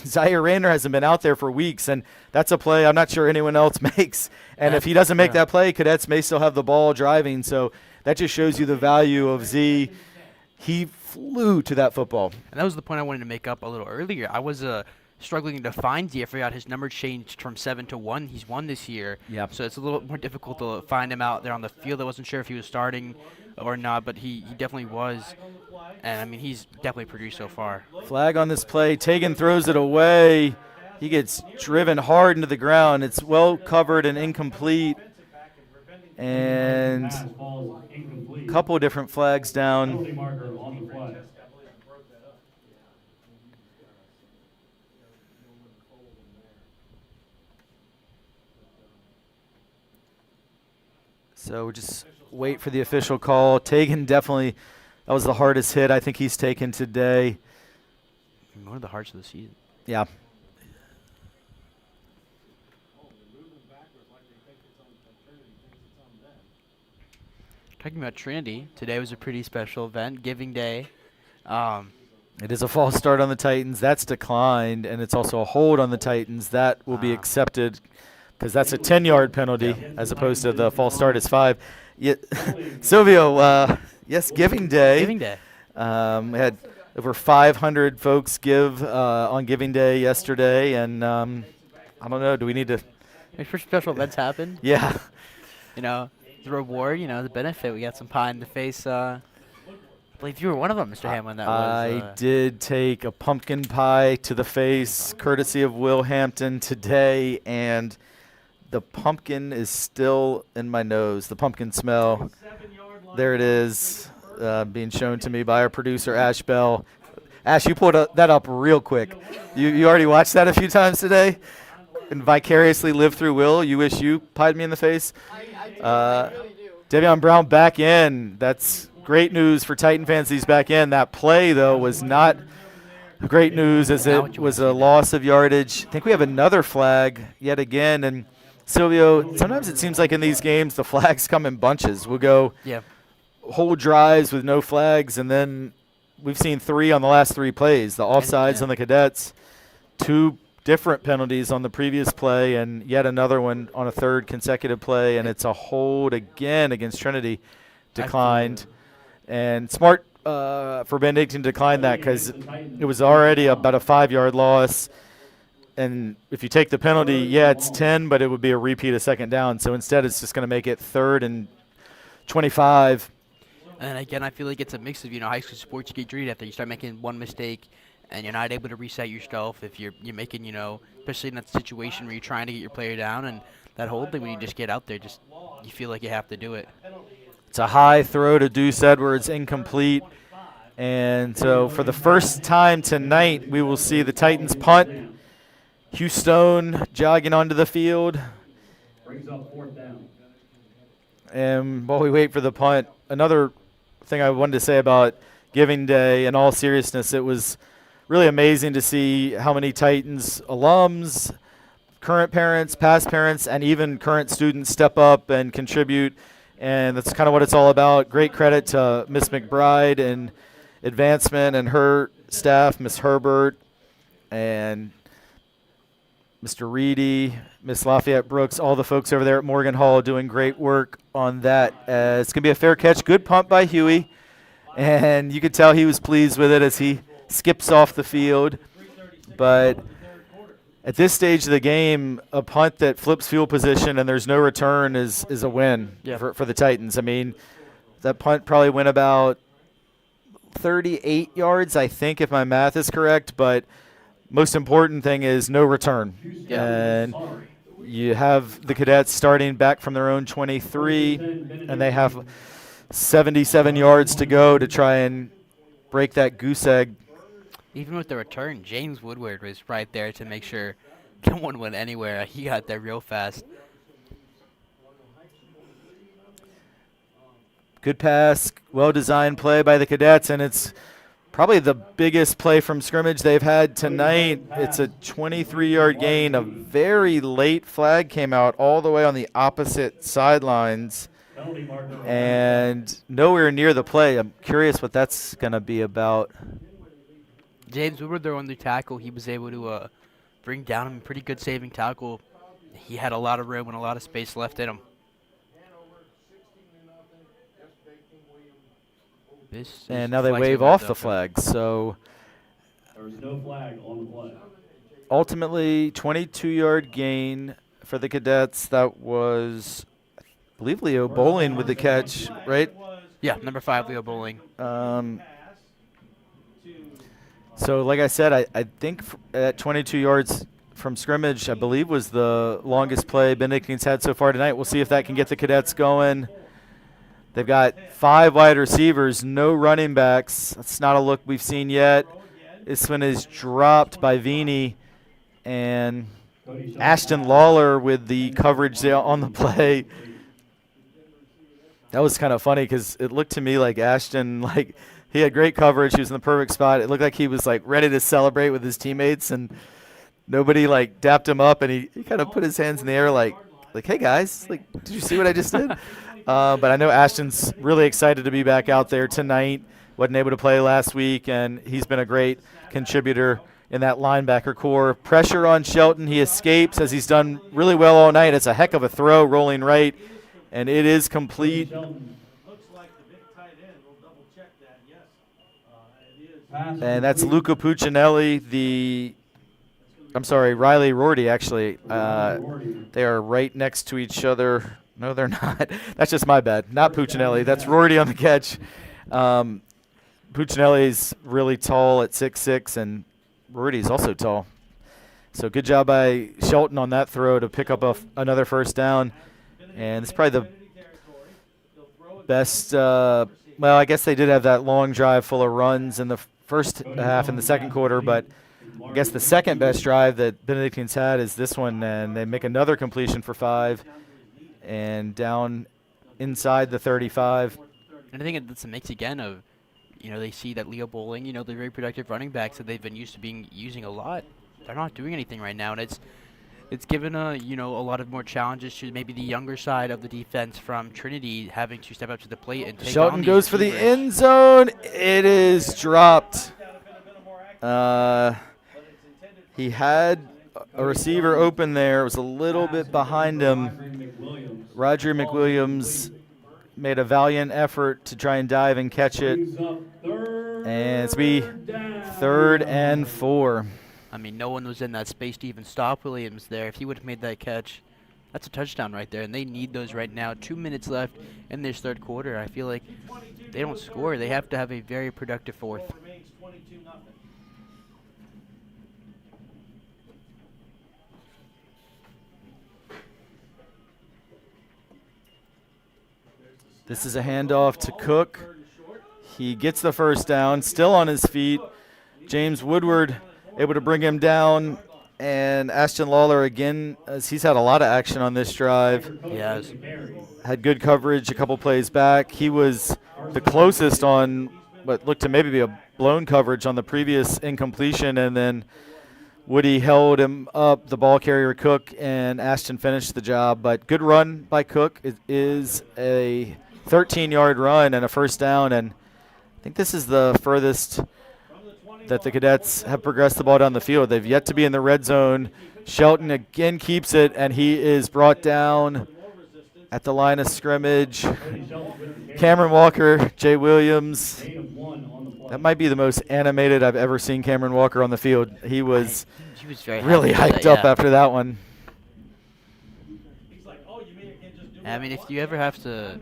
Zaire Rayner hasn't been out there for weeks, and that's a play I'm not sure anyone else makes. And if he doesn't make that play, Cadets may still have the ball driving. So that just shows you the value of Z. He flew to that football. And that was the point I wanted to make up a little earlier. I was struggling to find Z. I forgot his number changed from 7 to 1. He's 1 this year. Yep. So it's a little more difficult to find him out there on the field. I wasn't sure if he was starting or not, but he definitely was. And, I mean, he's definitely produced so far. Flag on this play. Tegan throws it away. He gets driven hard into the ground. It's well covered and incomplete. And a couple of different flags down. So we'll just wait for the official call. Tegan definitely, that was the hardest hit I think he's taken today. One of the hardest of the season. Yeah. Talking about Trinity, today was a pretty special event, Giving Day. It is a false start on the Titans. That's declined, and it's also a hold on the Titans. That will be accepted because that's a 10-yard penalty as opposed to the false start is 5. Silvio, yes, Giving Day. Giving Day. We had over 500 folks give on Giving Day yesterday, and I don't know, do we need to? Make sure special events happen. Yeah. You know, the reward, you know, the benefit. We got some pie in the face. I believe you were one of them, Mr. Hamlin. I did take a pumpkin pie to the face, courtesy of Will Hampton today, and the pumpkin is still in my nose. The pumpkin smell. There it is, being shown to me by our producer, Ash Bell. Ash, you pulled that up real quick. You already watched that a few times today? And vicariously lived through Will. You wish you pied me in the face? I really do. Devion Brown back in. That's great news for Titan fans. He's back in. That play, though, was not great news as it was a loss of yardage. I think we have another flag yet again. And, Silvio, sometimes it seems like in these games the flags come in bunches. We'll go whole drives with no flags, and then we've seen 3 on the last 3 plays. The offsides on the Cadets, 2 different penalties on the previous play, and yet another one on a 3rd consecutive play, and it's a hold again against Trinity. Declined. And smart for Benedictine to decline that because it was already about a 5-yard loss. And if you take the penalty, it's 10, but it would be a repeat of 2nd down. So instead it's just going to make it 3rd and 25. And again, I feel like it's a mix of, high school sports. You get treated after you start making one mistake, and you're not able to reset yourself. If you're making, especially in that situation where you're trying to get your player down, and that whole thing when you just get out there, you feel like you have to do it. It's a high throw to Deuce Edwards, incomplete. And so for the first time tonight, we will see the Titans punt. Hugh Stone jogging onto the field. Brings up 4th down. And while we wait for the punt, another thing I wanted to say about Giving Day, in all seriousness, it was really amazing to see how many Titans alums, current parents, past parents, and even current students step up and contribute. And that's kind of what it's all about. Great credit to Miss McBride and Advancement and her staff, Miss Herbert and Mr. Reedy, Miss Lafayette Brooks, all the folks over there at Morgan Hall doing great work on that. It's going to be a fair catch. Good pump by Huey. And you could tell he was pleased with it as he skips off the field. But at this stage of the game, a punt that flips field position and there's no return is a win for the Titans. I mean, that punt probably went about 38 yards, I think, if my math is correct. But most important thing is no return. Yeah. And you have the Cadets starting back from their own 23, and they have 77 yards to go to try and break that goose egg. Even with the return, James Woodward was right there to make sure no one went anywhere. He got there real fast. Good pass, well-designed play by the Cadets, and it's probably the biggest play from scrimmage they've had tonight. It's a 23-yard gain. A very late flag came out all the way on the opposite sidelines and nowhere near the play. I'm curious what that's going to be about. James Woodward, their only tackle, he was able to bring down him. Pretty good saving tackle. He had a lot of room and a lot of space left in him. And now they wave off the flag. So There was no flag on the play. Ultimately, 22-yard gain for the Cadets. That was, I believe, Leo Bowling with the catch, right? Yeah, number 5, Leo Bowling. So, like I said, I think at 22 yards from scrimmage, I believe was the longest play Benedictine's had so far tonight. We'll see if that can get the Cadets going. They've got 5 wide receivers, no running backs. That's not a look we've seen yet. This one is dropped by Vini, and Ashton Lawler with the coverage there on the play. That was kind of funny because it looked to me like Ashton, he had great coverage. He was in the perfect spot. It looked like he was ready to celebrate with his teammates, and nobody dapped him up, and he kind of put his hands in the air like, hey guys, did you see what I just did? But I know Ashton's really excited to be back out there tonight. Wasn't able to play last week, and he's been a great contributor in that linebacker core. Pressure on Shelton. He escapes as he's done really well all night. It's a heck of a throw rolling right, and it is complete. And that's Luca Puccinelli, Riley Rorty, actually. They are right next to each other. No, they're not. That's just my bad. Not Puccinelli. That's Rorty on the catch. Puccinelli's really tall at 6'6", and Rorty's also tall. So good job by Shelton on that throw to pick up another first down. And it's probably the best I guess they did have that long drive full of runs in the first half in the second quarter, but I guess the second best drive that Benedictine's had is this one, and they make another completion for 5 and down inside the 35. And I think it's a mix again of, they see that Leo Bowling, the very productive running backs that they've been using a lot. They're not doing anything right now, and it's given a lot of more challenges to maybe the younger side of the defense from Trinity having to step up to the plate and take Shelton on these goes for the receivers. end zone. It is dropped. He had a receiver open there. It was a little bit behind him. Roger McWilliams made a valiant effort to try and dive and catch it. And it's be 3rd and 4. I mean, no one was in that space to even stop Williams there. If he would have made that catch, That's a touchdown right there, and they need those right now. 2 minutes left in this third quarter. I feel like they don't score. They have to have a very productive fourth. Remains 22-0. This is a handoff to Cook. He gets the first down, still on his feet. James Woodward able to bring him down. And Ashton Lawler again, as he's had a lot of action on this drive. Yes. Had good coverage a couple plays back. He was the closest on what looked to maybe be a blown coverage on the previous incompletion, and then Woody held him up, the ball carrier Cook, and Ashton finished the job. But good run by Cook. It is a 13-yard run and a first down, and I think this is the furthest that the Cadets have progressed the ball down the field. They've yet to be in the red zone. Shelton again keeps it, and he is brought down at the line of scrimmage. Cameron Walker, Jay Williams. That might be the most animated I've ever seen Cameron Walker on the field. He was very really hyped up after that one. I mean, if you ever have to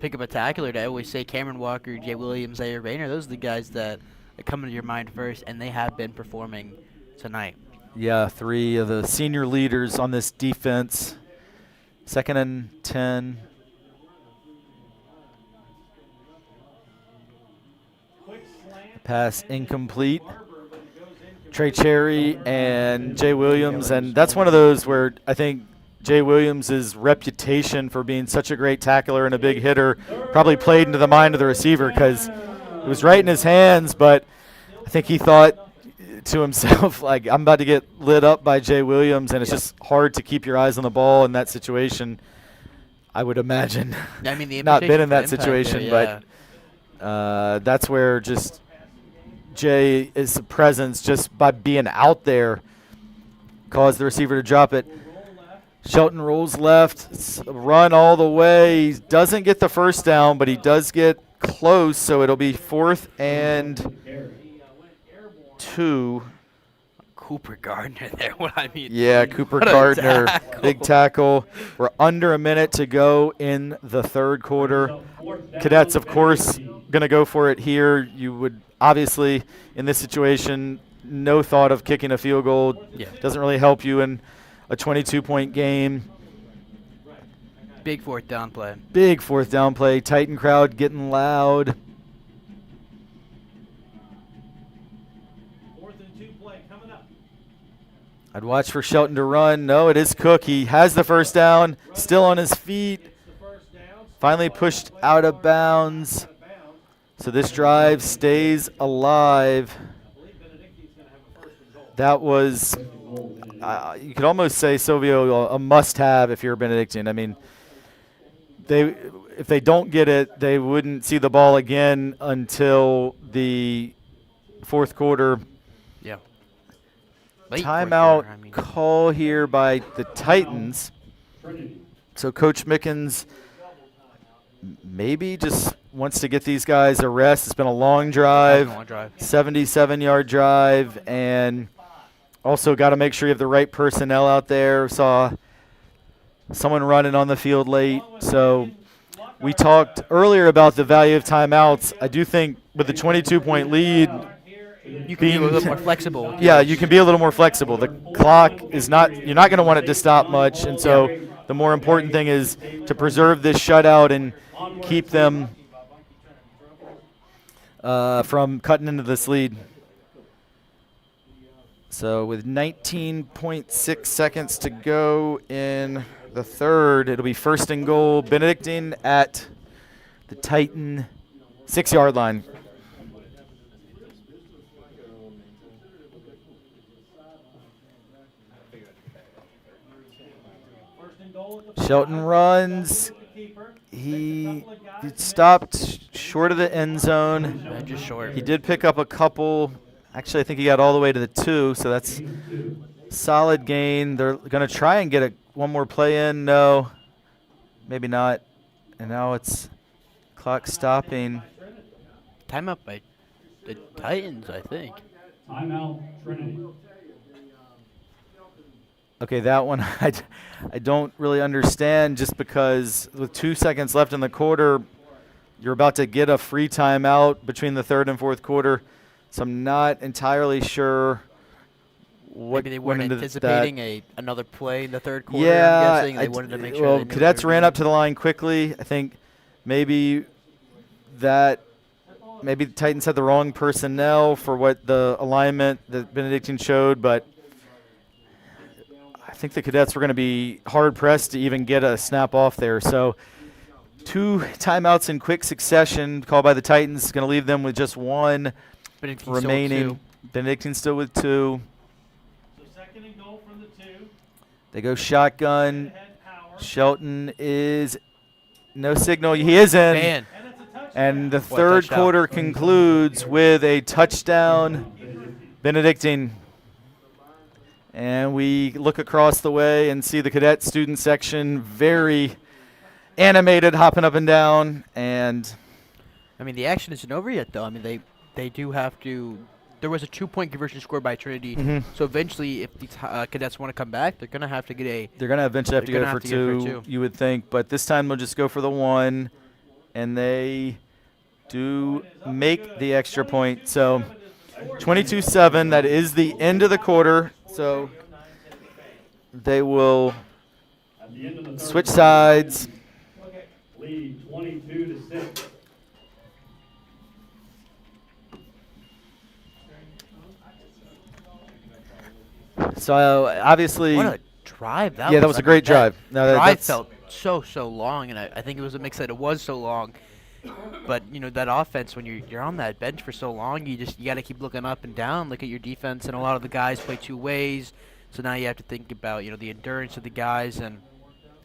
pick up a tackler, I always say Cameron Walker, Jay Williams, Zaire Rayner. Those are the guys that come into your mind first, and they have been performing tonight. Yeah, 3 of the senior leaders on this defense. 2nd and 10. Pass incomplete. Trey Cherry and Jay Williams, and that's one of those where I think Jay Williams' reputation for being such a great tackler and a big hitter probably played into the mind of the receiver, because it was right in his hands, but I think he thought to himself, like, I'm about to get lit up by Jay Williams, and it's just hard to keep your eyes on the ball in that situation. I would imagine. I mean, the not been in that impact situation, there, but that's where just Jay's presence, just by being out there, caused the receiver to drop it. Shelton rolls left, run all the way. He doesn't get the first down, but he does get close, so it'll be 4th and 2. Cooper Gardner there. What I mean. Yeah, Cooper Gardner, big tackle. We're under a minute to go in the third quarter. Cadets, of course, going to go for it here. You would obviously, in this situation, no thought of kicking a field goal. Yeah. Doesn't really help you in a 22-point game. Big 4th down play. Big 4th down play. Titan crowd getting loud. 4th and 2 play coming up. I'd watch for Shelton to run. No, it is Cook. He has the first down. Still on his feet. Finally pushed out of bounds. So this drive stays alive. That was, you could almost say, Silvio, a must-have if you're a Benedictine. I mean, if they don't get it, they wouldn't see the ball again until the fourth quarter. Yeah. Timeout call here by the Titans. So Coach Mickens maybe just wants to get these guys a rest. It's been a long drive, 77-yard drive, and also got to make sure you have the right personnel out there. Saw someone running on the field late. So we talked earlier about the value of timeouts. I do think with the 22-point lead, you can be a little more flexible. Yeah, you can be a little more flexible. The clock is not – you're not going to want it to stop much, and so the more important thing is to preserve this shutout and keep them from cutting into this lead. So with 19.6 seconds to go in the third, it'll be 1st and goal. Benedictine at the Titan 6-yard line. Shelton runs. He stopped short of the end zone. Just short. He did pick up a couple. Actually, I think he got all the way to the 2, so that's solid gain. They're going to try and get one more play in. No, maybe not. And now it's clock stopping. Timeout by the Titans, I think. Timeout, Trinity. Okay, that one I don't really understand, just because with 2 seconds left in the quarter, you're about to get a free timeout between the third and fourth quarter. So I'm not entirely sure what Maybe they went weren't into anticipating another play in the third quarter. Yeah, I'm guessing they wanted to make sure. well, they knew what Cadets they were ran doing. up to the line quickly. I think maybe the Titans had the wrong personnel for what the alignment that Benedictine showed, but I think the Cadets were going to be hard-pressed to even get a snap off there. So 2 timeouts in quick succession called by the Titans, going to leave them with just one Benedictine still with remaining. 2. Benedictine still with 2. So second and goal from the 2. They go shotgun. Head power. Shelton is no signal. He is in. Man, And it's a touchdown. And the What a third touchdown. quarter concludes with a touchdown, Benedictine. And we look across the way and see the cadet student section very animated, hopping up and down. And I mean, the action isn't over yet, though. I mean, they do have to. There was a 2-point conversion scored by Trinity. So eventually, if these Cadets want to come back, they're going to have to get they're going to eventually have to They're go gonna for have to get for 2, two. you would think. But this time they'll just go for the 1. And they do make the extra point. So 22-7, that is the end of the quarter. So they will At the end of the third switch quarter, sides. Lead 22-6. So obviously, What a drive that was. yeah, that was I a great mean, that drive. No, drive that's felt so long, and I think it was a mix that it was so long. But you know that offense, when you're on that bench for so long, you got to keep looking up and down, look at your defense, and a lot of the guys play 2 ways. So now you have to think about the endurance of the guys and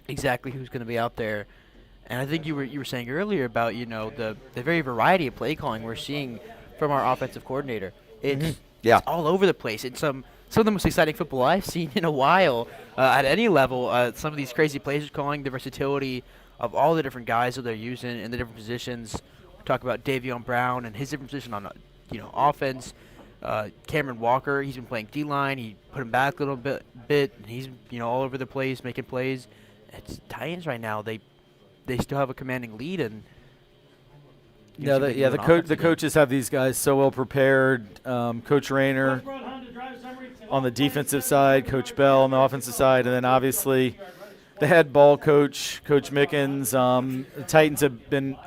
exactly who's going to be out there. And I think you were saying earlier about the very variety of play calling we're seeing from our offensive coordinator. It's Yeah. all over the place. It's some of the most exciting football I've seen in a while at any level. Some of these crazy plays he's calling, the versatility of all the different guys that they're using in the different positions. We talk about Davion Brown and his different position on offense. Cameron Walker, he's been playing D-line. He put him back a little bit, and he's all over the place making plays. It's Titans right now. They still have a commanding lead, and yeah, the coaches have these guys so well prepared. Coach Rayner on the defensive side, Coach Bell on the offensive side, and then obviously the head ball coach, Coach Mickens. The Titans have been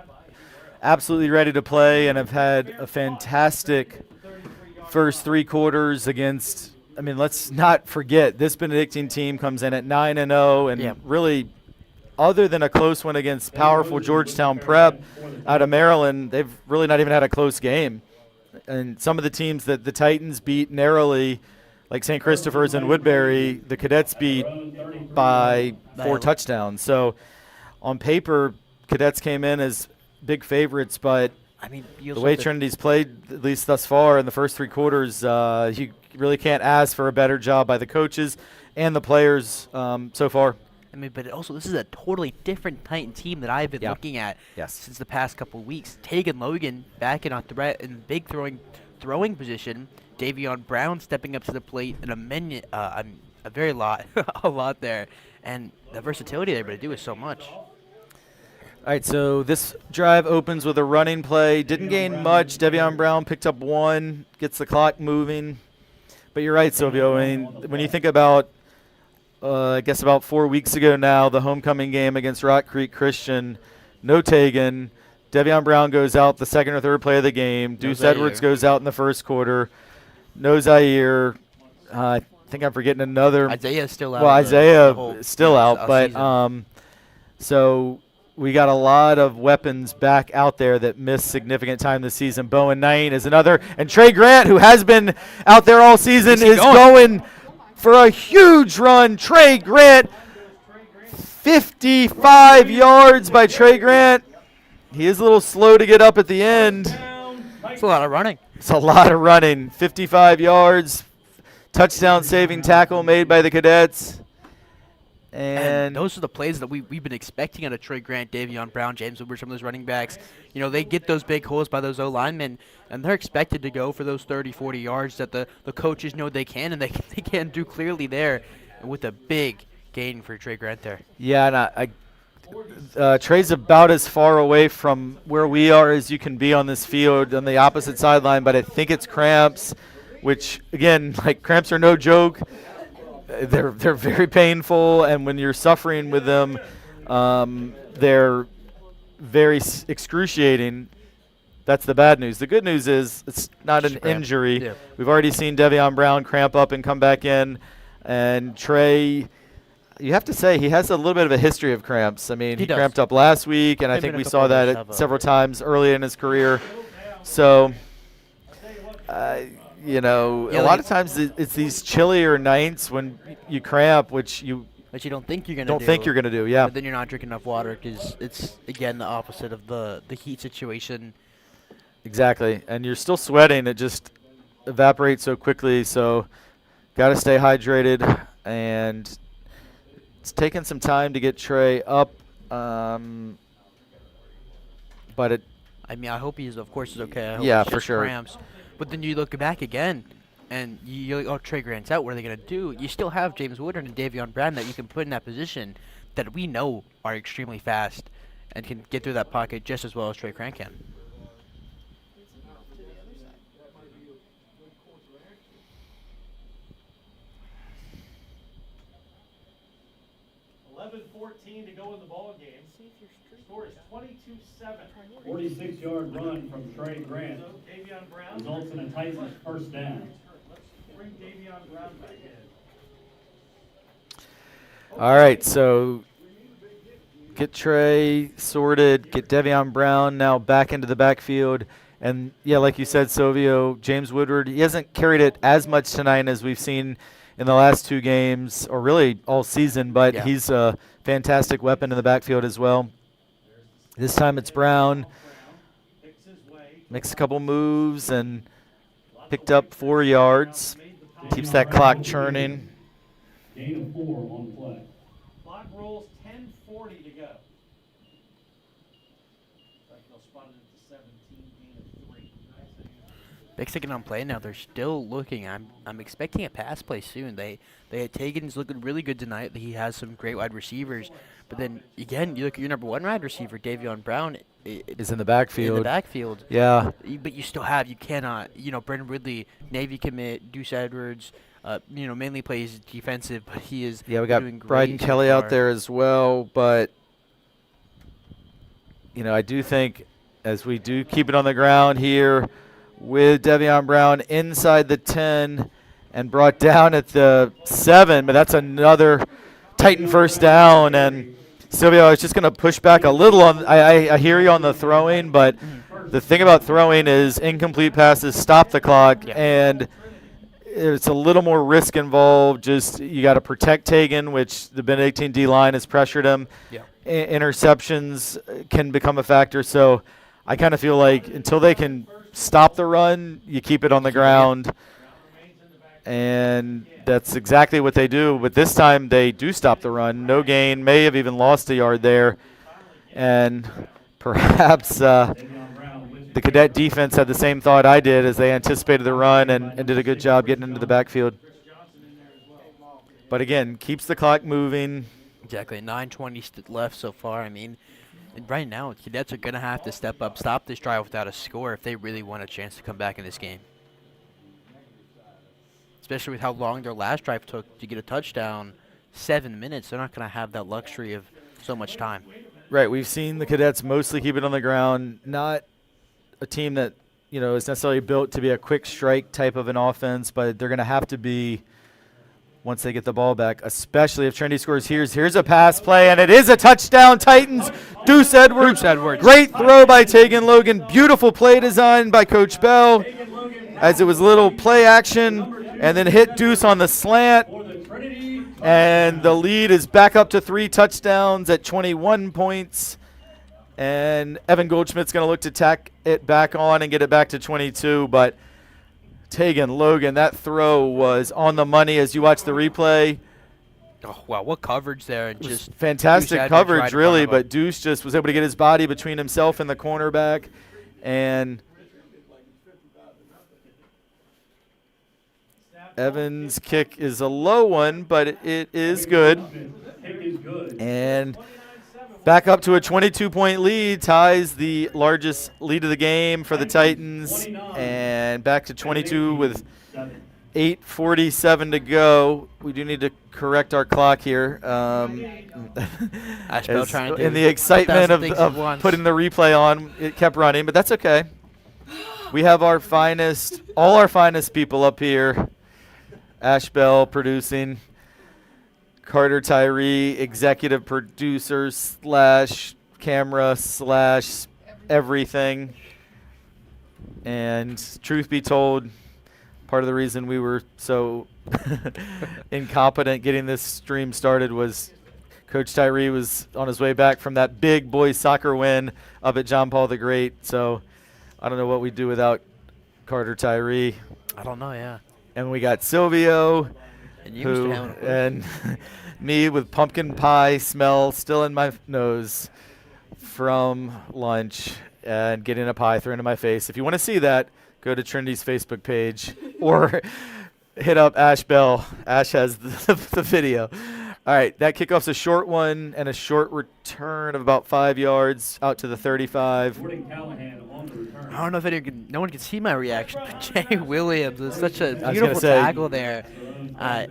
absolutely ready to play and have had a fantastic first 3 quarters against. I mean, let's not forget this Benedictine team comes in at 9-0, and really, other than a close one against powerful Georgetown Prep out of Maryland, they've really not even had a close game. And some of the teams that the Titans beat narrowly, like St. Christopher's and Woodbury, the Cadets beat by 4 touchdowns. So on paper, Cadets came in as big favorites, but I mean, the way Trinity's played, at least thus far in the first 3 quarters, you really can't ask for a better job by the coaches and the players so far. I mean, but also this is a totally different Titan team that I've been looking at Yes. since the past couple of weeks. Tegan Logan back in on threat in big throwing position. Davion Brown stepping up to the plate in a very lot, a lot there, and the versatility they're able to do is so much. All right, so this drive opens with a running play. Didn't gain much. Davion Brown picked up 1, gets the clock moving. But you're right, Silvio. I mean, when you think about, I guess about 4 weeks ago now, the homecoming game against Rock Creek Christian, no Tegan. Davion Brown goes out the second or third play of the game. Deuce Edwards goes out in the first quarter. No Zaire. I think I'm forgetting another. Isaiah's still out. Well, Isaiah the whole is still out, but season. so we got a lot of weapons back out there that missed significant time this season. Bowen Knight is another, and Trey Grant, who has been out there all season, is going for a huge run. Trey Grant, 55 yards by Trey Grant. He is a little slow to get up at the end. It's a lot of running. It's a lot of running. 55 yards, touchdown-saving tackle made by the Cadets. And those are the plays that we've been expecting out of Trey Grant, Davion Brown, James Woodward, some of those running backs. They get those big holes by those O-linemen, and they're expected to go for those 30, 40 yards that the coaches know they can, and they can do clearly there. with a big gain for Trey Grant there. Yeah, and Trey's about as far away from where we are as you can be on this field on the opposite sideline, but I think it's cramps, which, again, like, cramps are no joke. They're very painful, and when you're suffering with them, they're very excruciating. That's the bad news. The good news is it's not an injury. Yeah. We've already seen Devion Brown cramp up and come back in, and Trey, you have to say, he has a little bit of a history of cramps. I mean, he cramped up last week, and I think we saw that several times early in his career. So, you know, a lot of times it's these chillier nights when you cramp, which you don't think you're gonna do. Yeah. But then you're not drinking enough water because it's, again, the opposite of the heat situation. Exactly, and you're still sweating. It just evaporates so quickly. So, got to stay hydrated, and it's taken some time to get Trey up. But it. I mean, I hope he's, of course, is okay. I hope Yeah, it's for just sure. Cramps. But then you look back again, and you're like, oh, Trey Grant's out. What are they gonna do? You still have James Woodard and Davion Brown that you can put in that position that we know are extremely fast and can get through that pocket just as well as Trey Grant can. 11:14 to go in the ball game. Score is 22-7. 46-yard run from Trey Grant So Davion Brown. results in a Titans first down. Let's bring Davion Brown back in. All right, so get Trey sorted, get Devion Brown now back into the backfield. And, yeah, like you said, Sovio, James Woodward, he hasn't carried it as much tonight as we've seen in the last two games, or really all season, but he's a fantastic weapon in the backfield as well. This time it's Brown. Makes a couple moves and picked up 4 yards. Keeps that clock churning. Gain of 4 on play. Clock rolls 10:40 to go. They'll spot it at the 17, gain of 3. Big second on play now. They're still looking. I'm expecting a pass play soon. They had Tegan's looking really good tonight. He has some great wide receivers. But then, again, you look at your number 1 wide receiver, Davion Brown. Is in the backfield. In the backfield. Yeah. But you still have, you cannot, Brendan Ridley, Navy commit, Deuce Edwards, mainly plays defensive, but he is we got doing great Bryden so Kelly far. out there as well. But, I do think as we do keep it on the ground here with Devion Brown inside the 10 and brought down at the 7, but that's another Titan first down. And Silvio, I was just going to push back a little on. I hear you on the throwing, but the thing about throwing is incomplete passes stop the clock, and it's a little more risk involved. Just you got to protect Tegan, which the Benedictine D line has pressured him. Yeah. Interceptions can become a factor. So I kind of feel like until they can stop the run, you keep it on the ground. And that's exactly what they do. But this time they do stop the run. No gain. May have even lost a yard there. And perhaps the Cadet defense had the same thought I did as they anticipated the run and did a good job getting into the backfield. But again, keeps the clock moving. Exactly. 9:20 left so far. I mean, and right now, Cadets are going to have to step up, stop this drive without a score if they really want a chance to come back in this game. Especially with how long their last drive took to get a touchdown, 7 minutes. They're not going to have that luxury of so much time. Right. We've seen the Cadets mostly keep it on the ground. Not a team that, is necessarily built to be a quick strike type of an offense, but they're going to have to be once they get the ball back, especially if Trinity scores. Here's a pass play, and it is a touchdown, Titans. Deuce Edwards. Great throw by Tegan Logan. Beautiful play design by Coach Bell as it was little play action. And then hit Deuce on the slant. And the lead is back up to 3 touchdowns at 21 points. And Evan Goldschmidt's going to look to tack it back on and get it back to 22. But Tegan Logan, that throw was on the money as you watch the replay. Oh, wow, what coverage there. And just fantastic coverage, really. But Deuce just was able to get his body between himself and the cornerback. And Snap Evans' kick is a low one, but it is good. Kick is good. And back up to a 22-point lead, ties the largest lead of the game for the Titans. And back to 22 with 8:47 to go. We do need to correct our clock here. Ashbel trying to in the excitement 1,000 things at of once. putting the replay on, it kept running, but that's okay. We have our finest, all our finest people up here. Ashbel producing, Carter Tyree, executive producer / camera / everything. And truth be told, part of the reason we were so incompetent getting this stream started was Coach Tyree was on his way back from that big boys soccer win up at John Paul the Great. So I don't know what we'd do without Carter Tyree. I don't know, yeah. And we got Silvio, And you, Mr. Hamlin, of course. and me with pumpkin pie smell still in my nose from lunch and getting a pie thrown in my face. If you want to see that, go to Trinity's Facebook page or hit up Ash Bell. Ash has the video. All right, that kickoff's a short one and a short return of about 5 yards out to the 35. Jordan Callahan on the return. I don't know if no one can see my reaction, but Jay Williams is such a was gonna beautiful say, tackle there.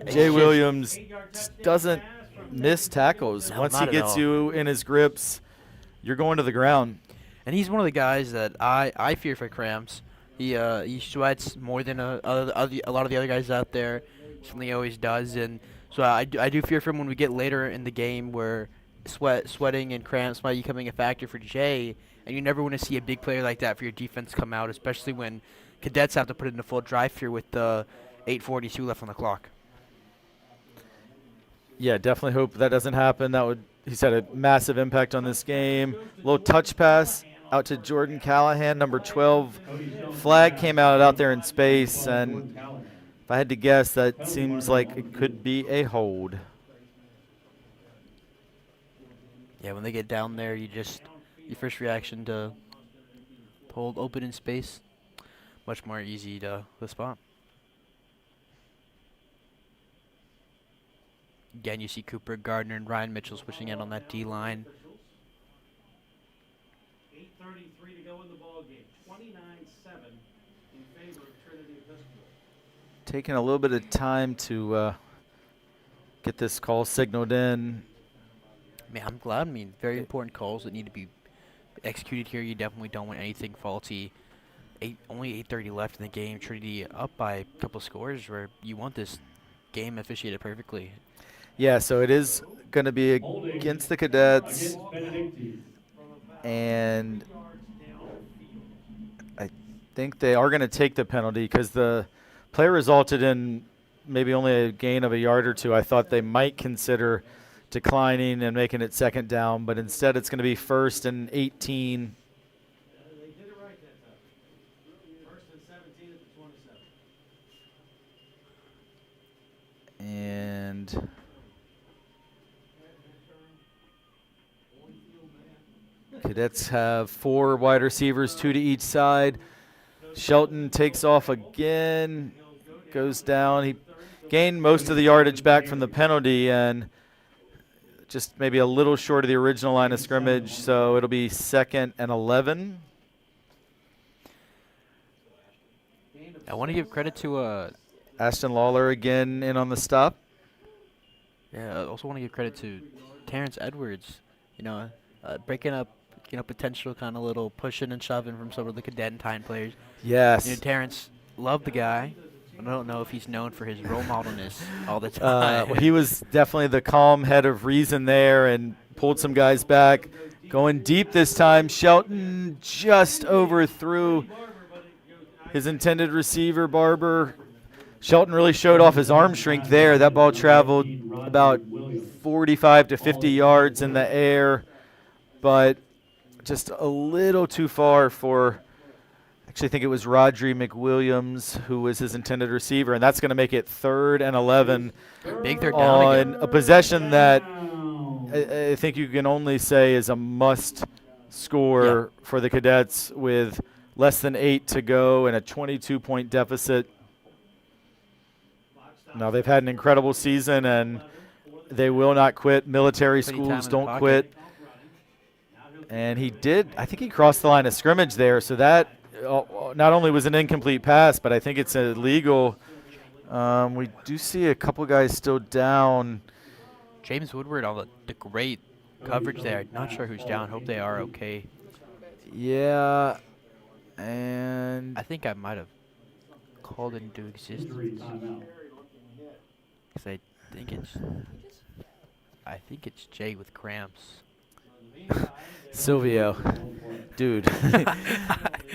Jay Williams doesn't miss tackles. No, Once he not at gets all. you in his grips, you're going to the ground. And he's one of the guys that I fear for cramps. He sweats more than a lot of the other guys out there. Something he always does, and so I do fear for him when we get later in the game where sweating and cramps might be becoming a factor for Jay. And you never want to see a big player like that for your defense come out, especially when Cadets have to put in a full drive here with 8:42 left on the clock. Yeah, definitely hope that doesn't happen. He's had a massive impact on this game. Little touch pass out to Jordan Callahan, number 12. Flag came out there in space, and if I had to guess, that seems like it could be a hold. Yeah, when they get down there, your first reaction to hold open in space, much more easy to spot. Again, you see Cooper Gardner and Ryan Mitchell switching in on that D line. 8:33 to go in the ball game. 29-7 in favor of Trinity Episcopal. Taking a little bit of time to get this call signaled in. Man, I'm glad. I mean, very important calls that need to be executed here. You definitely don't want anything faulty. Only 8:30 left in the game. Trinity up by a couple scores where you want this game officiated perfectly. Yeah, so it is going to be against the Cadets. Against Benedictine. And I think they are going to take the penalty because the play resulted in maybe only a gain of a yard or two. I thought they might consider declining and making it second down, but instead it's going to be 1st and 18. They did it right that time. 1st and 17 at the 27. And Cadets have 4 wide receivers, 2 to each side. Shelton takes off again, goes down. He gained most of the yardage back from the penalty and just maybe a little short of the original line of scrimmage, so it'll be 2nd and 11. I want to give credit to Ashton Lawler again in on the stop. I also want to give credit to Terrence Edwards. Breaking up, potential kind of little pushing and shoving from some of the Cadentine players. Yes. Terrence, love the guy. I don't know if he's known for his role modelness all the time. He was definitely the calm head of reason there and pulled some guys back. Going deep this time. Shelton just overthrew his intended receiver, Barber. Shelton really showed off his arm strength there. That ball traveled about 45 to 50 yards in the air, but just a little too far for, actually I think it was Rodri McWilliams who was his intended receiver, and that's going to make it 3rd and 11 Big third down on again. a possession that I think you can only say is a must score for the Cadets with less than 8 to go and a 22-point deficit. No, they've had an incredible season, and they will not quit. Military Putting time schools in the don't pocket. quit. And he did. I think he crossed the line of scrimmage there, so that not only was an incomplete pass, but I think it's illegal. We do see a couple guys still down. James Woodward on the great coverage there. Not sure who's down. Hope they are okay. Yeah, and I think I might have called it into existence. Because I think it's Jay with cramps. Silvio, dude,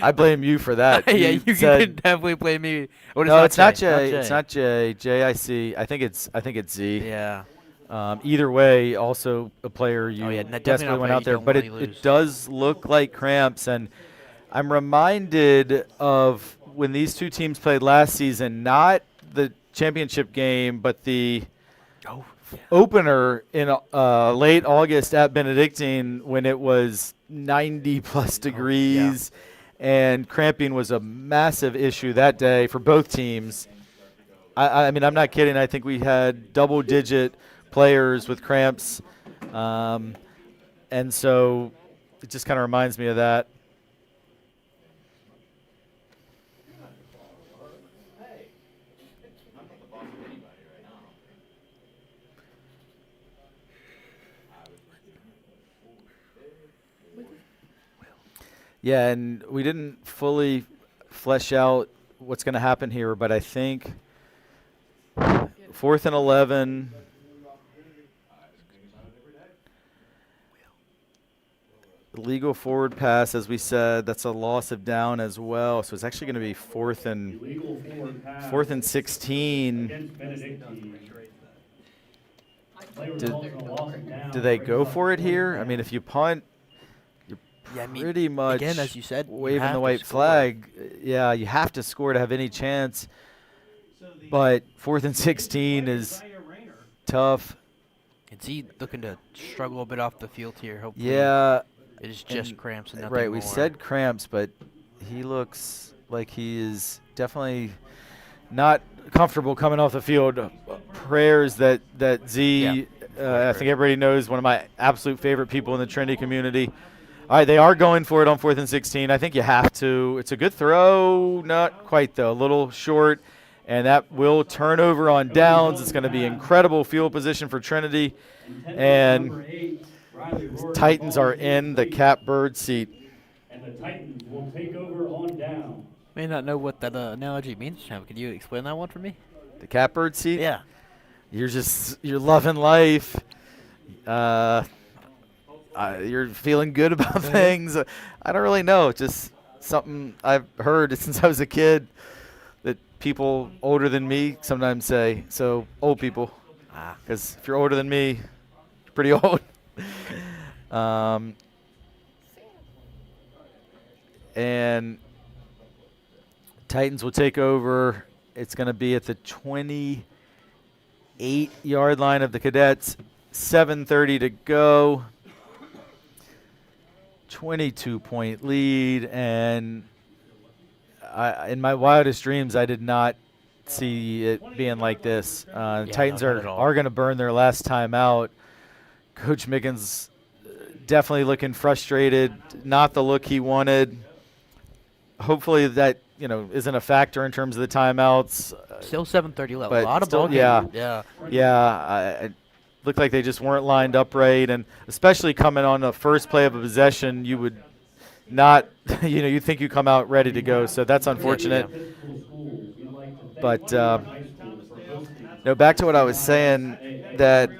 I blame you for that. Yeah, you said, can definitely blame me. Oh, no, it's not Jay. It's not Jay. J-I-C. I think it's Z. Yeah. Either way, also a player you desperately went out there, but it does look like cramps, and I'm reminded of when these two teams played last season, not the championship game, but the opener in late August at Benedictine when it was 90-plus degrees, and cramping was a massive issue that day for both teams. I mean, I'm not kidding. I think we had double-digit players with cramps, and so it just kind of reminds me of that. Yeah, and we didn't fully flesh out what's going to happen here, but I think 4th and 11. Legal forward pass, as we said, that's a loss of down as well. So it's actually going to be 4th and 16. Do they go for it here? I mean, if you punt, you're pretty much again, as you said, waving the white flag. Yeah, you have to score to have any chance. But 4th and 16 is tough. Is he looking to struggle a bit off the field here? Hopefully. Yeah. It is just cramps and nothing right, more. we said cramps, but he looks like he is definitely not comfortable coming off the field. Prayers that Z, I think everybody knows, one of my absolute favorite people in the Trinity community. All right, they are going for it on 4th and 16. I think you have to. It's a good throw. Not quite, though. A little short, and that will turn over on downs. It's going to be incredible field position for Trinity. And Titans are in the catbird seat. And the Titans will take over on down. May not know what that analogy means, Champ. Can you explain that one for me? The catbird seat? Yeah. You're loving life. You're feeling good about things. I don't really know. Just something I've heard since I was a kid that people older than me sometimes say. So old people, because if you're older than me, you're pretty old. And Titans will take over. It's going to be at the 28-yard line of the Cadets. 7:30 to go. 22-point lead, and in my wildest dreams, I did not see it being like this. Titans are going to burn their last time out. Coach Mickens definitely looking frustrated, not the look he wanted. Hopefully that isn't a factor in terms of the timeouts. Still 7:30 left. But a lot of ball game. Yeah. It looked like they just weren't lined up right, and especially coming on the first play of a possession, you would not, you think you come out ready to go. So that's unfortunate. But back to what I was saying, that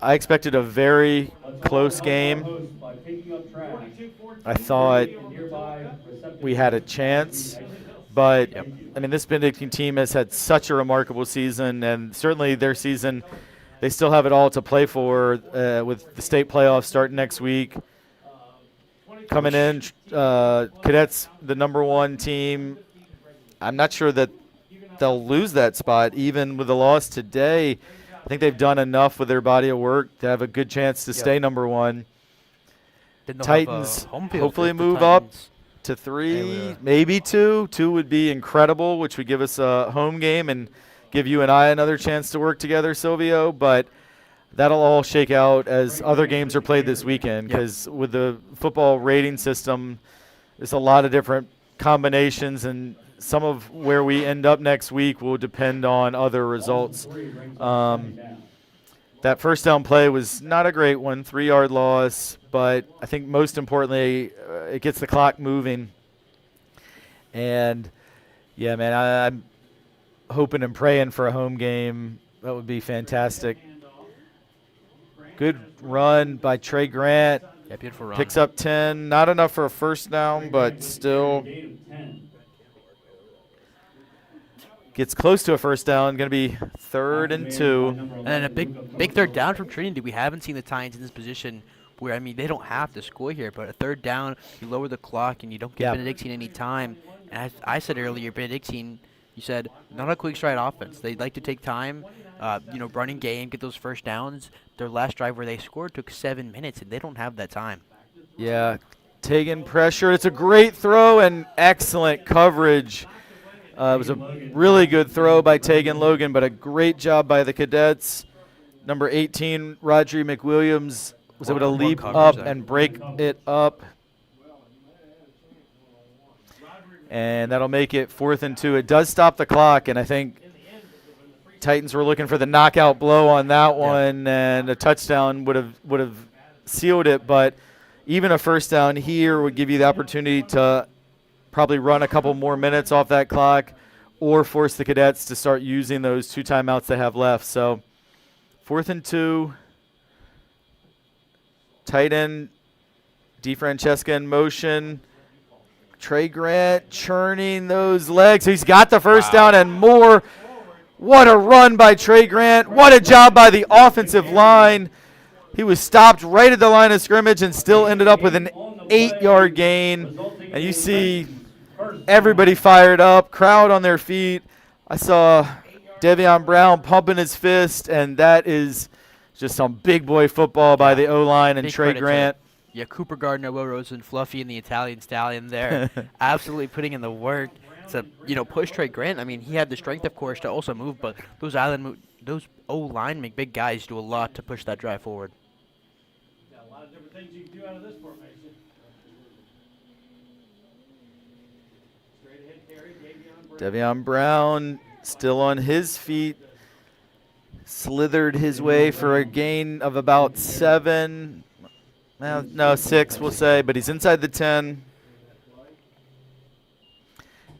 I expected a very close game. I thought we had a chance, but I mean, this Benedictine team has had such a remarkable season, and certainly their season, they still have it all to play for with the state playoffs starting next week. Coming in, Cadets, the #1 team. I'm not sure that they'll lose that spot, even with the loss today. I think they've done enough with their body of work to have a good chance to stay #1. Titans hopefully move up to 3, maybe 2. 2 would be incredible, which would give us a home game and give you and I another chance to work together, Silvio, but that'll all shake out as other games are played this weekend, because with the football rating system, there's a lot of different combinations, and some of where we end up next week will depend on other results. That first down play was not a great one, 3-yard loss, but I think most importantly, it gets the clock moving. And, yeah, man, I'm hoping and praying for a home game. That would be fantastic. Good run by Trey Grant. Yeah, beautiful run. Picks up 10. Not enough for a first down, but still gets close to a first down. Going to be 3rd and 2. And then a big third down from Trinity. We haven't seen the Titans in this position where, I mean, they don't have to score here, but a third down, you lower the clock and you don't give Benedictine any time. And as I said earlier, Benedictine, you said, not a quick stride offense. They like to take time, running game, get those first downs. Their last drive where they scored took 7 minutes, and they don't have that time. Yeah, taking pressure. It's a great throw and excellent coverage. It was a really good throw by Tegan Logan, but a great job by the Cadets. Number 18, Rodri McWilliams, was able to leap up and break it up. And that'll make it 4th and 2. It does stop the clock, and I think Titans were looking for the knockout blow on that one, and a touchdown would have sealed it. But even a first down here would give you the opportunity to probably run a couple more minutes off that clock or force the Cadets to start using those 2 timeouts they have left. So 4th and 2. Tight end DeFrancesca in motion. Trey Grant churning those legs. He's got the first down and more. What a run by Trey Grant. What a job by the offensive line. He was stopped right at the line of scrimmage and still ended up with an 8-yard gain. And you see everybody fired up, crowd on their feet. I saw Devion Brown pumping his fist, and that is just some big boy football by the O-line and Trey Grant. Yeah, Cooper Gardner, Will Rosen, Fluffy, and the Italian Stallion there, absolutely putting in the work to, push Trey Grant. I mean, he had the strength, of course, to also move, but those O-linemen, big guys, do a lot to push that drive forward. Got a lot of different things you can do out of this formation. Straight ahead carry, Devion Brown still on his feet. Slithered his way for a gain of about 7. Well, no, 6 we'll say, but he's inside the 10.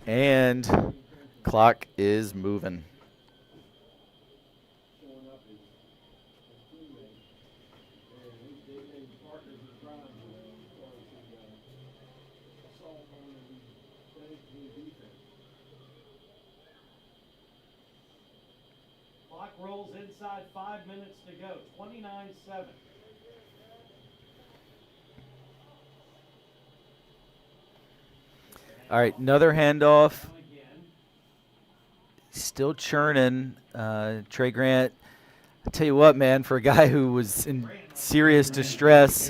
And clock is moving. Clock rolls inside 5 minutes to go. 29-7. All right, another handoff. Still churning. Trey Grant, I tell you what, man, for a guy who was in serious distress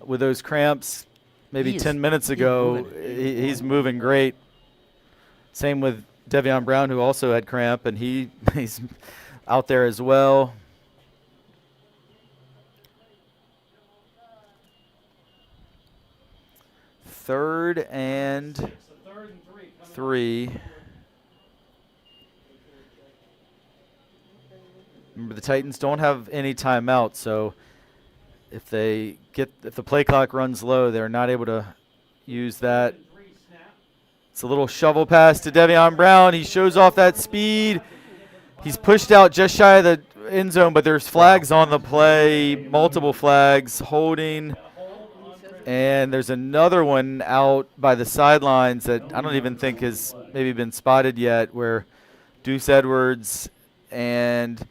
with those cramps maybe 10 minutes ago, he's moving great. Same with Devion Brown, who also had cramp, and he's out there as well. Third and 3. Remember, the Titans don't have any timeout, so if the play clock runs low, they're not able to use that. It's a little shovel pass to Devion Brown. He shows off that speed. He's pushed out just shy of the end zone, but there's flags on the play, multiple flags, holding. And there's another one out by the sidelines that I don't even think has maybe been spotted yet, where Deuce Edwards and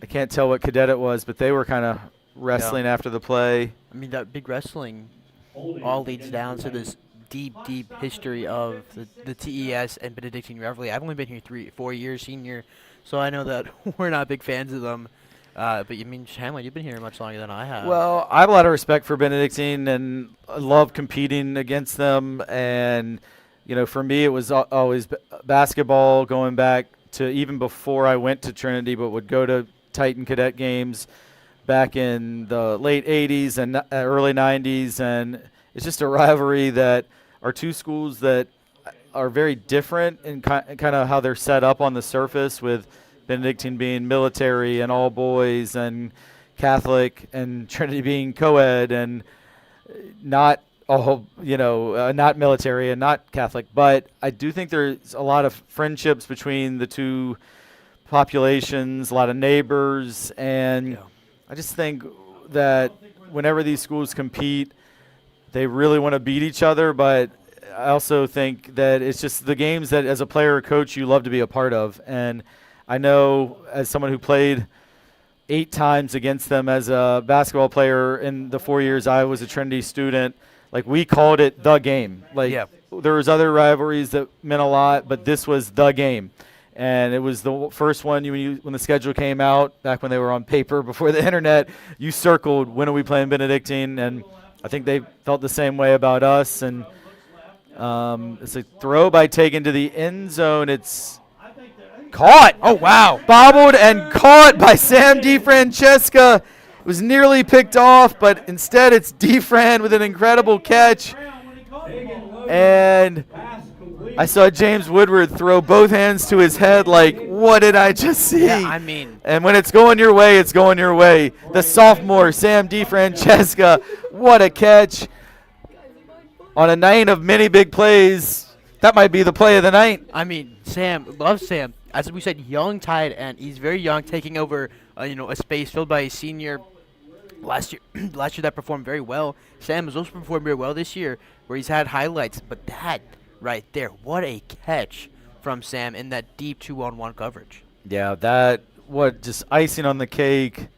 I can't tell what cadet it was, but they were kind of wrestling after the play. I mean, that big wrestling all leads down to this deep history of the TES and Benedictine rivalry. I've only been here 3-4 years, senior, so I know that we're not big fans of them. But you mean, Hanlon, you've been here much longer than I have. Well, I have a lot of respect for Benedictine, and I love competing against them. And, for me, it was always basketball going back to even before I went to Trinity, but would go to Titan Cadet games back in the late 80s and early 90s. And it's just a rivalry that are two schools that are very different in kind of how they're set up on the surface, with Benedictine being military and all boys and Catholic, and Trinity being co-ed and not not military and not Catholic. But I do think there's a lot of friendships between the two populations, a lot of neighbors, and I just think that whenever these schools compete, they really want to beat each other. But I also think that it's just the games that as a player or coach you love to be a part of. And I know as someone who played 8 times against them as a basketball player in the 4 years I was a Trinity student, like, we called it the game. Like, there was other rivalries that meant a lot, but this was the game. And it was the first one when the schedule came out, back when they were on paper before the internet, you circled, when are we playing Benedictine? And I think they felt the same way about us. And it's a throw by Taken to the end zone. It's caught. Oh, wow. Bobbled and caught by Sam DeFrancesca. It was nearly picked off, but instead it's DeFran with an incredible catch. And I saw James Woodward throw both hands to his head like, what did I just see? Yeah, I mean. And when it's going your way, it's going your way. The sophomore, Sam DeFrancesca, what a catch. On a night of many big plays, that might be the play of the night. I mean, love Sam. As we said, young tight end. He's very young, taking over a space filled by a senior. Last year that performed very well. Sam has also performed very well this year, where he's had highlights. But that right there, what a catch from Sam in that deep 2-on-1 coverage. Yeah, just icing on the cake.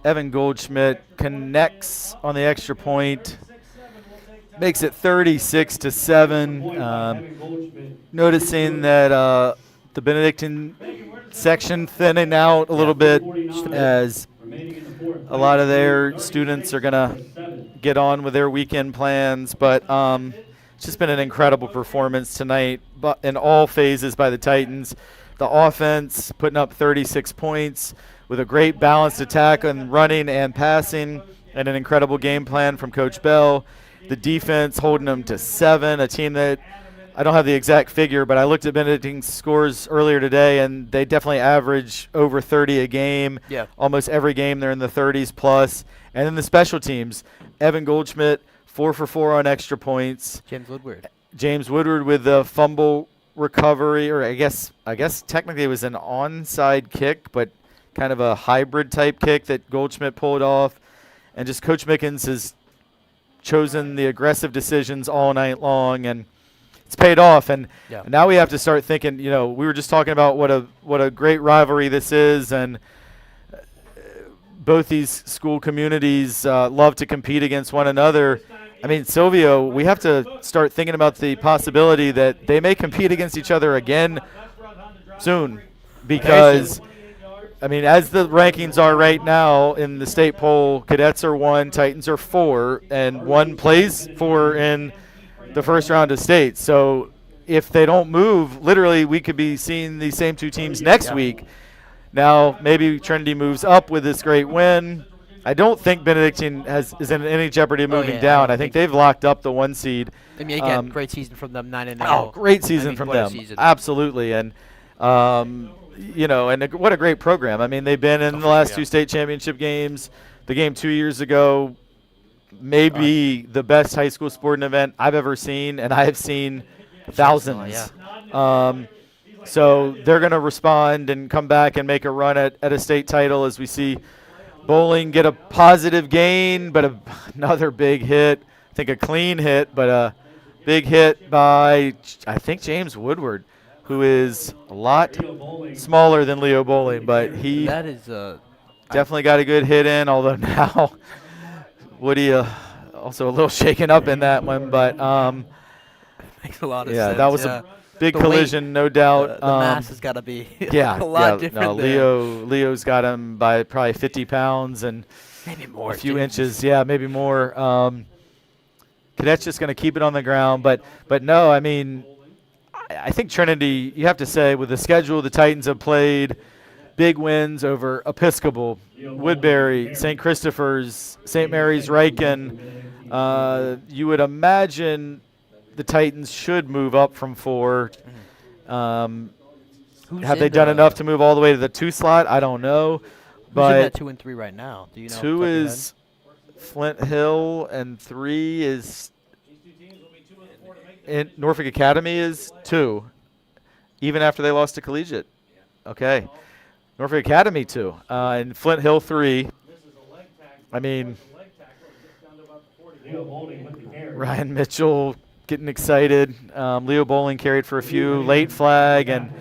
Evan Goldschmidt connects on the extra point, makes it 36-7. Noticing that the Benedictine section thinning out a little bit, as a lot of their students are going to get on with their weekend plans. But it's just been an incredible performance tonight, but in all phases by the Titans. The offense putting up 36 points with a great balanced attack on running and passing, and an incredible game plan from Coach Bell. The defense holding them to 7, a team that I don't have the exact figure, but I looked at Benedictine's scores earlier today, and they definitely average over 30 a game. Yeah. Almost every game they're in the 30s plus. And then the special teams, Evan Goldschmidt, 4 for 4 on extra points. James Woodward with the fumble recovery, or I guess technically it was an onside kick, but kind of a hybrid type kick that Goldschmidt pulled off. And just Coach Mickens has chosen the aggressive decisions all night long, and it's paid off. And now we have to start thinking, we were just talking about what a great rivalry this is, and both these school communities love to compete against one another. I mean, Silvio, we have to start thinking about the possibility that they may compete against each other again soon, because I mean, as the rankings are right now in the state poll, Cadets are 1, Titans are 4, and 1 plays 4 in the first round of state. So if they don't move, literally we could be seeing these same 2 teams next week. Now maybe Trinity moves up with this great win. I don't think Benedictine is in any jeopardy of moving down. I think they've locked up the 1 seed. I mean, again, great season from them, 9-0. Oh, great season from them. Absolutely. And and what a great program. I mean, they've been in the last 2 state championship games. The game 2 years ago, maybe the best high school sporting event I've ever seen, and I have seen thousands. So they're going to respond and come back and make a run at a state title, as we see Bowling get a positive gain, but another big hit. I think a clean hit, but a big hit by, I think, James Woodward, who is a lot smaller than Leo Bowling, but he definitely got a good hit in, although now Woody also a little shaken up in that one. But makes a lot of sense. That was a big collision, no doubt. The mass has got to be a lot different. No, Leo's got him by probably 50 pounds and maybe more, a few inches. Yeah, maybe more. Cadet's just going to keep it on the ground. But no, I mean, I think Trinity, you have to say, with the schedule the Titans have played, big wins over Episcopal, Woodbury, St. Christopher's, St. Mary's, Riken. You would imagine the Titans should move up from 4. Have they done enough to move all the way to the 2 slot? I don't know. Who's But in that 2 and 3 right now? Do you know? 2 is Flint Hill, and 3 is in Norfolk Academy is 2, even after they lost to Collegiate. Okay. Norfolk Academy 2, and Flint Hill 3. I mean, Ryan Mitchell getting excited. Leo Bowling carried for a few, late flag, and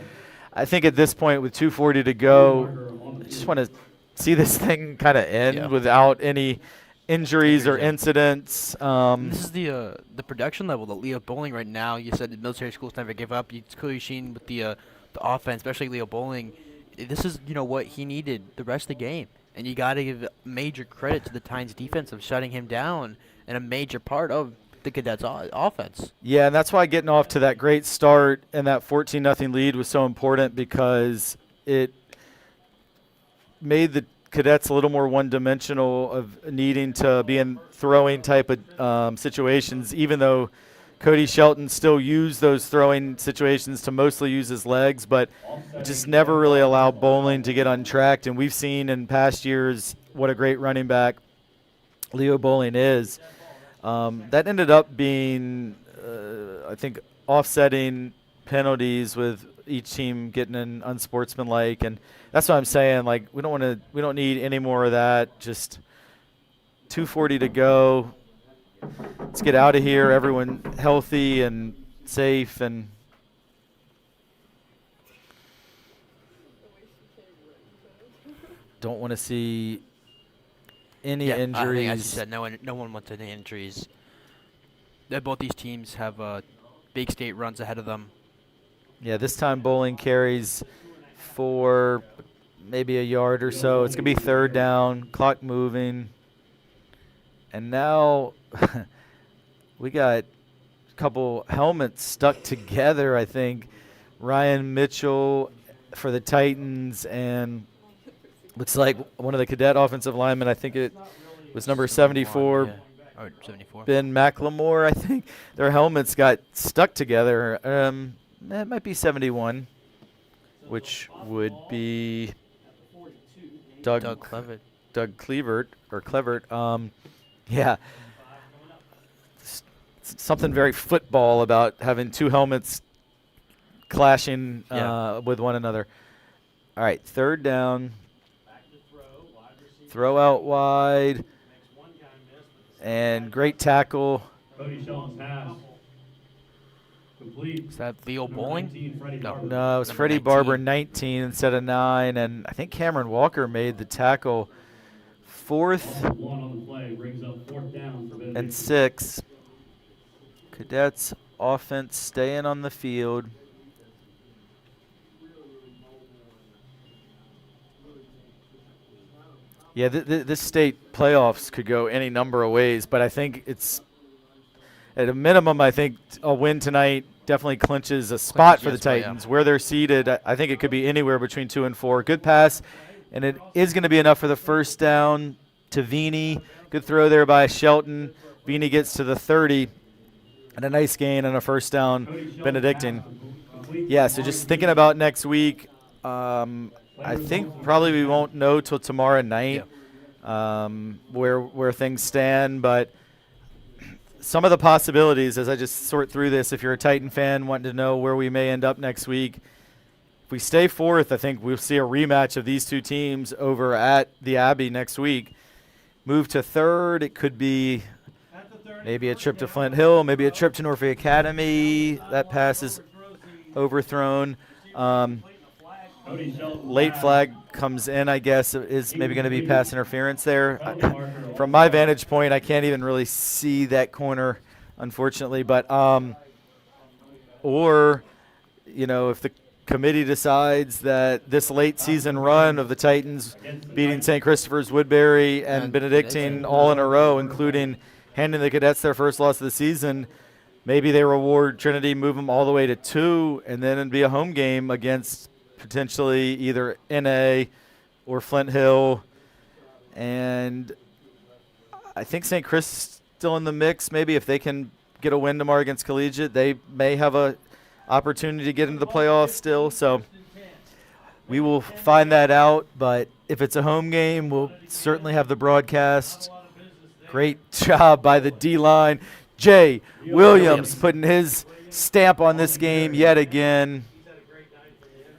I think at this point with 2:40 to go, I just want to see this thing kind of end without any injuries or incidents. This is the production level that Leo Bowling right now. You said the military schools never give up. It's clearly seen with the offense, especially Leo Bowling. This is what he needed the rest of the game, and you got to give major credit to the Titans defense of shutting him down, and a major part of the Cadets offense. Yeah, and that's why getting off to that great start and that 14-0 lead was so important, because it made the Cadets a little more one-dimensional of needing to be in throwing type of situations, even though Cody Shelton still used those throwing situations to mostly use his legs, but just never really allowed Bowling to get untracked. And we've seen in past years what a great running back Leo Bowling is. That ended up being, I think, offsetting penalties with each team getting an unsportsmanlike, and that's what I'm saying. Like, we don't need any more of that. Just 2:40 to go. Let's get out of here. Everyone healthy and safe, and don't want to see any injuries. I think, as you said, no one wants any injuries. Both these teams have big state runs ahead of them. Yeah, this time Bowling carries for maybe a yard or so. It's going to be 3rd down, clock moving. And now we got a couple helmets stuck together, I think. Ryan Mitchell for the Titans, and looks like one of the Cadet offensive linemen, I think it was number 74. Yeah. Or 74. Ben McLemore, I think. Their helmets got stuck together. That might be 71, which would be Doug Clevert. Doug Clevert, or Clevert. Yeah. Something very football about having 2 helmets clashing with one another. All right, 3rd down. Throw out wide. And great tackle. Cody Shelton's pass. Complete. Is that Leo Bowling? No, it was Freddie Barber, 19 instead of 9. And I think Cameron Walker made the tackle. 4th on the play brings up 4th down for and 6. Cadets offense staying on the field. Yeah, this state playoffs could go any number of ways, but I think it's at a minimum. I think a win tonight definitely clinches a spot for the Titans. Where they're seated, I think it could be anywhere between 2 and 4. Good pass, and it is going to be enough for the 1st down to Vini. Good throw there by Shelton. Vini gets to the 30, and a nice gain and a 1st down, Benedictine. Yeah, so just thinking about next week. I think probably we won't know till tomorrow night where things stand, but some of the possibilities as I just sort through this, if you're a Titan fan wanting to know where we may end up next week, if we stay 4th, I think we'll see a rematch of these 2 teams over at the Abbey next week. Move to 3rd, it could be maybe a trip to Flint Hill, maybe a trip to Norfolk Academy. That pass is overthrown. Late flag comes in, I guess, is maybe going to be pass interference there. From my vantage point, I can't even really see that corner, unfortunately. But or, if the committee decides that this late season run of the Titans beating St. Christopher's, Woodbury, and Benedictine all in a row, including handing the Cadets their first loss of the season, maybe they reward Trinity, move them all the way to 2, and then it'd be a home game against potentially either NA or Flint Hill. And I think St. Chris is still in the mix. Maybe if they can get a win tomorrow against Collegiate, they may have a opportunity to get into the playoffs still. So we will find that out. But if it's a home game, we'll certainly have the broadcast. Great job by the D-line. Jay Williams putting his stamp on this game yet again.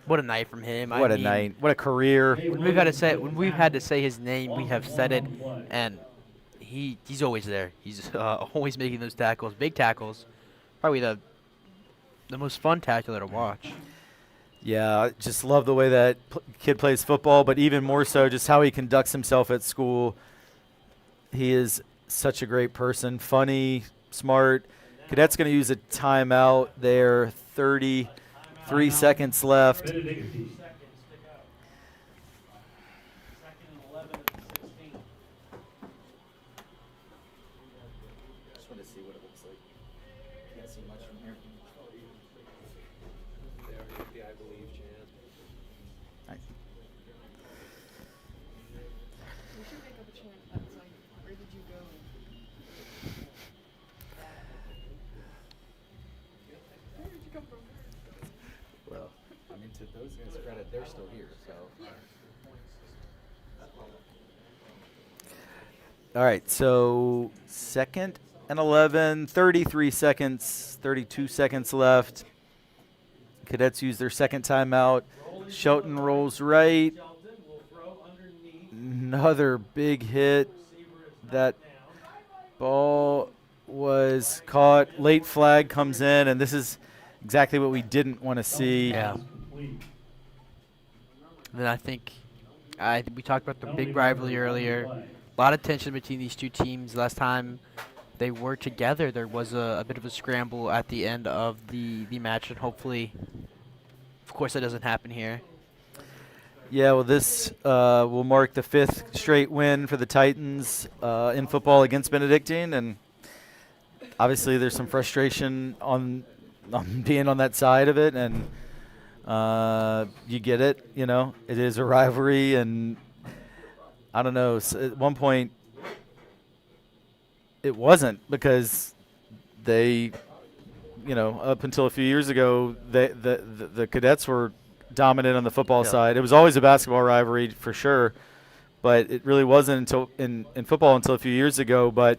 What a night from him. What a night. What a career. When we've had to say his name, we have said it, and he's always there. He's always making those tackles, big tackles. Probably the most fun tackler to watch. Yeah, I just love the way that kid plays football, but even more so just how he conducts himself at school. He is such a great person, funny, smart. Cadets going to use a timeout there, 33 seconds left. Benedictine. Just want to see what it looks like. Can't see much from here. Yeah, I believe, Jan. We should make up a chant that's like, where did you go? Where did you come from? Well, I mean, to those guys' credit, they're still here, so. All right, so 2nd and 11, 33 seconds, 32 seconds left. Cadets use their second timeout. Shelton rolls right. Another big hit. That ball was caught. Late flag comes in, and this is exactly what we didn't want to see. Yeah. Then I think we talked about the big rivalry earlier. A lot of tension between these two teams. Last time they were together, there was a bit of a scramble at the end of the match, and hopefully, of course, that doesn't happen here. Yeah, well, this will mark the 5th straight win for the Titans in football against Benedictine, and obviously there's some frustration on being on that side of it, and you get it. You know, it is a rivalry, and I don't know. At one point, it wasn't because they, you know, up until a few years ago, the Cadets were dominant on the football side. It was always a basketball rivalry for sure, but it really wasn't until in football until a few years ago. But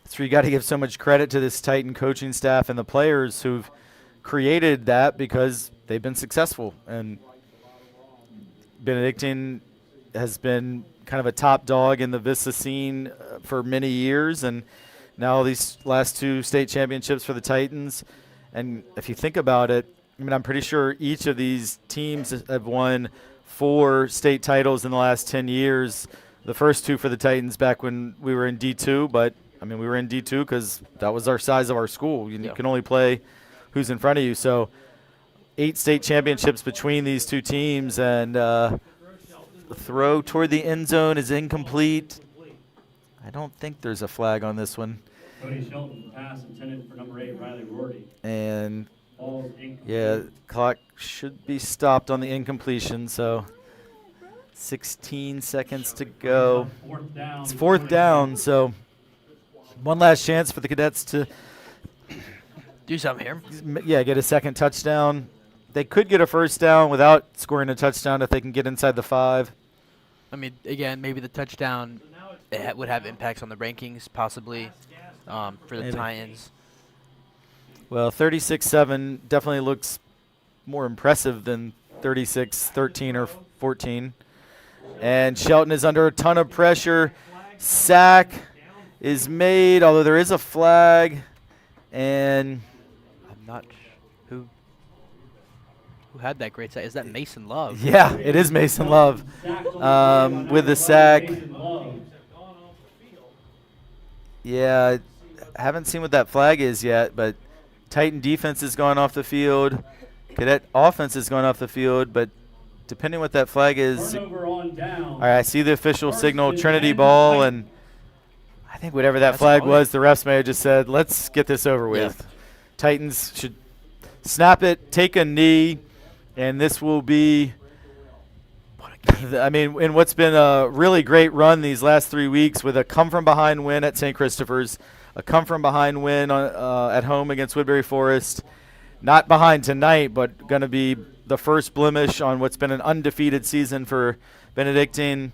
so you got to give so much credit to this Titan coaching staff and the players who've created that because they've been successful. And Benedictine has been kind of a top dog in the Vista scene for many years, and now these last 2 state championships for the Titans. And if you think about it, I mean, I'm pretty sure each of these teams have won 4 state titles in the last 10 years. The first 2 for the Titans back when we were in D2, but I mean, we were in D2 because that was our size of our school. You can only play who's in front of you. So 8 state championships between these 2 teams, and the throw toward the end zone is incomplete. I don't think there's a flag on this one. Cody Shelton, pass intended for number 8, Riley Rorty. And Ball's incomplete. yeah, clock should be stopped on the incompletion. So 16 seconds to go. Fourth down. It's 4th down, so one last chance for the Cadets to Do something here. get a second touchdown. They could get a first down without scoring a touchdown if they can get inside the 5. I mean, again, maybe the touchdown would have impacts on the rankings, possibly, for the Maybe. Titans. Well, 36-7 definitely looks more impressive than 36-13 or 14. And Shelton is under a ton of pressure. Sack is made, although there is a flag. And I'm not who had that great sack. Is that Mason Love? yeah, it is Mason Love with the sack. Yeah, I haven't seen what that flag is yet, but Titan defense has gone off the field. Cadet offense has gone off the field, but depending what that flag is. Turnover on down. All right, I see the official signal, Trinity ball, and I think whatever that flag was, the refs may have just said, let's get this over with. Titans should snap it, take a knee, and this will be, I mean, in what's been a really great run these last 3 weeks with a come-from-behind win at St. Christopher's, a come-from-behind win at home against Woodbury Forest. Not behind tonight, but going to be the first blemish on what's been an undefeated season for Benedictine.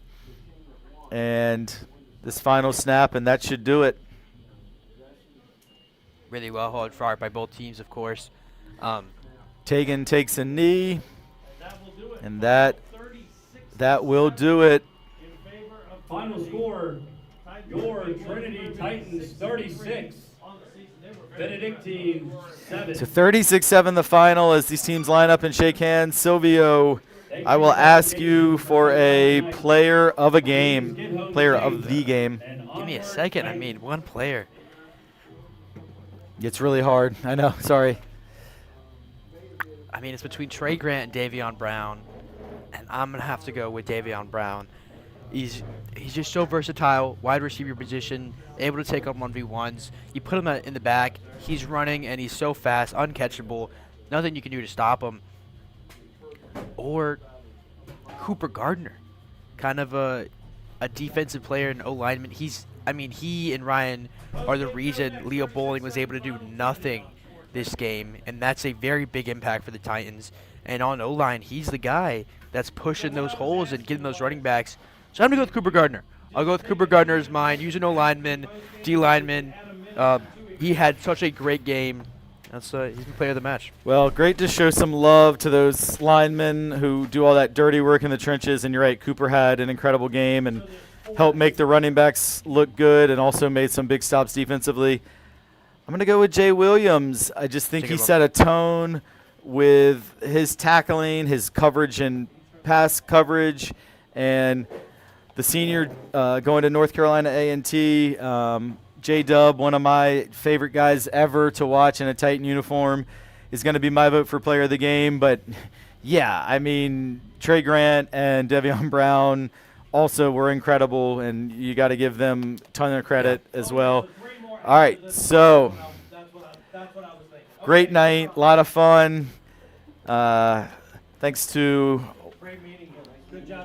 And this final snap, and that should do it. Really well held fought by both teams, of course. Tegan takes a knee, and that will do it. Final score, your Trinity Titans 36, Benedictine 7. So 36-7 the final as these teams line up and shake hands. Silvio, I will ask you for a player of the game. Give me a second. I mean, one player. It's really hard. I know. Sorry. I mean, it's between Trey Grant and Davion Brown, and I'm going to have to go with Davion Brown. He's just so versatile, wide receiver position, able to take on 1v1s. You put him in the back, he's running, and he's so fast, uncatchable. Nothing you can do to stop him. Or Cooper Gardner, kind of a defensive player and O-lineman. He and Ryan are the reason Leo Bowling was able to do nothing this game, and that's a very big impact for the Titans. And on O-line, he's the guy that's pushing those holes and getting those running backs. So I'm going to go with Cooper Gardner. I'll go with Cooper Gardner as mine. Using O-lineman, D-lineman. He had such a great game. He's the player of the match. Well, great to show some love to those linemen who do all that dirty work in the trenches. And you're right, Cooper had an incredible game and helped make the running backs look good and also made some big stops defensively. I'm going to go with Jay Williams. I just think he set a tone with his tackling, his coverage and pass coverage, and the senior going to North Carolina A&T, J-Dub, one of my favorite guys ever to watch in a Titan uniform, is going to be my vote for player of the game. But, yeah, I mean, Trey Grant and Davion Brown also were incredible, and you got to give them a ton of credit as well. All right, so great night, a lot of fun. Thanks to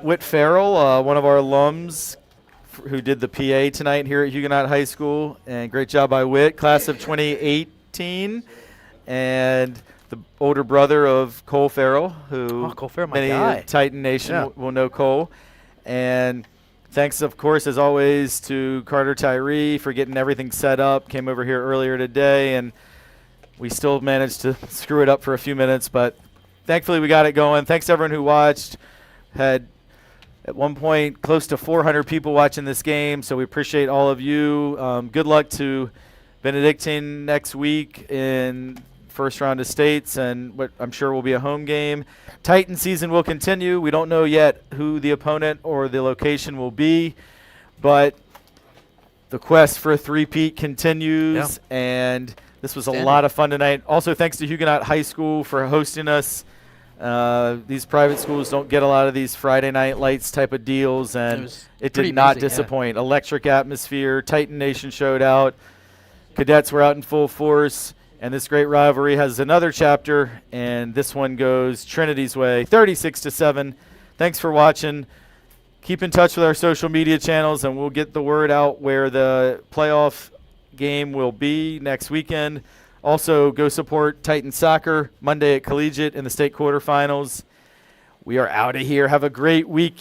Whit Farrell, one of our alums who did the PA tonight here at Huguenot High School. And great job by Whit, class of 2018. And the older brother of Cole Farrell, who Cole Farrell, my many guy. Titan Nation will know Cole. And thanks, of course, as always, to Carter Tyree for getting everything set up. Came over here earlier today, and we still managed to screw it up for a few minutes, but thankfully we got it going. Thanks to everyone who watched. Had at one point close to 400 people watching this game, so we appreciate all of you. Good luck to Benedictine next week in first round of states and what I'm sure will be a home game. Titan season will continue. We don't know yet who the opponent or the location will be, but the quest for a three-peat continues, and this was a lot of fun tonight. Also, thanks to Huguenot High School for hosting us. These private schools don't get a lot of these Friday night lights type of deals, and it did not disappoint. Electric atmosphere. Titan Nation showed out. Cadets were out in full force, and this great rivalry has another chapter, and this one goes Trinity's way, 36-7. Thanks for watching. Keep in touch with our social media channels, and we'll get the word out where the playoff game will be next weekend. Also, go support Titan Soccer Monday at Collegiate in the state quarterfinals. We are out of here. Have a great week.